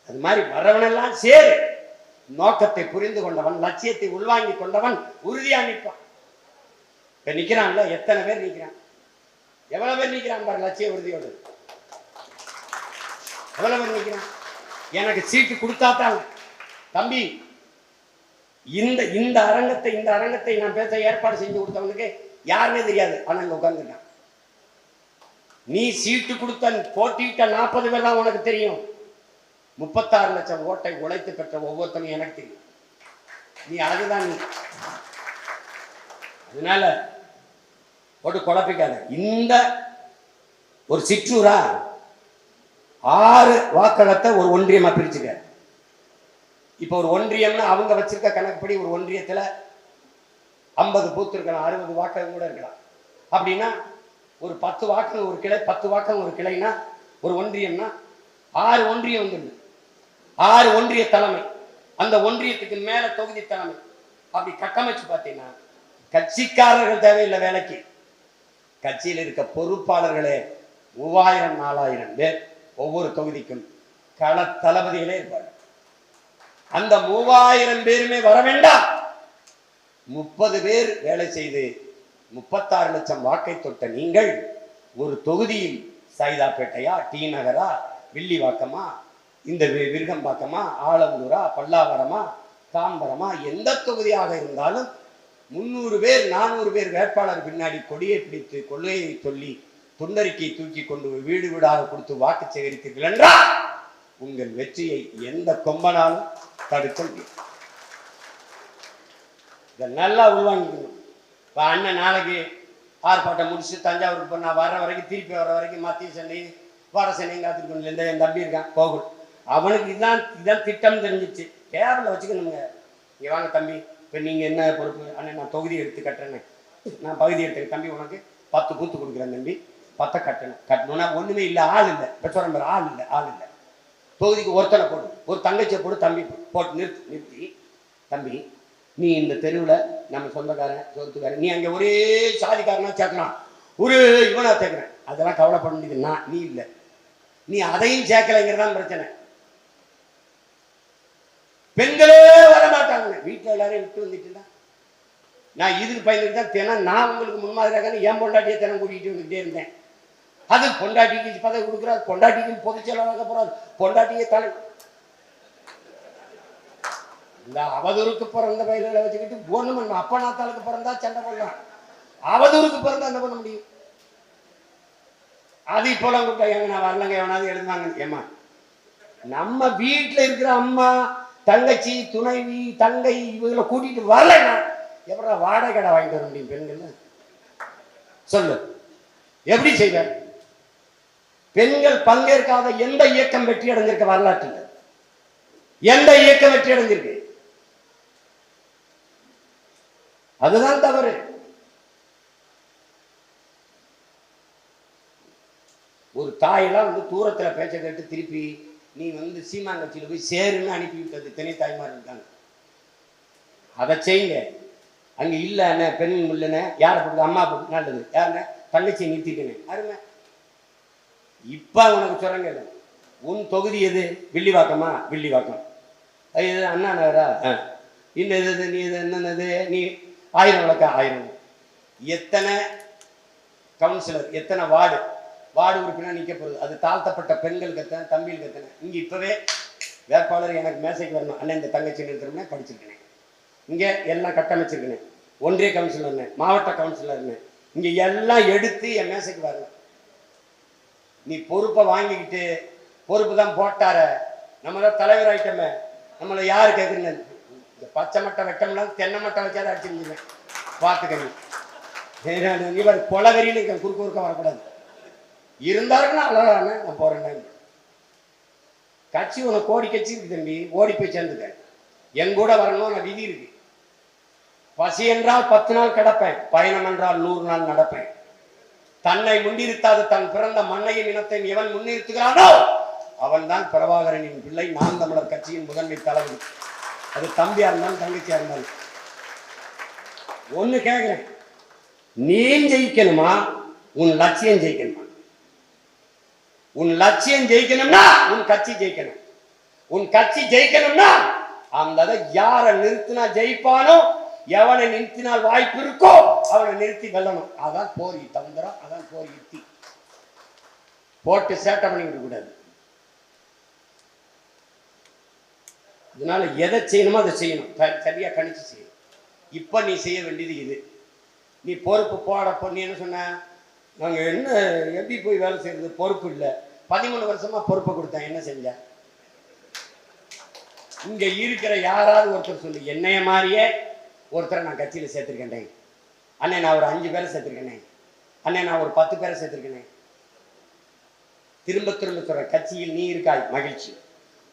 அது மாதிரி வரவனெல்லாம் சேரு. நோக்கத்தை புரிந்து கொண்டவன், லட்சியத்தை உள்வாங்கி கொண்டவன் உறுதியா நிற்பான். இப்ப நிக்கிறான்ல, எத்தனை பேர் நிக்கிறான், எவ்வளவு பேர் நிக்கிறான் பாரு லட்சிய உறுதியோடு. எவ்வளவு பேர் நிக்கிறான். எனக்கு சீட்டு கொடுத்தாத்தான் தம்பி, இந்த அரங்கத்தை நான் பேச ஏற்பாடு செஞ்சு கொடுத்தவனுக்கு யாருன்னே தெரியாது, ஆனா இங்க உட்கார்ந்துட்டான். நீ சீட்டு கொடுத்த போட்டியிட்ட 40 பேர் தான் உனக்கு தெரியும். 36 லட்சம் ஓட்டை உழைத்து பெற்ற ஒவ்வொருத்தனும் எனக்கு தெரியும். நீ அதுதான். அதனால போட்டு குழப்பிக்காத. இந்த ஒரு சிற்றூரா 6 வாக்களத்தை ஒரு ஒன்றியமா பிரிச்சுக்க. இப்ப ஒரு ஒன்றியம்னா அவங்க வச்சிருக்க கணக்குப்படி ஒரு ஒன்றியத்துல 50 பூத்து இருக்கலாம், 60 வாக்கம் கூட இருக்கலாம். அப்படின்னா ஒரு 10 வாக்கம் ஒரு கிளை, 10 வாக்கம் ஒரு கிளைனா ஒரு ஒன்றியம்னா 6 ஒன்றியம் வந்துடுது. 6 ஒன்றிய தலைமை, அந்த ஒன்றியத்துக்கு மேல தொகுதி தலைமை. அப்படி கட்டமைச்சு பார்த்தீங்கன்னா கட்சிக்காரர்கள் தேவையில்லை வேலைக்கு. கட்சியில் இருக்க பொறுப்பாளர்களே 3000 4000 பேர் ஒவ்வொரு தொகுதிக்கும் கள தளபதிகளே இருப்பார்கள். அந்த 3000 பேருமே வர வேண்டாம். 30 பேர் வேலை செய்து 36 லட்சம் வாக்கை தொட்ட நீங்கள் ஒரு தொகுதியில் சைதாப்பேட்டையா, டி நகரா, வில்லிவாக்கமா, இந்த விருகம்பாக்கமா, ஆலந்தூரா, பல்லாவரமா, தாம்பரமா, எந்த தொகுதியாக இருந்தாலும் 300 பேர் 400 பேர் வேட்பாளர் பின்னாடி கொடியை பிடித்து கொள்கையை சொல்லி தொண்டறிக்கை தூக்கி கொண்டு வீடு வீடாக கொடுத்து வாக்கு சேகரித்தீர்கள் என்றால் உங்கள் வெற்றியை எந்த கொம்பனாலும் தடுக்க முடியும். இதை நல்லா உள்வாங்கிக்கணும். இப்போ அண்ணன் நாளைக்கு ஆர்ப்பாட்டம் முடிச்சு தஞ்சாவூருக்கு போய் நான் வர வரைக்கும் திருப்பி வர வரைக்கும் மத்திய சென்னை வட சென்னை காத்திருக்கணும். இந்த என் தம்பி இருக்கான் கோகுல், அவனுக்கு இதான் திட்டம் தெரிஞ்சிச்சு. கேரள வச்சுக்கணுங்க. இங்கே வாங்க தம்பி, இப்போ நீங்கள் என்ன பொறுப்பு? அண்ணன் நான் தொகுதி எடுத்து கட்டுறேன்னு, நான் பகுதி எடுத்துக்க தம்பி, உனக்கு 10 பூத்து கொடுக்குறேன் தம்பி, 10 கட்டணும்னா ஒன்றுமே இல்லை, ஆள் இல்லை. இப்போ சொல்கிற ஆள் இல்லை. தொகுதிக்கு ஒருத்தனை போடு, ஒரு தங்கச்சியை போடு, தம்பி போட்டு நிறுத்தி தம்பி நீ இந்த தெருவில் நம்ம சொந்தக்காரன் சொத்துக்காரன், நீ அங்கே ஒரே சாதிக்காரனா சேர்க்கலாம், ஒரு இவனா சேர்க்குறேன், அதெல்லாம் கவலைப்பட முடியுது. நீ இல்லை, நீ அதையும் சேர்க்கலைங்கிறதான் பிரச்சனை. பெண்களே வரமாட்டாங்க, வீட்டில் எல்லாரையும் விட்டு வந்துட்டு நான் இதுக்கு பயந்துட்டு தான் தினம் நான் உங்களுக்கு முன்மாதிரியாக என் பொண்டாட்டியை தினம் கூட்டிகிட்டு வந்துக்கிட்டே இருந்தேன். அது பொண்டாட்டிக்கு பதவி கொடுக்குறாரு, பொண்டாட்டிக்கு பொதுச் செயலாளராக போறாரு, பொண்டாட்டியை தலை இந்த அவதூறுக்கு பிறந்த பயிர்களை வச்சுக்கிட்டு ஒண்ணு பண்ண. அப்ப நாத்தாளுக்கு பிறந்தா சண்டை பண்ணலாம், அவதூறுக்கு பிறந்தா என்ன பண்ண முடியும்? அது இப்போலாம் கூப்பிட்டா எங்க நான் வரலங்க, எவனாவது எழுதுவாங்க. ஏமா நம்ம வீட்டுல இருக்கிற அம்மா தங்கச்சி துணைவி தங்கை இவங்களை கூட்டிட்டு வரலைன்னா எப்படா வாடகை கடை வாங்கிட்டு வர முடியும்? பெண்கள் சொல்லு, எப்படி செய்வ? பெண்கள் பங்கேற்காத எந்த இயக்கம் வெற்றி அடைஞ்சிருக்க வரலாற்றில்? எந்த இயக்கம் வெற்றி அடைஞ்சிருக்கு? அதுதான் தவறு. ஒரு தாயெல்லாம் தூரத்துல பேச்ச கேட்டு திருப்பி நீ சீமான் கட்சியில போய் சேருன்னு அனுப்பி விட்டது திணை தாய்மார் இருக்காங்க. அதை செய்யுங்க. அங்க இல்ல பெண் இல்லைன்னு யாரை போட்டு அம்மா போட்டு நல்லது, யாருன்னு தங்கச்சியை நிறுத்திட்டேன்னு அருமை. இப்ப உனக்கு சொல்றங்க, உன் தொகுதி எது? வில்லிவாக்கமா? வில்லிவாக்கம். இது அண்ணா நகரா? இன்னது நீ இது என்னது? நீ 1000 விளக்கா? 1000. எத்தனை கவுன்சிலர், எத்தனை வார்டு உறுப்பினர் நிற்க போகுது? அது தாழ்த்தப்பட்ட பெண்களுக்கு எத்தனை, தம்பிகளுக்கு எத்தனை? இங்க இப்பவே வேட்பாளர் எனக்கு மேசைக்கு வரணும், அண்ணன் இந்த தங்கச்சி நிறுத்தணும்னா படிச்சிருக்கேன், இங்க எல்லாம் கட்டமைச்சிருக்கேன், ஒன்றிய கவுன்சிலர்னு மாவட்ட கவுன்சிலர்னு இங்க எல்லாம் எடுத்து என் மேசைக்கு வரணும். நீ பொறுப்பை வாங்கிக்கிட்டு பொறுப்பு தான் போட்டார, நம்மதான் தலைவர் ஆயிட்டமே, நம்மளை யாரு கேட்குறீங்க? இந்த பச்சை மட்டை வெட்டம்லாம் தென்னை மட்டை வச்சாதான் அடிச்சிருந்துருவேன். பார்த்துக்கணும், நீ வர கொலவெறின்னு குறுக்க வரக்கூடாது. இருந்தாருன்னா அவ்வளோதானே நான் போறேன். கட்சி உனக்கு கோடி கட்சி இருக்கு தம்பி, ஓடி போய் சேர்ந்துக்க. என் கூட வரணும், நான் விதி இருக்கு. பசி என்றால் 10 நாள் கிடப்பேன், பயணம் என்றால் 100 நாள் நடப்பேன். தன்னை முன்னிறுத்தாது தன் பிறந்த மண்ணையும் இனத்தையும் எவன் முன்னிறுத்துகிறானோ அவன் தான் பிரபாகரனின் பிள்ளை, நாம் தமிழர் கட்சியின் முதன்மை தலைவர். அது தம்பியா இருந்தாலும் தங்கச்சியா இருந்தாலும். ஒண்ணு கேட்கிறேன், நீ ஜெயிக்கணுமா உன் லட்சியம் ஜெயிக்கணுமா? உன் லட்சியம் ஜெயிக்கணும்னா உன் கட்சி ஜெயிக்கணும். உன் கட்சி ஜெயிக்கணும்னா அந்த யாரை நிறுத்தினா ஜெயிப்பானோ, எவனை நிறுத்தினால் வாய்ப்பு இருக்கோ அவனை நிறுத்தி வெல்லணும். அதான் போர் தந்திரம், அதான் போர் யுக்தி. போட்டு சேட்டை பண்ணிவிட கூடாது. இதனால எதை செய்யணுமோ அதை செய்யணும், சரியா கணிச்சு செய்யணும். இப்ப நீ செய்ய வேண்டியது இது. நீ பொறுப்பு போடப்போ நீ என்ன சொன்ன, நாங்க என்ன எப்படி போய் வேலை செய்யறது? பொறுப்பு இல்லை. 13 வருஷமா பொறுப்பை கொடுத்தேன், என்ன செஞ்ச? இங்க இருக்கிற யாராவது ஒருத்தர் சொல்லி, என்னைய மாதிரியே ஒருத்தரை நான் கட்சியில சேர்த்திருக்கேன் அண்ணே, நான் ஒரு 5 பேரை சேர்த்திருக்கேனே அண்ணே, நான் ஒரு 10 பேரை சேர்த்திருக்கேனே. திரும்ப சொல்ற, கட்சியில் நீ இருக்காய் மகிழ்ச்சி.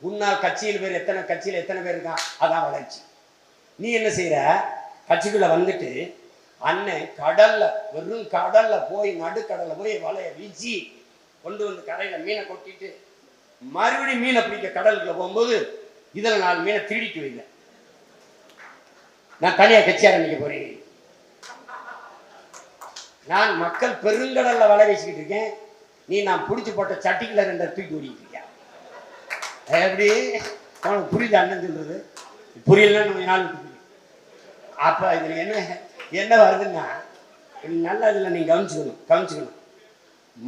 உன்னால் கட்சியில் பேர் எத்தனை, கட்சியில் எத்தனை பேர் இருக்கான், அதான் வளர்ச்சி. நீ என்ன செய்யற? கட்சிக்குள்ள வந்துட்டு அண்ணன் கடல்ல, வெறும் கடல்ல போய் நடுக்கடல்ல போய் வலைய வீச்சு கொண்டு கரையில மீனை கொட்டிட்டு மறுபடியும் மீனை பிடிக்க கடலுக்குள்ள போகும்போது இதுல 4 மீனை திருடிட்டு வைங்க. நான் தனியா கட்சி ஆரம்பிக்க போறேன். நான் மக்கள் பெருங்கடல்ல வலை வீசிக்கிட்டு இருக்கேன், நீ நான் பிடிச்சி போட்ட சட்டிக்குள்ள 2 தூக்கி ஓடிட்டு இருக்கேன். எப்படி உனக்கு புரியுது அண்ணன் சொல்றது? புரியலன்னு நாள் விட்டு. அப்ப இதுல என்ன வருதுன்னா, நல்லா இதுல நீங்க கவனிச்சுக்கணும்.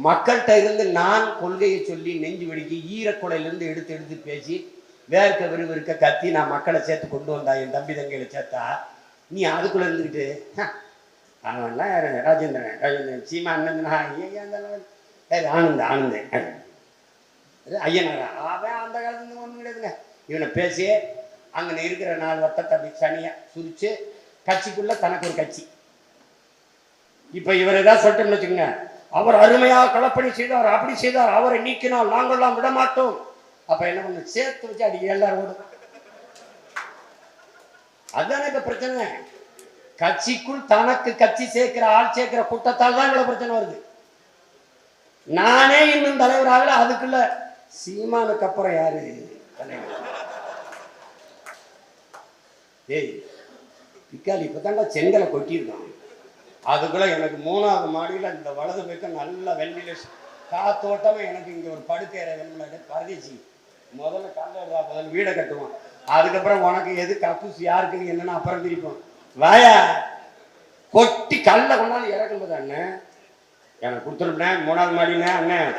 மக்கள்கிட்ட இருந்து நான் கொள்கையை சொல்லி நெஞ்சு வெடிக்கி ஈரக்குடையிலிருந்து எடுத்து பேசி வேர்க்க விறுவிறுக்க கத்தி நான் மக்களை சேர்த்து கொண்டு வந்தா, என் தம்பி தங்கையில சேர்த்தா, நீ அதுக்குள்ள இருந்துக்கிட்டு அவன்லாம் யாரு? ராஜேந்திரன் சீமா அண்ணன் ஆனந்த ஐயனாரா அவன் அந்த காலத்துல ஒன்றும் கிடையாதுங்க. இவனை பேசி அங்கே இருக்கிற 4 வட்டத்தை அப்படி தனியாக சுரிச்சு கட்சிக்குள்ள தனக்கு ஒரு கட்சி. இப்போ இவர் ஏதாவது சொல்லிட்டோம்னு வச்சுக்கோங்க, அவர் அருமையாக களப்பணி செய்தார், அப்படி செய்தார், அவரை நீக்கினால் நாங்கள்லாம் விட மாட்டோம். அப்ப என்ன பண்ண சேர்த்து வச்சு அடிக்க எல்லாரும் ஓடும். அதுதானே இப்ப பிரச்சனை. கட்சிக்குள் தனக்கு கட்சி சேர்க்கிற ஆள் சேர்க்கிற கூட்டத்தால் தான் இவ்வளவு பிரச்சனை வருது. நானே இன்னும் தலைவராகல, அதுக்குள்ள சீமானுக்கு அப்புறம் யாரு தலைவர்? ஏய் பிக்காலி இப்பதான்டா செங்கலை கொட்டியிருக்கான். அதுக்குள்ள எனக்கு 3வது மாடியில் இந்த வலது பக்கம் நல்ல வெண்டிலேஷன் காத்தோட்டமா எனக்கு இங்க ஒரு படுக்கையறை வெண்மலை பரதேசி. முதல்ல கல்ல முதல்ல வீடை கட்டுவான், அதுக்கப்புறம் உனக்கு எது கக்கூசி யாருக்கு என்னன்னா அப்புறம் பிரிப்போம். வாயா கொட்டி கல்ல கொண்டாந்து இறக்கும்போது அண்ணன் எனக்கு கொடுத்துருப்பேன் 3வது மாடினே அண்ணன்.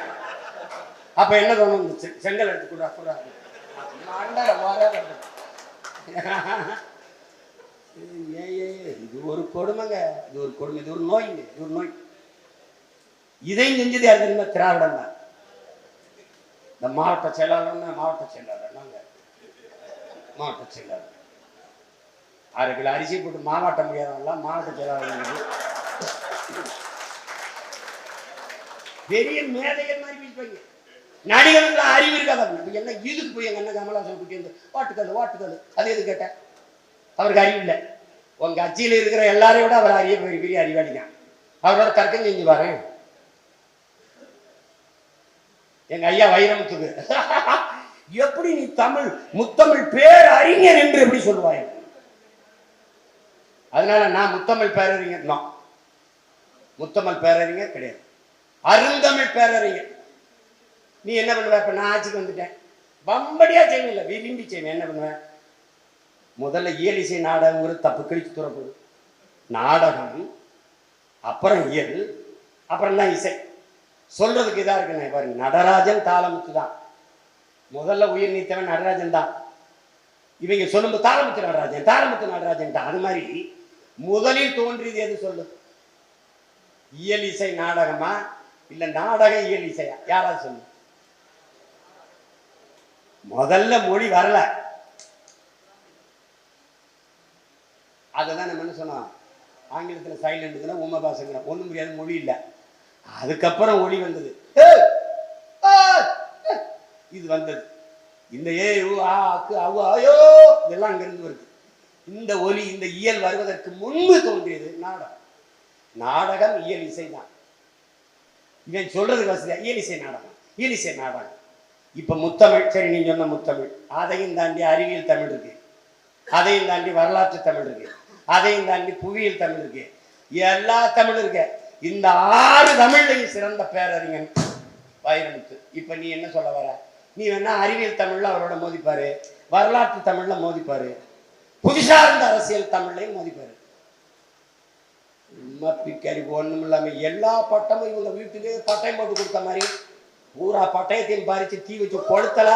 அப்ப என்ன தோணும், செங்கல் எடுத்து கூட இது ஒரு கொடுமைங்க, இது ஒரு கொடுமை, இது ஒரு நோய்ங்க, இது ஒரு நோய். இதையும் செஞ்சது யார் தெரியுமா? திராவிடம் தான். இந்த மாவட்ட செயலாளர்னா மாவட்ட செயலாளர், நாங்க மாவட்ட செயலாளர் 6 கிலோ அரிசி போட்டு மாவட்ட முடியாதவங்களாம் மாவட்ட செயலாளர். பெரிய மேதைகள் மாதிரி பேசுவாங்க. நடிகர்கள் அறிவு இருக்காது. என்ன இதுக்கு போய் எங்க அண்ணன் கமலாசன் குட்டி வந்து வாட்டுக்கல் அது எது கேட்டேன்? அவருக்கு அறிவு இல்லை. உங்க கட்சியில் இருக்கிற எல்லாரையும் விட அவர் அறிய பெரிய அறிவாளிங்க. அவரோட தர்க்கம் செஞ்சு பாரு. எங்க ஐயா வைரமுத்துக்கு எப்படி நீ தமிழ் முத்தமிழ் பேர் அறிஞர் என்று எப்படி சொல்லுவாய்? அதனால நான் முத்தமிழ் பேரறிஞர் தான். முத்தமிழ் பேரறிஞர் கிடையாது, அருந்தமிழ் பேரறிஞர். நீ என்ன பண்ணுவ? இப்ப நான் ஆட்சிக்கு வந்துட்டேன், பம்படியா செய்வேன், இல்லை விரும்பி செய்வேன். என்ன பண்ணுவேன்? முதல்ல இயலிசை நாடகங்கிறது தப்பு கழிச்சு துறப்பது. நாடகம் அப்புறம் இயல் அப்புறம் தான் இசை. சொல்றதுக்கு இதா இருக்குண்ணே பாருங்க, நடராஜன் தாளமுத்து தான். முதல்ல உயிர் நீத்தவன் நடராஜன் தான். இவங்க சொல்லும்போது தாளமுத்து நடராஜன் தான். அது மாதிரி முதலில் தோன்றியது எது சொல்லு? இயல் இசை நாடகமா இல்ல நாடக இயல் இசையா? யாராவது சொல்லு. முதல்ல மொழி வரல, அதுதான் நம்ம என்ன சொன்னோம், ஆங்கிலத்தில் சைலண்ட் உம பாசங்கிற ஒண்ணும் முடியாத மொழி இல்லை. அதுக்கப்புறம் ஒளி வந்தது, இது வந்தது. இந்த ஐயோ இதெல்லாம் அங்கிருந்து வருது. இந்த ஒலி இந்த இயல் வருவதற்கு முன்பு தோன்றியது நாடகம். நாடகம் இயல் இசை தான். இவன் சொல்றதுக்கு வசதியா இயல் இசை நாடகம். இப்ப முத்தமிழ், சரி நீ சொன்ன முத்தமிழ், அதையும் தாண்டி அறிவியல் தமிழ் இருக்கு, அதையும் தாண்டி வரலாற்று தமிழ் இருக்கு, அதையும் தாண்டி புவியியல் தமிழ் இருக்கு, எல்லா தமிழ் இருக்கு. இந்த 6 தமிழ்லையும் சிறந்த பேரறிஞன் வைரமுத்து. இப்ப நீ என்ன சொல்ல வர? நீ வேணா அறிவியல் தமிழ்ல அவரோட மோதிப்பாரு, வரலாற்று தமிழ்ல மோதிப்பாரு, புவிசார்ந்த அரசியல் தமிழ்லையும் மோதிப்பாரு. பிக்காரி ஒண்ணும் இல்லாம எல்லா பட்டமும் இவங்க வீட்டுக்கு பட்டயம் போட்டு கொடுத்த மாதிரி பூரா பட்டயத்தையும் பறிச்சு தீ வச்சு கொளுத்தல.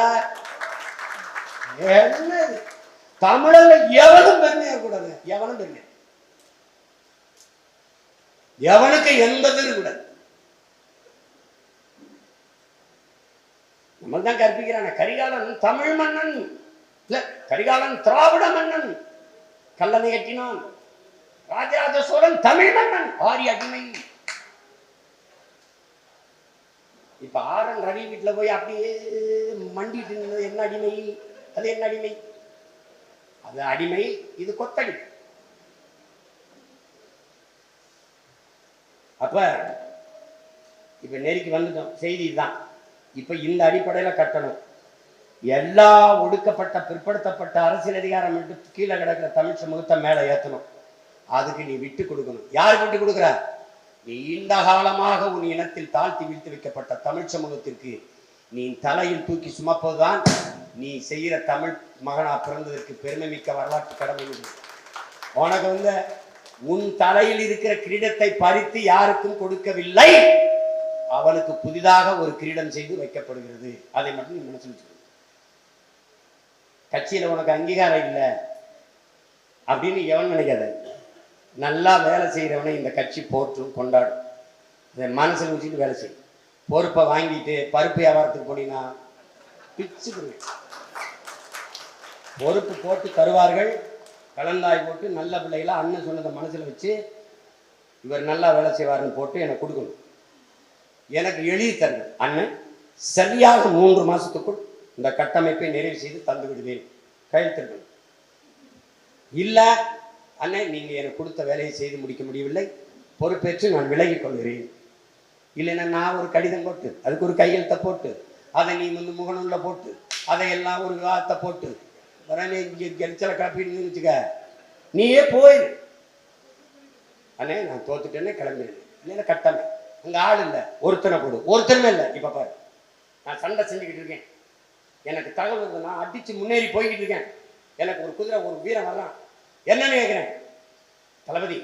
என்ன தமிழர்ல எவனும் பெருமையா கூடாது, எவனும் பெருமை, எவனுக்கு எந்தது கூடாது. நம்ம தான் கற்பிக்கிறான. கரிகாலன் தமிழ் மன்னன் இல்ல, கரிகாலன் திராவிட மன்னன், கல்லணை கட்டினான். ராஜராஜ சோழன் தமிழ் மன்னன், ஆரிய அடிமை. இப்ப ஆரன் ரவி வீட்டுல போய் அப்படியே மண்டிட்டு இருந்தது என்ன அடிமை? அது என்ன அடிமை? அது அடிமை, இது கொத்தடி. அப்ப இப்ப நெருக்கி வந்துட்டோம். செய்தி தான். இப்ப இந்த அடிப்படையில கட்டணும். எல்லா ஒடுக்கப்பட்ட பிற்படுத்தப்பட்ட அரசியல் அதிகாரம் கீழே கிடக்கிற தமிழ் சமூகத்தை மேல ஏற்றணும். அதுக்கு நீ விட்டு கொடுக்கணும். யாருக்கு விட்டு கொடுக்குற? நீண்ட காலமாக உன் இனத்தில் தாழ்த்தி வீழ்த்து வைக்கப்பட்ட தமிழ் சமூகத்திற்கு நீ தலையில் தூக்கி சுமப்பதுதான் நீ செய்கிற தமிழ் மகனா பிறந்ததற்கு பெருமை மிக்க வரலாற்று கடமை. உனக்கு உன் தலையில் இருக்கிற கிரீடத்தை பறித்து யாருக்கும் கொடுக்கவில்லை, அவனுக்கு புதிதாக ஒரு கிரீடம் செய்து வைக்கப்படுகிறது. அதை மட்டும் நீ மனசில் வச்சுக்கணும். கட்சியில உனக்கு அங்கீகாரம் இல்லை அப்படின்னு எவன் நினைக்காத. நல்லா வேலை செய்யறவனை இந்த கட்சி போற்றும் கொண்டாடும். அதை மனசில் வச்சுட்டு வேலை செய்யும். பொறுப்பை வாங்கிட்டு பருப்பு வியாபாரத்துக்கு போனீங்கன்னா பிச்சு பொறுப்பு போட்டு தருவார்கள். கலந்தாய் போட்டு நல்ல பிள்ளைகளா அண்ணன் சொன்னதை மனசில் வச்சு இவர் நல்லா வேலை செய்வார்னு போட்டு எனக்கு கொடுக்கணும். எனக்கு எழுதி தரணும். அண்ணன் சரியாக 3 மாசத்துக்குள் இந்த கட்டமைப்பை நிறைவு செய்து தந்து விடுவேன், கையெழுத்திருக்கணும். இல்லை அண்ணன் நீங்கள் எனக்கு கொடுத்த வேலையை செய்து முடிக்க முடியவில்லை, பொறுப்பேற்று நான் விலகிக் கொள்கிறேன். இல்லைன்னா நான் ஒரு கடிதம் போட்டு அதுக்கு ஒரு கையெழுத்தை போட்டு அதை நீ வந்து முகநூலில் போட்டு அதையெல்லாம் ஒரு விவாதத்தை போட்டு உடனே இங்கே கெளிச்சலை காப்பின்னு வச்சுக்க, நீயே போயிரு. அண்ணே நான் தோத்துட்டேன்னே கிளம்பிடுது. இல்லைன்னா கட்டமே அங்கே ஆள் இல்லை, ஒருத்தனை போடு, ஒருத்தருமே இல்லை. இப்போ பாரு, நான் சண்டை செஞ்சுக்கிட்டு இருக்கேன், எனக்கு தகவல் வந்து நான் அடித்து முன்னேறி போய்கிட்டு இருக்கேன். எனக்கு ஒரு குதிரை ஒரு வீரன் வர்றான், என்னன்னு கேட்குறேன், தளபதி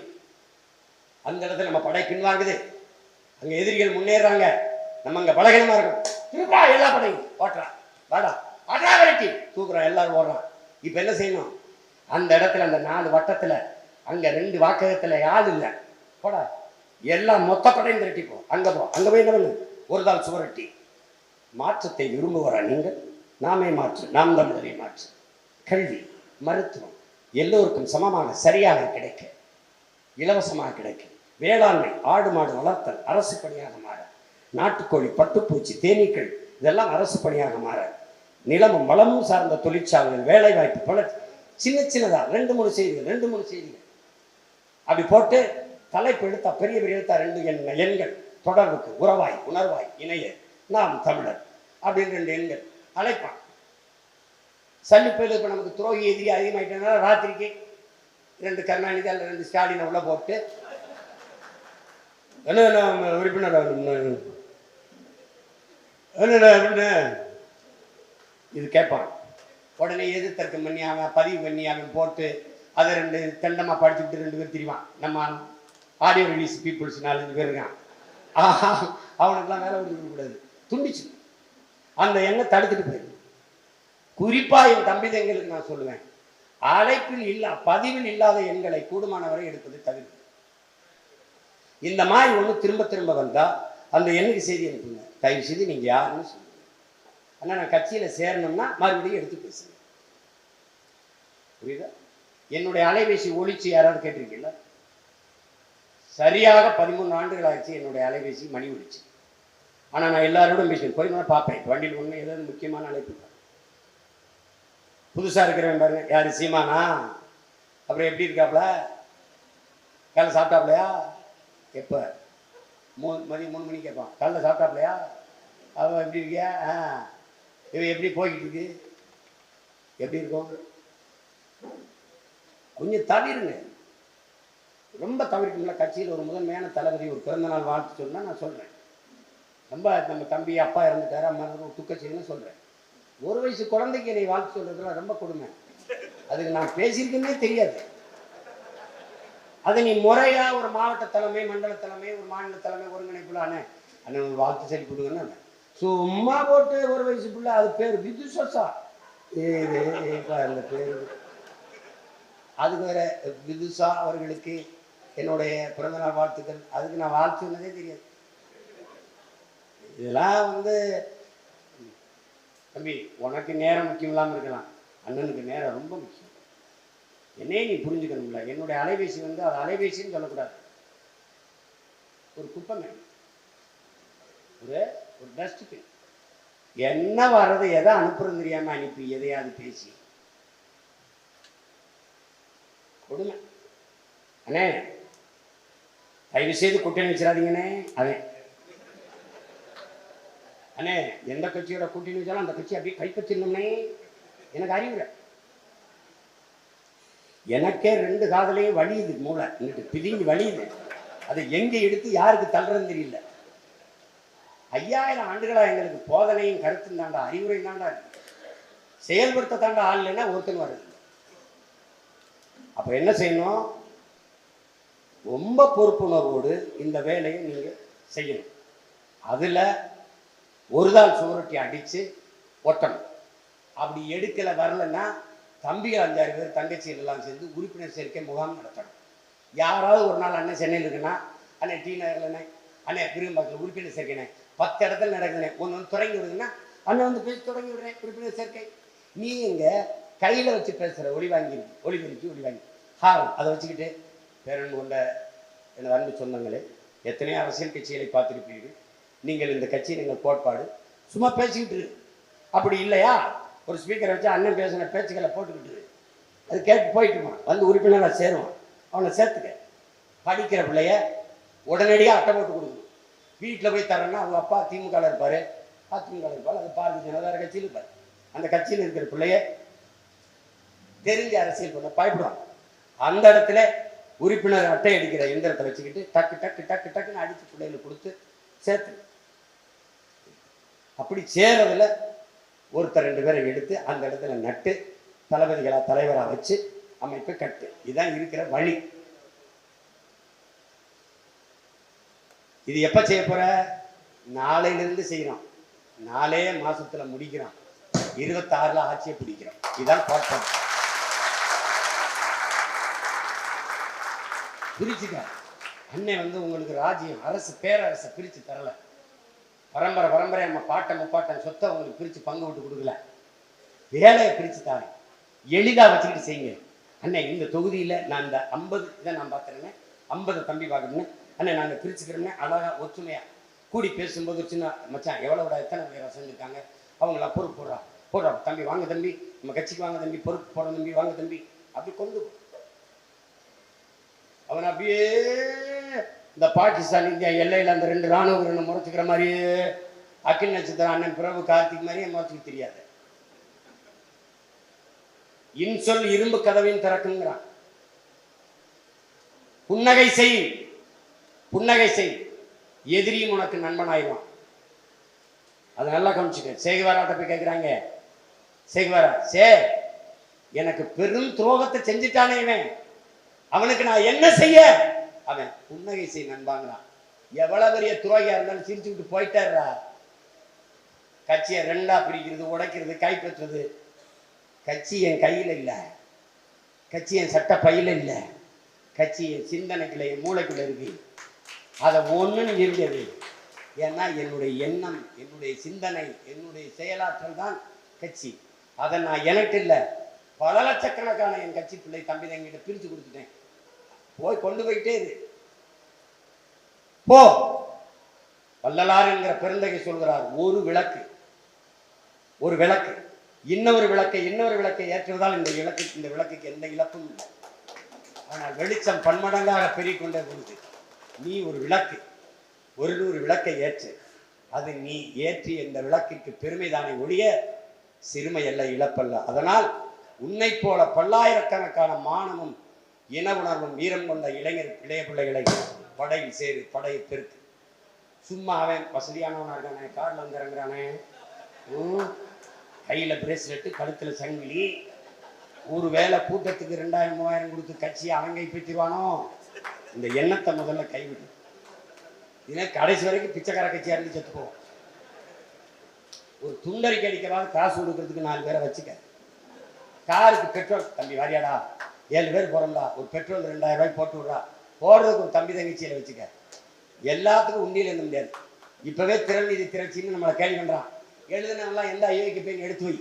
அந்த இடத்துல நம்ம படை பின்வாங்குது, அங்கே எதிரிகள் முன்னேறாங்க, நம்ம அங்கே பலகீனமாக இருக்கும், திருப்பா எல்லா படையும் ஓட்டுறான், வாடா அடா விரட்டி தூக்குறான், எல்லாரும் ஓடுறான். இப்போ என்ன செய்யணும், அந்த இடத்துல அந்த 4 வட்டத்தில் அங்கே 2 வாக்ககத்தில் ஆள் இல்லை, போடா எல்லாம் மொத்த படையும் திரட்டிப்போம், அங்கே போய் என்ன பண்ணு, ஒரு தாள் சுவரட்டி. மாற்றத்தை விரும்புகிறா நீங்கள், நாமே மாற்று, நாம் தமிழரை மாற்று. கல்வி மருத்துவம் எல்லோருக்கும் சமமாக சரியாக கிடைக்க, இலவசமாக கிடைக்க, வேளாண்மை ஆடு மாடு வளர்த்தல் அரசு பணியாக மாற, நாட்டுக்கோழி பட்டுப்பூச்சி தேனீக்கள் இதெல்லாம் அரசு பணியாக மாற, நிலமும் வளமும் சார்ந்த தொழிற்சாலைகள் வேலை வாய்ப்பு பல சின்னதா 2-3 செய்திகள் அப்படி போட்டு தலைப்பு எழுத்தா பெரிய எழுத்தா 2 எண்கள் தொடர்புக்கு உறவாய் உணர்வாய் இணைய நாம் தமிழர் அப்படின்னு 2 எண்கள் அழைப்பான். சல்லிப்பேர் இப்போ நமக்கு துரோகி எதிரி அதிகமாயிட்டனால ராத்திரிக்கு 2 கருணாநிதி அல்ல 2 ஸ்டாலினை உள்ள போட்டு என்ன உறுப்பினர் அப்படின்னு இது கேட்பான். உடனே எதிர்த்தர்க்கம் பண்ணி அவன் பதிவு பண்ணி அவன் போட்டு அதை 2 தண்டமாக படிச்சுக்கிட்டு 2 பேர் தெரிவான். நம்ம ஆடியோ ரிலீஸ் பீப்புள்ஸ் 4-5 பேர் இருக்கான். அவனுக்கெல்லாம் வேலை கொடுக்கக்கூடாது, துண்டிச்சு அந்த எண்ணெய் தடுத்துட்டு போயிடும். குறிப்பாக என் தம்பி தங்களுக்கு நான் சொல்லுவேன், அழைப்பில் பதிவில் இல்லாத எண்களை கூடுமானவரை எடுப்பது தவிர்த்து. இந்த மாதிரி ஒன்று திரும்ப வந்தால் அந்த எண்ணுக்கு செய்தி அனுப்புங்க, தயவு செய்து நீங்கள் யாருன்னு சொல்லுங்க. ஆனால் நான் கட்சியில் சேரணும்னா மறுபடியும் எடுத்து பேசுங்க, புரியுதா? என்னுடைய அலைபேசி ஒழிச்சு யாராவது கேட்டிருக்கீங்களா? சரியாக 13 ஆண்டுகள் ஆயிடுச்சு என்னுடைய அலைபேசி மணி ஒழிச்சு. ஆனால் நான் எல்லாரோடும் பேசுவேன், போய் நான் பார்ப்பேன் வண்டியில் ஒன்று ஏதாவது முக்கியமான அழைப்பு. புதுசாக இருக்கிறவன் பாருங்க, யார் சீமானா, அப்புறம் எப்படி இருக்காப்ல, காலைல சாப்பிட்டாப்லையா, எப்போ மதியம் 3 மணிக்கு கேட்பான், காலைல சாப்பிட்டாப்லையா, அவன் எப்படி இருக்கியா, இவன் எப்படி போய்கிட்டு இருக்கு, எப்படி இருக்கும், கொஞ்சம் தவிருங்க, ரொம்ப தவிர்க்குங்களா. கட்சியில் ஒரு முதன்மையான தளபதி ஒரு பிறந்தநாள் வாழ்த்து சொன்னால் நான் சொல்கிறேன், ரொம்ப நம்ம தம்பி அப்பா இறந்துட்டாரு, அம்மா துக்க செய்யணும்னு சொல்கிறேன். 1 வயசு குழந்தைக்கு என்னை வாழ்த்து சொல்கிறதுலாம் ரொம்ப கொடுமை, அதுக்கு நான் பேசியிருக்கேன்னே தெரியாது. அதை நீ முறையாக ஒரு மாவட்ட தலைமை, மண்டல தலைமை, ஒரு மாநில தலைமை ஒருங்கிணைப்புலான அண்ணன் ஒரு வாழ்த்து சொல்லி கொடுங்கன்னு சும்மா போட்டு 1 வயசு பிள்ளை, அது பேர் விதுசா, அந்த பேர் அதுக்கு வேற விதுஷா அவர்களுக்கு என்னுடைய பிறந்தநாள் வாழ்த்துக்கள். அதுக்கு நான் வாழ்த்து சொன்னதே தெரியாது. இதெல்லாம் தம்பி உனக்கு நேரம் முக்கியம் இல்லாமல் இருக்கலாம், அண்ணனுக்கு நேரம் ரொம்ப முக்கியம். என்னையே நீ புரிஞ்சுக்கணும்ல. என்னுடைய அலைபேசி அது அலைபேசின்னு சொல்லக்கூடாது, ஒரு குப்பை, ஒரு டஸ்ட்பின். என்ன வர்றது எதை அனுப்புறது தெரியாம அனுப்பி எதையாவது பேசி கொடுமை. அண்ணே தயவு செய்து கூட்டணி வச்சிடாதீங்கண்ணே. அவன் அண்ணே எந்த கட்சியோட கூட்டணி வச்சாலும் அந்த கட்சி அப்படியே கைப்பற்றிடணும்னே எனக்கு அறிவுரை. எனக்கே 2 காதலையும் வலியுது, மூளை இங்கிட்டு பிரிஞ்சு வலியுது. அதை எங்கே எடுத்து யாருக்கு தள்ளுறதுன்னு தெரியல. 5000 ஆண்டுகளா எங்களுக்கு போதனையும் கருத்தும் தாண்டா, அறிவுரையும் தாண்டா இருக்கு. செயல்படுத்த தாண்டா ஆள் இல்லைன்னா ஒருத்தன் வருது. அப்போ என்ன செய்யணும், ரொம்ப பொறுப்புணர்வோடு இந்த வேலையை நீங்கள் செய்யணும். அதில் ஒரு தாள் சுவரொட்டி அடித்து ஒட்டணும். அப்படி எடுக்கலை வரலைன்னா தம்பிகள் 5-6 பேர் தங்கச்சிகள் எல்லாம் சேர்ந்து உறுப்பினர் சேர்க்கை முகாம் நடத்தணும். யாராவது ஒரு நாள் அண்ணன் சென்னையில் இருக்குன்னா, அண்ணன் டி நகர்லண்ணே, அண்ணே பிரிவும்பாக்கத்தில் உறுப்பினர் சேர்க்கைண்ணே 10 இடத்துல நடக்குதுண்ணே, ஒன்று தொடங்கி விடுதுன்னா அண்ணன் வந்து பேசி தொடங்கி விடுறேன் உறுப்பினர் சேர்க்கை. நீ எங்க கையில வச்சு பேசுற ஒளி வாங்கி ஒளி வாங்கி அதை வச்சுக்கிட்டு பேரன் கொண்ட எனது அன்பு சொந்தங்களே, எத்தனையோ அரசியல் கட்சிகளை பார்த்துருப்பீர்கள். நீங்கள் இந்த கட்சி நீங்கள் கோட்பாடு சும்மா பேசிக்கிட்டு அப்படி இல்லையா, ஒரு ஸ்பீக்கரை வச்சு அண்ணன் பேசின பேச்சுக்களை போட்டுக்கிட்டு அது கேட்டு போயிட்டுமா வந்து உறுப்பினராக சேருவான். அவனை சேர்த்துக்க. படிக்கிற பிள்ளைய உடனடியாக அட்டை போட்டு கொடுக்கணும். வீட்டில் போய் தரேன்னா அவங்க அப்பா திமுகவில் இருப்பார், அதிமுக இருப்பார், அது பாரதிய ஜனதா கட்சியில் இருப்பார். அந்த கட்சியில் இருக்கிற பிள்ளைய தெரிஞ்ச அரசியல் பண்ண பயப்படுவாங்க. அந்த இடத்துல உறுப்பினர் அட்டை அடிக்கிற எந்திரத்தை வச்சுக்கிட்டு டக்கு டக்கு டக்கு டக்குன்னு அடித்து பிள்ளைகளை கொடுத்து சேர்த்து அப்படி சேரதுல ஒருத்தர் 2 பேரை எடுத்து அந்த இடத்துல நட்டு தளபதிகளா தலைவராக வச்சு அமைப்பை கட்டு. இதுதான் இருக்கிற வழி. இது எப்ப செய்ய போற? நாளையிலிருந்து செய்யறோம். 4 மாசத்துல முடிக்கிறோம். 26ல ஆட்சியை பிடிக்கிறோம். இதுதான் கோட்பாடு. பிரிச்சுக்க. அண்ணன் வந்து உங்களுக்கு ராஜ்யம் அரசு பேரரசை பிரிச்சு தரல. பரம்பரை நம்ம பாட்டன் முப்பாட்டன் சொத்தை உங்களுக்கு பிரிச்சு பங்கு விட்டு கொடுக்கல. வேலையை பிரிச்சு தாரேன். எளிதா வச்சுக்கிட்டு செய்யுங்க. அண்ணன் இந்த தொகுதியில நான் இந்த 50 இதை நான் பார்த்துறேன், 50 தம்பி பார்க்கணுன்னு அண்ணன் நாங்கள் பிரிச்சுக்கிறோம்னே அழகா ஒற்றுமையா கூடி பேசும்போது சின்ன மச்சான் எவ்வளோட எத்தனை பேரை செஞ்சுருக்காங்க அவங்கள பொறுப்பு போடுறா தம்பி வாங்க தம்பி, நம்ம கட்சிக்கு வாங்க தம்பி, பொறுப்பு போட தம்பி, வாங்க தம்பி, அப்படி கொண்டு அவன் அப்படியே இந்த பாகிஸ்தான் இந்தியா எல்லையில் அந்த 2 ராணுவ வீரனை முறைச்சிக்கிற மாதிரியே அக்கில் நட்சத்திரம் அண்ணன் பிரபு கார்த்திக் மாதிரியே முறைச்சிக்க தெரியாது. இன்சொல் இரும்பு கதவையும் திறக்குங்கிறான். புன்னகை செய், எதிரியும் உனக்கு நண்பன் ஆயிடுவான். அதை நல்லா கவனிச்சுக்க. சேகுவாராட்ட போய் கேட்கிறாங்க, சேகுவாரா எனக்கு பெரும் துரோகத்தை செஞ்சுட்டானே இவன், அவனுக்கு நான் என்ன செய்ய? அவன் புன்னகை செய் நண்பாங்கிறான். எவ்வளவு பெரிய துரோகியா இருந்தாலும் சிரிச்சுக்கிட்டு போயிட்டாரா. கட்சியை 2ஆ பிரிக்கிறது, உடைக்கிறது, கைப்பற்றுறது கட்சி என் கையில் இல்லை, கட்சி என் சட்ட பையில இல்லை, கட்சி என் சிந்தனைக்குள்ள என் மூளைக்குள்ள இருக்கு. அதை ஒன்றுன்னு இருந்தது. ஏன்னா என்னுடைய எண்ணம், என்னுடைய சிந்தனை, என்னுடைய செயலாற்றல் தான் கட்சி. அதை நான் எனக்கு இல்லை, பல லட்சக்கணக்கான என் கட்சி பிள்ளை தம்பி தங்கிட்ட பிரித்து கொடுத்துட்டேன். போய் கொண்டு போயிட்டே இரு. போ. வள்ளலார் என்கிற பெருந்தகை சொல்கிறார், ஒரு விளக்கு இன்னொரு விளக்கை ஏற்றுவதால் இந்த விளக்குக்கு எந்த இழப்பும் இல்லை. ஆனால் வெளிச்சம் பன்மடங்காக பெருகிக்கொண்டே போகுது. நீ ஒரு விளக்கு, 100 விளக்கை ஏற்று. அது நீ ஏற்றி இந்த விளக்கிற்கு பெருமைதானே ஒழிய சிறுமை அல்ல, இழப்பல்ல. அதனால் உன்னை போல பல்லாயிரக்கணக்கான மானமும் இன உணர்வும் வீரம் கொண்ட இளைய பிள்ளைகளை படையில் சேரு, படையை பெருக்கு. சும்மா அவன் வசதியானவனா இருக்கானே, கார்ல வந்து இறங்குறானே, கையில பிரேஸ்லெட்டு, கழுத்துல சங்கிலி, ஒரு வேலை கூட்டத்துக்கு 2000-3000 கொடுத்து கட்சியை அவன் கைப்பற்றிடுவானோ? இந்த எண்ணத்தை முதல்ல கைவிடு. இதே கடைசி வரைக்கும் பிச்சைக்கார கட்சியா இருந்து செத்து போவோம். ஒரு துண்டறிக்கை அடிக்கிறாவது காசு கொடுக்கறதுக்கு 4 பேரை வச்சுக்க. காருக்கு பெட்ரோல் தம்பி வாரியாடா, 7 பேர் போறோம்டா, ஒரு பெட்ரோல் 2000 ரூபாய்க்கு போட்டு விட்றா, போடுறதுக்கு ஒரு தம்பி தங்கச்சியில வச்சுக்க. எல்லாத்துக்கும் உண்டியில் எழுத முடியாது. இப்பவே திறன்நிதி திரட்சின்னு நம்மளை கேள்வி பண்றான். எழுதுனவெல்லாம் எந்த ஐயோக்கு போய் எடுத்து வை.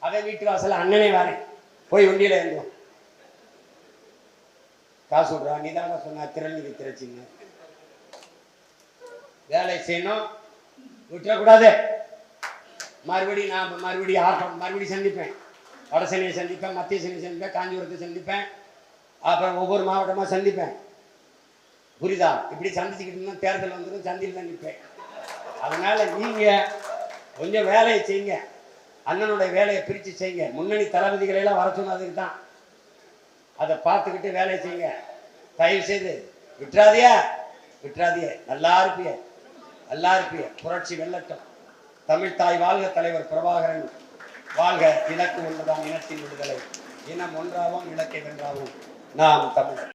அவன் வீட்டு வாசல அண்ணனே வரேன், போய் உண்டியில எழுதுவோம், காசு விட்றா. நீ தானே சொன்ன திறன்நிதி திரட்சின்னு. வேலை செய்யணும், விட்டுறக்கூடாது. மறுபடியும் நான் மறுபடியும் சந்திப்பேன். வட சென்னையை சந்திப்பேன், மத்திய சென்னை சந்திப்பேன், காஞ்சிபுரத்தை சந்திப்பேன், அப்புறம் ஒவ்வொரு மாவட்டமாக சந்திப்பேன். புரியுதா? இப்படி சந்திச்சுக்கிட்டு தேர்தல் வந்துடும், சந்தியில் தான் நிற்பேன். அதனால நீங்க கொஞ்சம் வேலையை செய்யுங்க, அண்ணனுடைய வேலையை பிரித்து செய்யுங்க. முன்னணி தளபதிகளை எல்லாம் வர சொன்னதுக்கு தான். அதை பார்த்துக்கிட்டு வேலையை செய்யுங்க. தயவு செய்து விட்டுறாதிய. நல்லா இருப்பிய. புரட்சி வெல்லட்டும். தமிழ் தாய் வாழ்க, தலைவர் பிரபாகரன் வாழ்க. இலக்கு ஒன்றுதான், இனத்தின் விடுதலை. இனம் ஒன்றாவும் இலக்கை வென்றாவும் நாம் தமிழர்.